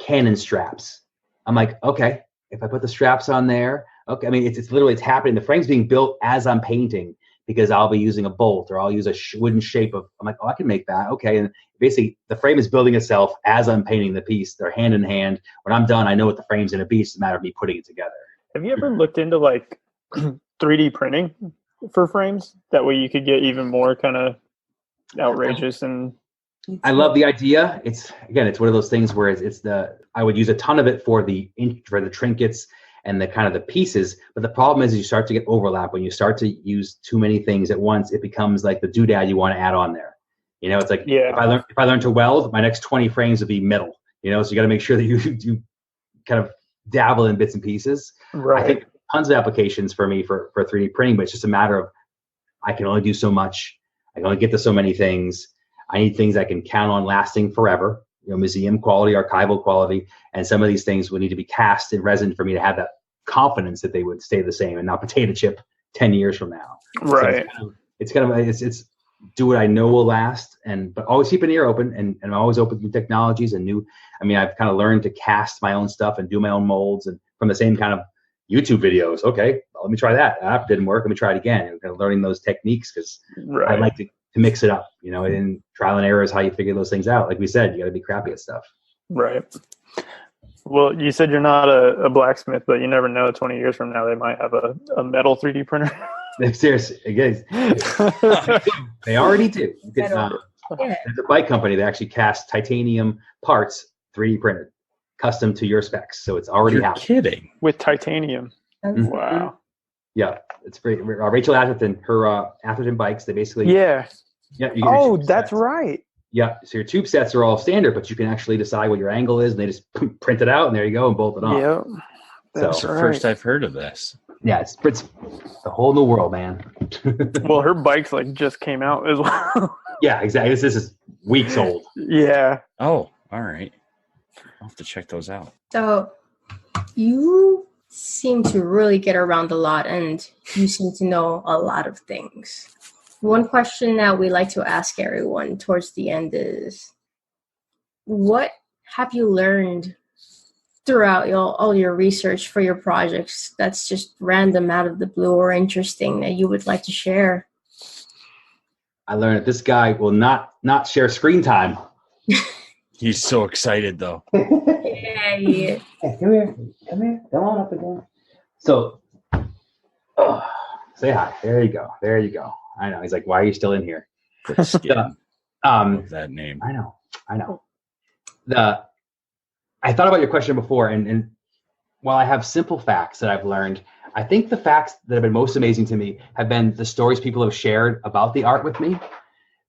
cannon straps, I'm like, okay, if I put the straps on there, okay. I mean, it's literally, it's happening. The frame's being built as I'm painting because I'll be using a bolt or I'll use a wooden shape of, I'm like, oh, I can make that. Okay. And basically the frame is building itself as I'm painting the piece. They're hand in hand. When I'm done, I know what the frame's going to be. It's a matter of me putting it together. Have you ever looked into like 3D printing for frames? That way you could get even more kind of outrageous. And I love the idea. It's one of those things where I would use a ton of it for the trinkets and the kind of the pieces. But the problem is you start to get overlap. When you start to use too many things at once, it becomes like the doodad you want to add on there. It's like, if I learn to weld, my next 20 frames would be metal, so you got to make sure that you kind of dabble in bits and pieces. Right. I think tons of applications for me for 3D printing, but it's just a matter of, I can only do so much. I can only get to so many things. I need things I can count on lasting forever, museum quality, archival quality. And some of these things would need to be cast in resin for me to have that confidence that they would stay the same and not potato chip 10 years from now. Right. So it's kind of, it's do what I know will last, but always keep an ear open, and I'm always open to new technologies and I've kind of learned to cast my own stuff and do my own molds, and from the same kind of YouTube videos. Okay, well, let me try that. That didn't work. Let me try it again. And kind of learning those techniques, because I like to mix it up, and trial and error is how you figure those things out. Like we said, you got to be crappy at stuff. Right. Well, you said you're not a blacksmith, but you never know. 20 years from now, they might have a metal 3D printer. Seriously, guys, they already do. There's a bike company that actually casts titanium parts 3D printed, custom to your specs. So it's already happening. Kidding. With titanium. Mm-hmm. Wow. Yeah, it's great. Rachel Atherton, her Atherton bikes, they basically. Yeah. Yeah. That's right. Yeah, so your tube sets are all standard, but you can actually decide what your angle is, and they just print it out, and there you go, and bolt it on. Yep. That's the first I've heard of this. Yeah, it's the whole new world, man. Well, her bikes just came out as well. Yeah, exactly. This is weeks old. Yeah. Oh, all right. I'll have to check those out. So you seem to really get around a lot, and you seem to know a lot of things. One question that we like to ask everyone towards the end is, what have you learned throughout all your research for your projects that's just random, out of the blue, or interesting that you would like to share? I learned that this guy will not share screen time. He's so excited, though. Yeah. Hey, come here. Come on up again. So, say hi. There you go. I know. He's like, why are you still in here? That name. I know. I thought about your question before, and while I have simple facts that I've learned, I think the facts that have been most amazing to me have been the stories people have shared about the art with me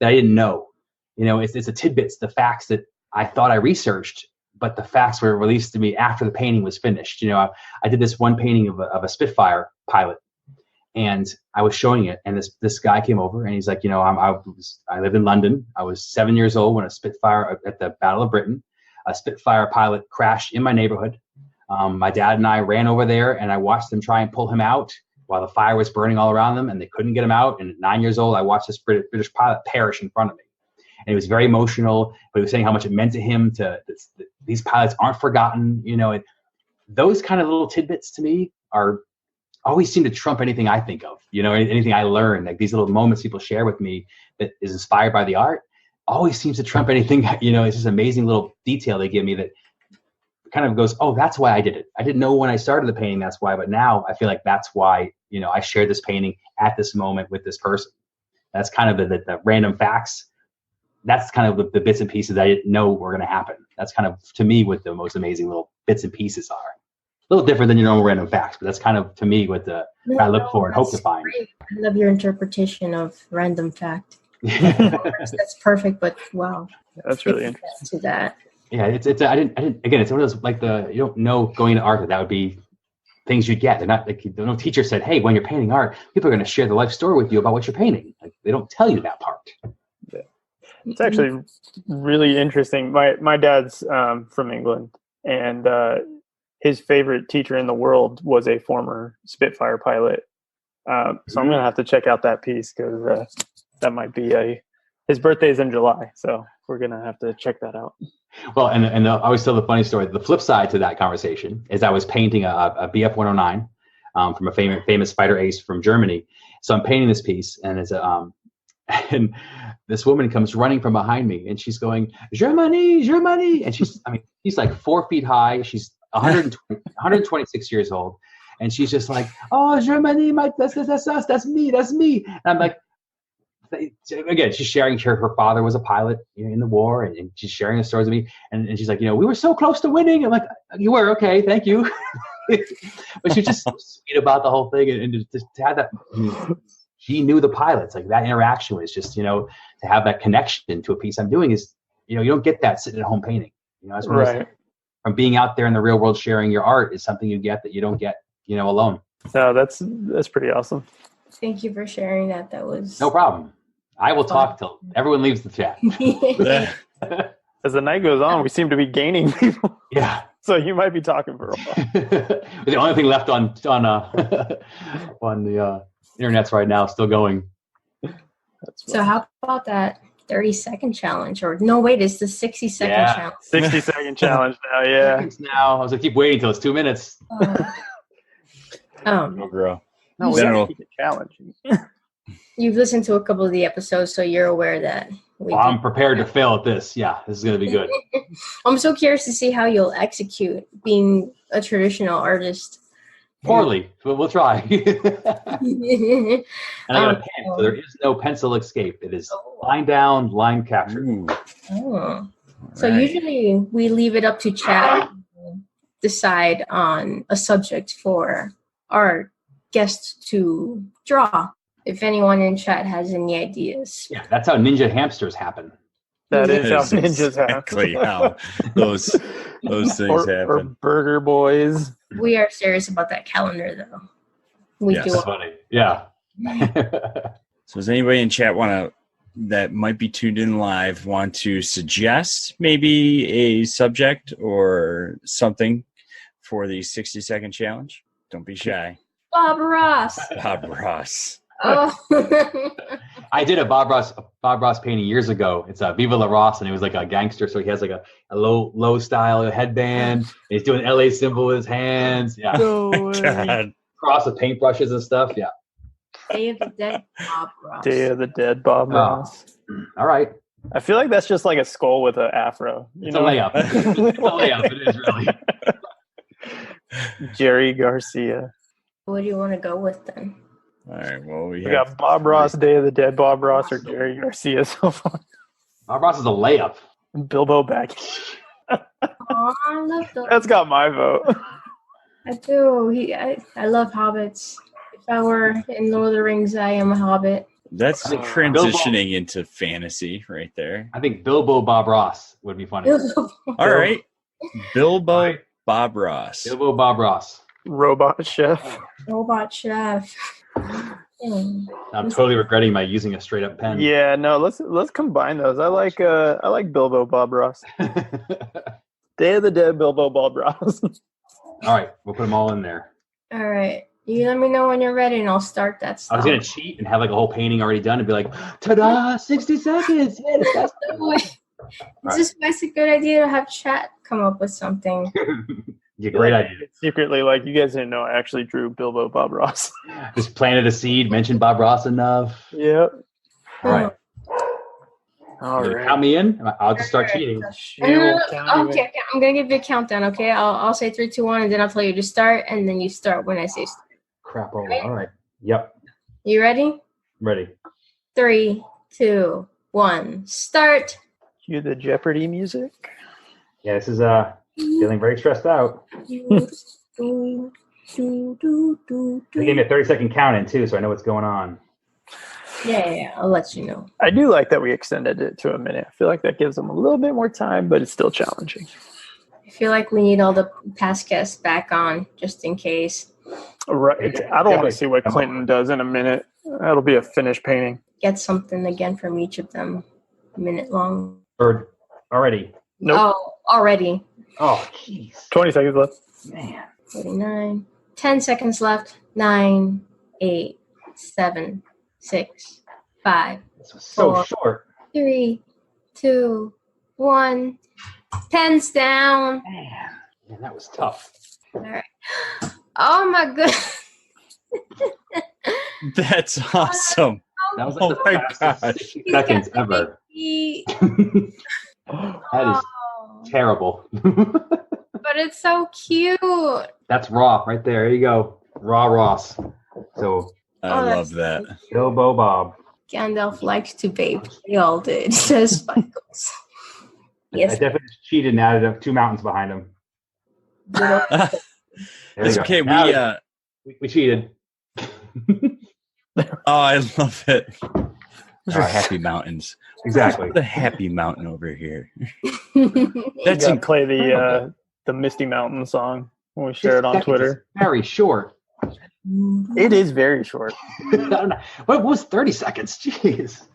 that I didn't know. It's the tidbits, the facts that I thought I researched, but the facts were released to me after the painting was finished. I did this one painting of a Spitfire pilot, and I was showing it, and this guy came over, and he's like, I lived in London. I was 7 years old when a Spitfire at the Battle of Britain, a Spitfire pilot crashed in my neighborhood. My dad and I ran over there, and I watched them try and pull him out while the fire was burning all around them, and they couldn't get him out. And at 9 years old, I watched this British pilot perish in front of me. And it was very emotional, but he was saying how much it meant to him these pilots aren't forgotten. Those kind of little tidbits to me always seem to trump anything I think of, anything I learn. Like these little moments people share with me that is inspired by the art always seems to trump anything. It's this amazing little detail they give me that kind of goes, oh, that's why I did it. I didn't know when I started the painting that's why, but now I feel like that's why, I shared this painting at this moment with this person. That's kind of the random facts. That's kind of the bits and pieces I didn't know were going to happen. That's kind of, to me, what the most amazing little bits and pieces are. A little different than your normal random facts, but that's kind of, to me, what I look for and hope to find. Great. I love your interpretation of random fact. That's perfect, but wow. That's really interesting. To that. Yeah, I didn't, again, it's one of those, you don't know going into art that would be things you'd get. They're not like, no teacher said, hey, when you're painting art, people are going to share the life story with you about what you're painting. Like, they don't tell you that part. Yeah. It's actually really interesting. My dad's from England, and his favorite teacher in the world was a former Spitfire pilot. So I'm going to have to check out that piece, because that might be his birthday's in July. So we're going to have to check that out. Well, and I always tell the funny story. The flip side to that conversation is I was painting a BF-109 from a famous fighter ace from Germany. So I'm painting this piece, and it's and this woman comes running from behind me, and she's going, Germany, Germany. And she's like 4 feet high. She's 126 years old. And she's just like, oh, Germany, that's us, that's me. And I'm like, again, she's sharing her father was a pilot in the war, and she's sharing the stories with me. And she's like, we were so close to winning. I'm like, you were, okay, thank you. But she's just so sweet about the whole thing. And just to have that, she knew the pilots. Like that interaction was just, to have that connection to a piece I'm doing is, you don't get that sitting at home painting. That's right. From being out there in the real world sharing your art is something you get that you don't get, alone. No, that's pretty awesome. Thank you for sharing that. That was no problem. I will talk till everyone leaves the chat. As the night goes on, we seem to be gaining people. Yeah. So you might be talking for a while. The only thing left on the internets right now, still going. So how about that 30-second challenge? Or no, wait, it's the 60-second challenge. 60-second challenge now, yeah. Now, I was going to keep waiting until it's 2 minutes. No, girl. No, we have to keep it challenging. You've listened to a couple of the episodes, so you're aware that I'm prepared to fail at this. Yeah, this is going to be good. I'm so curious to see how you'll execute being a traditional artist. Poorly, but we'll try. And I got a pen, so there is no pencil escape. It is line down, line capture. So usually we leave it up to chat to decide on a subject for our guests to draw. If anyone in chat has any ideas. Yeah, that's how ninja hamsters happen. That is how ninjas exactly how those things happen. Or burger boys. We are serious about that calendar, though. We do. That's funny. Yeah. So does anybody in chat that might be tuned in live want to suggest maybe a subject or something for the 60-second challenge? Don't be shy. Bob Ross. Bob Ross. Oh. I did a Bob Ross painting years ago. It's a Viva La Ross, and he was like a gangster. So he has like a low style headband. And he's doing an LA symbol with his hands. Yeah. God. Cross with paintbrushes and stuff. Yeah. Day of the Dead Bob Ross. Day of the Dead Bob Ross. All right. I feel like that's just like a skull with an afro. It's a layup. It's a layup. It is really. Jerry Garcia. What do you want to go with then? All right. Well, we got Bob Ross, Day of the Dead Bob Ross, or Jerry Garcia so far. Bob Ross is a layup. Bilbo Baggins. I love those. That's got my vote. I do. I love hobbits. If I were in Lord of the Rings, I am a hobbit. That's transitioning into fantasy right there. I think Bilbo Bob Ross would be funny. All right. Bilbo Bob Ross. Bilbo Bob Ross. Robot Chef. Robot Chef. I'm totally regretting my using a straight up pen. Yeah, no, let's combine those. I like Bilbo Bob Ross. Day of the Dead Bilbo Bob Ross. All right, we'll put them all in there. All right. You let me know when you're ready and I'll start that stuff. I was going to cheat and have like a whole painting already done and be like, ta-da, 60 seconds. Is this a good idea to have chat come up with something? Yeah, great idea. Secretly, like, you guys didn't know I actually drew Bilbo Bob Ross. Just planted a seed, mentioned Bob Ross enough. Yep. All right. All right. Count me in. I'll just start cheating. Okay, I'm going to give you a countdown, okay? I'll say 3, 2, 1, and then I'll tell you to start, and then you start when I say start. Crap. All right. Yep. You ready? I'm ready. 3, 2, 1, start. Cue the Jeopardy music. Yeah, this is feeling very stressed out. They gave me a 30-second count in too, so I know what's going on. Yeah, I'll let you know. I do like that we extended it to a minute. I feel like that gives them a little bit more time, but it's still challenging. I feel like we need all the past guests back on just in case. Right. I don't want to see what Clinton does in a minute. That'll be a finished painting. Get something again from each of them. A minute long. Bird. Already. Nope. Oh, already. Oh, jeez. 20 seconds left. Man. 49. 10 seconds left. 9, 8, 7, 6, 5. This was so 4, short. 3, 2, 1. Pens down. Man, that was tough. All right. Oh my goodness. That's awesome. That was like the fastest 60 seconds ever. That is terrible. But it's so cute. That's raw right there. There you go. Raw Ross. So I love that. Bilbo Bob. Gandalf likes to vape. They all did, says Spickles. Yes. I definitely cheated and added up 2 mountains behind him. It's okay. We cheated. Oh, I love it. Our happy mountains. Exactly. The happy mountain over here. That's in play the Misty Mountain song when we share it on Twitter. Very short. It is very short. I don't know. What was 30 seconds? Jeez.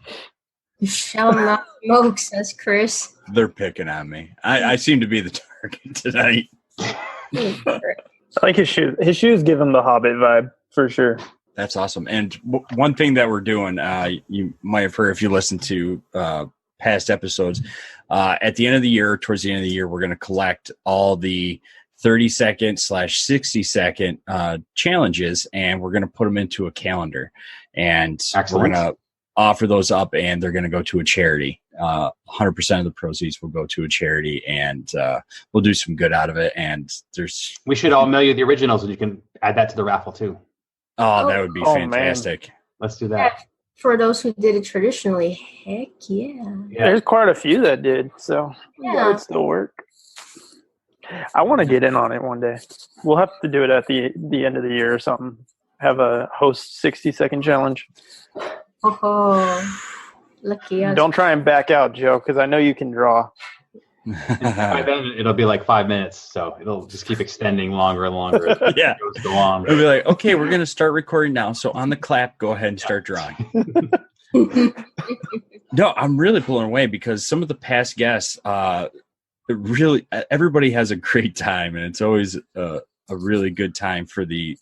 You shall not smoke, says Chris. They're picking on me. I seem to be the target tonight. I like his shoes. His shoes give him the Hobbit vibe for sure. That's awesome. And one thing that we're doing, you might have heard if you listen to past episodes, at the end of the year, towards the end of the year, we're going to collect all the 30-second/60-second challenges, and we're going to put them into a calendar. And Excellent. We're going to offer those up, and they're going to go to a charity. 100% of the proceeds will go to a charity, and we'll do some good out of it. And we should all mail you the originals, and you can add that to the raffle too. Oh, that would be fantastic. Man. Let's do that. For those who did it traditionally, heck yeah. There's quite a few that did, so that would still work. I want to get in on it one day. We'll have to do it at the end of the year or something. Have a host 60-second challenge. Oh, lucky us. Don't try and back out, Joe, because I know you can draw. By then, it'll be like 5 minutes, so it'll just keep extending longer and longer as it goes along. It'll be like, okay, we're going to start recording now. So on the clap, go ahead and start drawing. No, I'm really blown away because some of the past guests, really, everybody has a great time, and it's always a really good time for the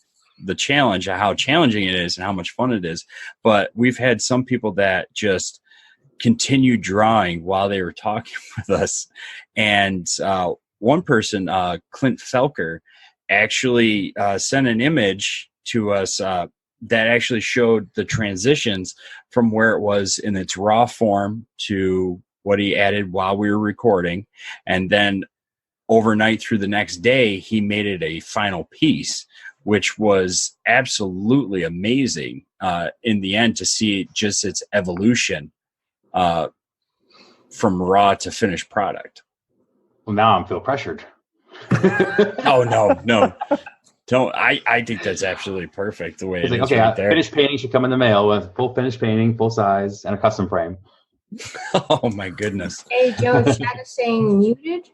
challenge, how challenging it is and how much fun it is. But we've had some people that just continue drawing while they were talking with us. And one person, Clint Felker, actually sent an image to us that actually showed the transitions from where it was in its raw form to what he added while we were recording. And then overnight through the next day, he made it a final piece, which was absolutely amazing in the end to see just its evolution from raw to finished product. Well, now I feel pressured. Oh, no. Don't. I think that's absolutely perfect the way it's okay, right there. Finished painting should come in the mail with full finished painting, full size, and a custom frame. Oh, my goodness. Hey, Joe, chat is saying muted?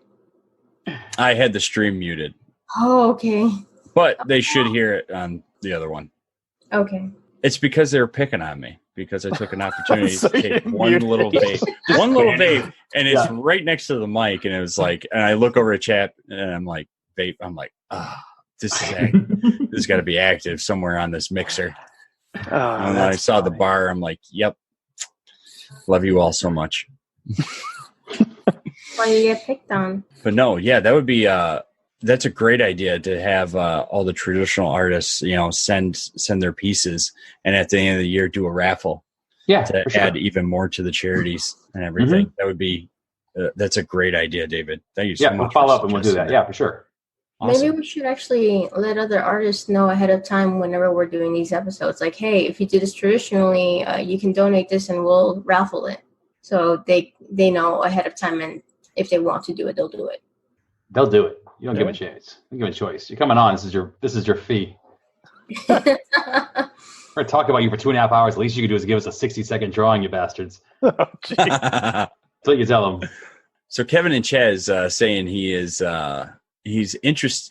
I had the stream muted. Oh, okay. But they should hear it on the other one. Okay. It's because they were picking on me because I took an opportunity to take one little vape, and it's right next to the mic, and it was like, and I look over at chat, and I'm like, vape. I'm like, this has got to be active somewhere on this mixer. And then I saw the bar. I'm like, yep. Love you all so much. Why you get picked on? But no, that would be that's a great idea to have all the traditional artists, send their pieces, and at the end of the year do a raffle. Yeah, to add even more to the charities and everything. Mm-hmm. That would be that's a great idea, David. Thank you so much. Yeah, we'll follow up and we'll do that. Yeah, for sure. Awesome. Maybe we should actually let other artists know ahead of time whenever we're doing these episodes. Like, hey, if you do this traditionally, you can donate this and we'll raffle it. So they know ahead of time, and if they want to do it, they'll do it. They'll do it. You don't give a chance. You give a choice. You're coming on. This is your fee. We're going to talk about you for 2.5 hours. The least you can do is give us a 60-second drawing, you bastards. Oh, that's what you tell them. So Kevin and Chaz saying he is he's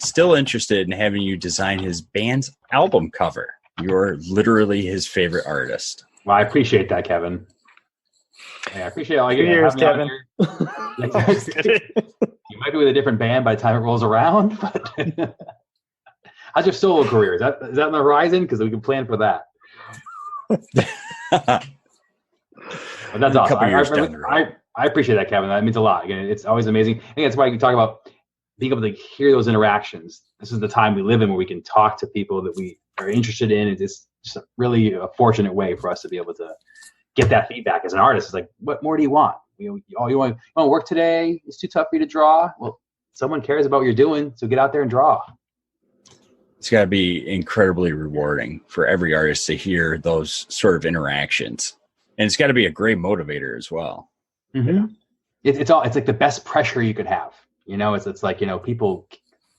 still interested in having you design his band's album cover. You're literally his favorite artist. Well, I appreciate that, Kevin. Yeah, I appreciate all you years, Kevin. You might be with a different band by the time it rolls around, but how's your solo career? Is that on the horizon? Because we can plan for that. But that's awesome. I appreciate that, Kevin. That means a lot. Again, it's always amazing. I think that's why you talk about being able to hear those interactions. This is the time we live in where we can talk to people that we are interested in. It's just really a fortunate way for us to be able to get that feedback as an artist. It's like, what more do you want? You want to work today? It's too tough for you to draw. Well, someone cares about what you're doing, so get out there and draw. It's got to be incredibly rewarding for every artist to hear those sort of interactions, and it's got to be a great motivator as well. Mm-hmm. It's like the best pressure you could have. It's like people.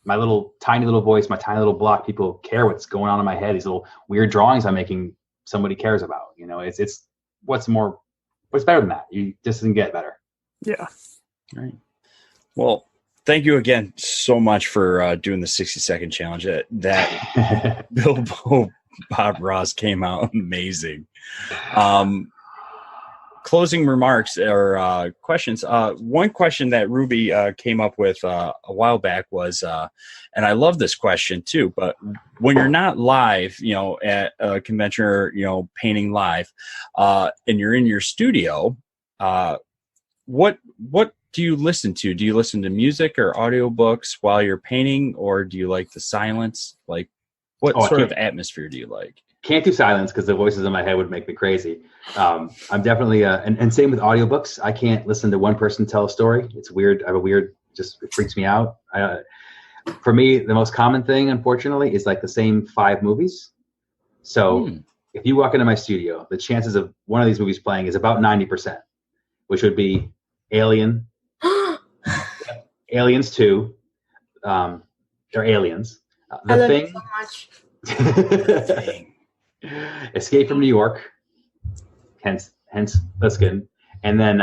My little tiny little voice, my tiny little block. People care what's going on in my head. These little weird drawings I'm making. Somebody cares about. It's what's better than that? You just didn't get better. Yeah. All right. Well, thank you again so much for doing the 60-second challenge. That Bilbo Bob Ross came out amazing. closing remarks or questions. One question that Ruby came up with a while back was, and I love this question too, but when you're not live, at a convention or, painting live, and you're in your studio, what do you listen to? Do you listen to music or audiobooks while you're painting, or do you like the silence? Like, what sort of atmosphere do you like? Can't do silence because the voices in my head would make me crazy. I'm definitely, and same with audiobooks. I can't listen to one person tell a story. It's weird. I have it freaks me out. For me, the most common thing, unfortunately, is like the same 5 movies. So if you walk into my studio, the chances of one of these movies playing is about 90%, which would be Alien, Aliens 2, or Aliens. The Thing. So much. Escape from New York, hence Liskin, and then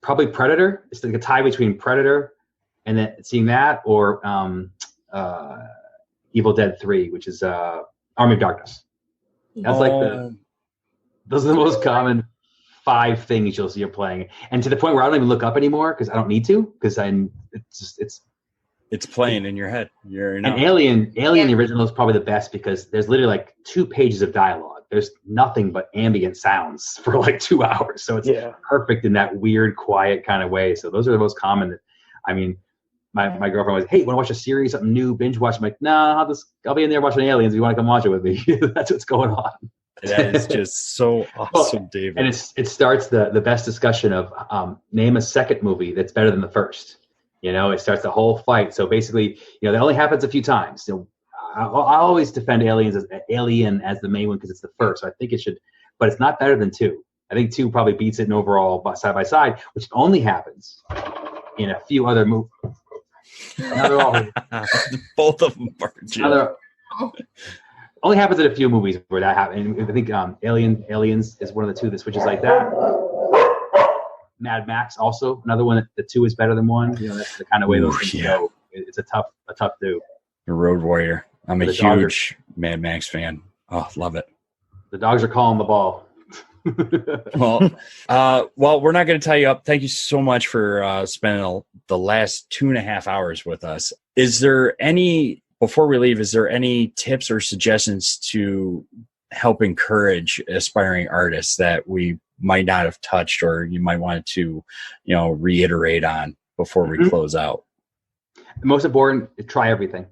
probably Predator. It's like a tie between Predator and then seeing that, or Evil Dead 3, which is Army of Darkness. That's those are the most common 5 things you'll see you're playing, and to the point where I don't even look up anymore because I don't need to, because it's playing in your head. And Alien, the original is probably the best because there's literally like 2 pages of dialogue. There's nothing but ambient sounds for like 2 hours. So it's perfect in that weird, quiet kind of way. So those are the most common. I mean, my girlfriend was, hey, want to watch a series, something new, binge watch? I'm like, nah, I'll be in there watching Aliens. If you want to come watch it with me, that's what's going on. That is just so awesome, David. And it starts the best discussion of name a second movie that's better than the first. It starts the whole fight. So basically, that only happens a few times. So I always defend Alien as the main one because it's the first. So I think it should, but it's not better than 2. I think 2 probably beats it in overall side by side, which only happens in a few other movies. Both of them are only happens in a few movies where that happens. I think Aliens is one of the 2 that switches like that. Mad Max also another one that 2 is better than 1. That's the kind of way those things go. It's a tough do. The Road Warrior. I'm a huge Mad Max fan. Oh, love it. The dogs are calling the ball. Well, we're not going to tie you up. Thank you so much for spending the last 2.5 hours with us. Before we leave, is there any tips or suggestions to help encourage aspiring artists that we might not have touched, or you might want to, reiterate on before we close out? The most important is try everything.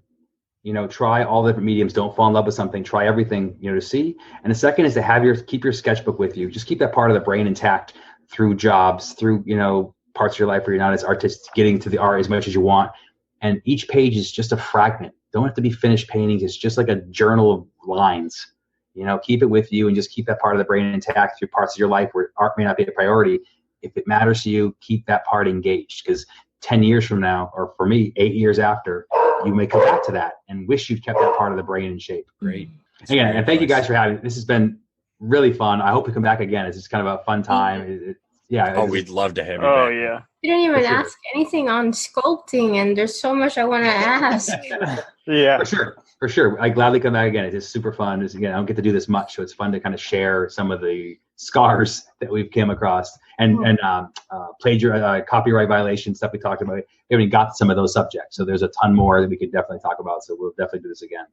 Try all the different mediums. Don't fall in love with something. Try everything, to see. And the second is to keep your sketchbook with you. Just keep that part of the brain intact through jobs, through, parts of your life where you're not as artistic, getting to the art as much as you want. And each page is just a fragment. Don't have to be finished paintings. It's just like a journal of lines. Keep it with you and just keep that part of the brain intact through parts of your life where art may not be a priority. If it matters to you, keep that part engaged, because 10 years from now, or for me, 8 years after, you may come back to that and wish you'd kept that part of the brain in shape. Great. Again, and thank you guys for having me. This has been really fun. I hope you come back again. It's just kind of a fun time. We'd love to have you Oh, back. yeah. You didn't even ask anything on sculpting, and there's so much I want to ask. Yeah. For sure. I gladly come back again. It's just super fun. I don't get to do this much, so it's fun to kind of share some of the scars that we've come across and copyright violation stuff we talked about. We haven't got to some of those subjects, so there's a ton more that we could definitely talk about. So we'll definitely do this again.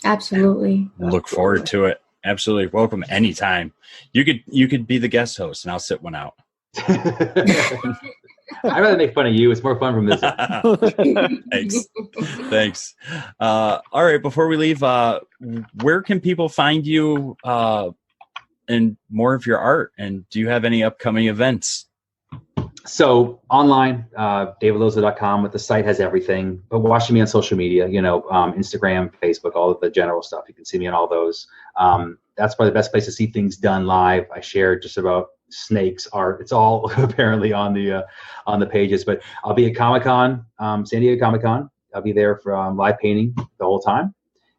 Absolutely. Look forward to it. Absolutely. Welcome anytime. You could be the guest host, and I'll sit one out. I'd rather make fun of you. It's more fun from this end. Thanks. All right. Before we leave, where can people find you and more of your art? And do you have any upcoming events? So online, davidlozeau.com, with the site has everything. But watching me on social media, Instagram, Facebook, all of the general stuff. You can see me on all those. That's probably the best place to see things done live. I share just about snakes art. It's all apparently on the pages. But I'll be at Comic-Con, San Diego Comic-Con. I'll be there for live painting the whole time,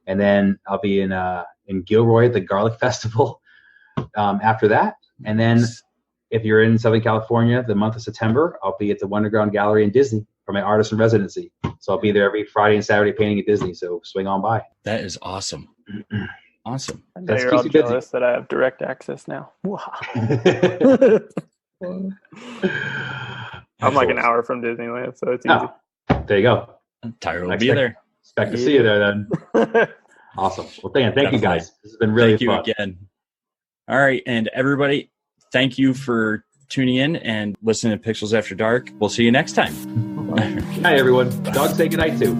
and then I'll be in Gilroy at the Garlic Festival after that, and then. If you're in Southern California, the month of September, I'll be at the Wonderground Gallery in Disney for my artist in residency. So I'll be there every Friday and Saturday painting at Disney. So swing on by. That is awesome. Awesome. I know That's you're all keeps you busy. jealous that I have direct access now. Wow. I'm like an hour from Disneyland, so it's easy. Oh, there you go. Tyler will be there. Expect to see you there then. Awesome. Well, thank you guys. This has been really fun. Thank you again. All right. And everybody, thank you for tuning in and listening to Pixels After Dark. We'll see you next time. Good night, everyone. Dogs say good night too.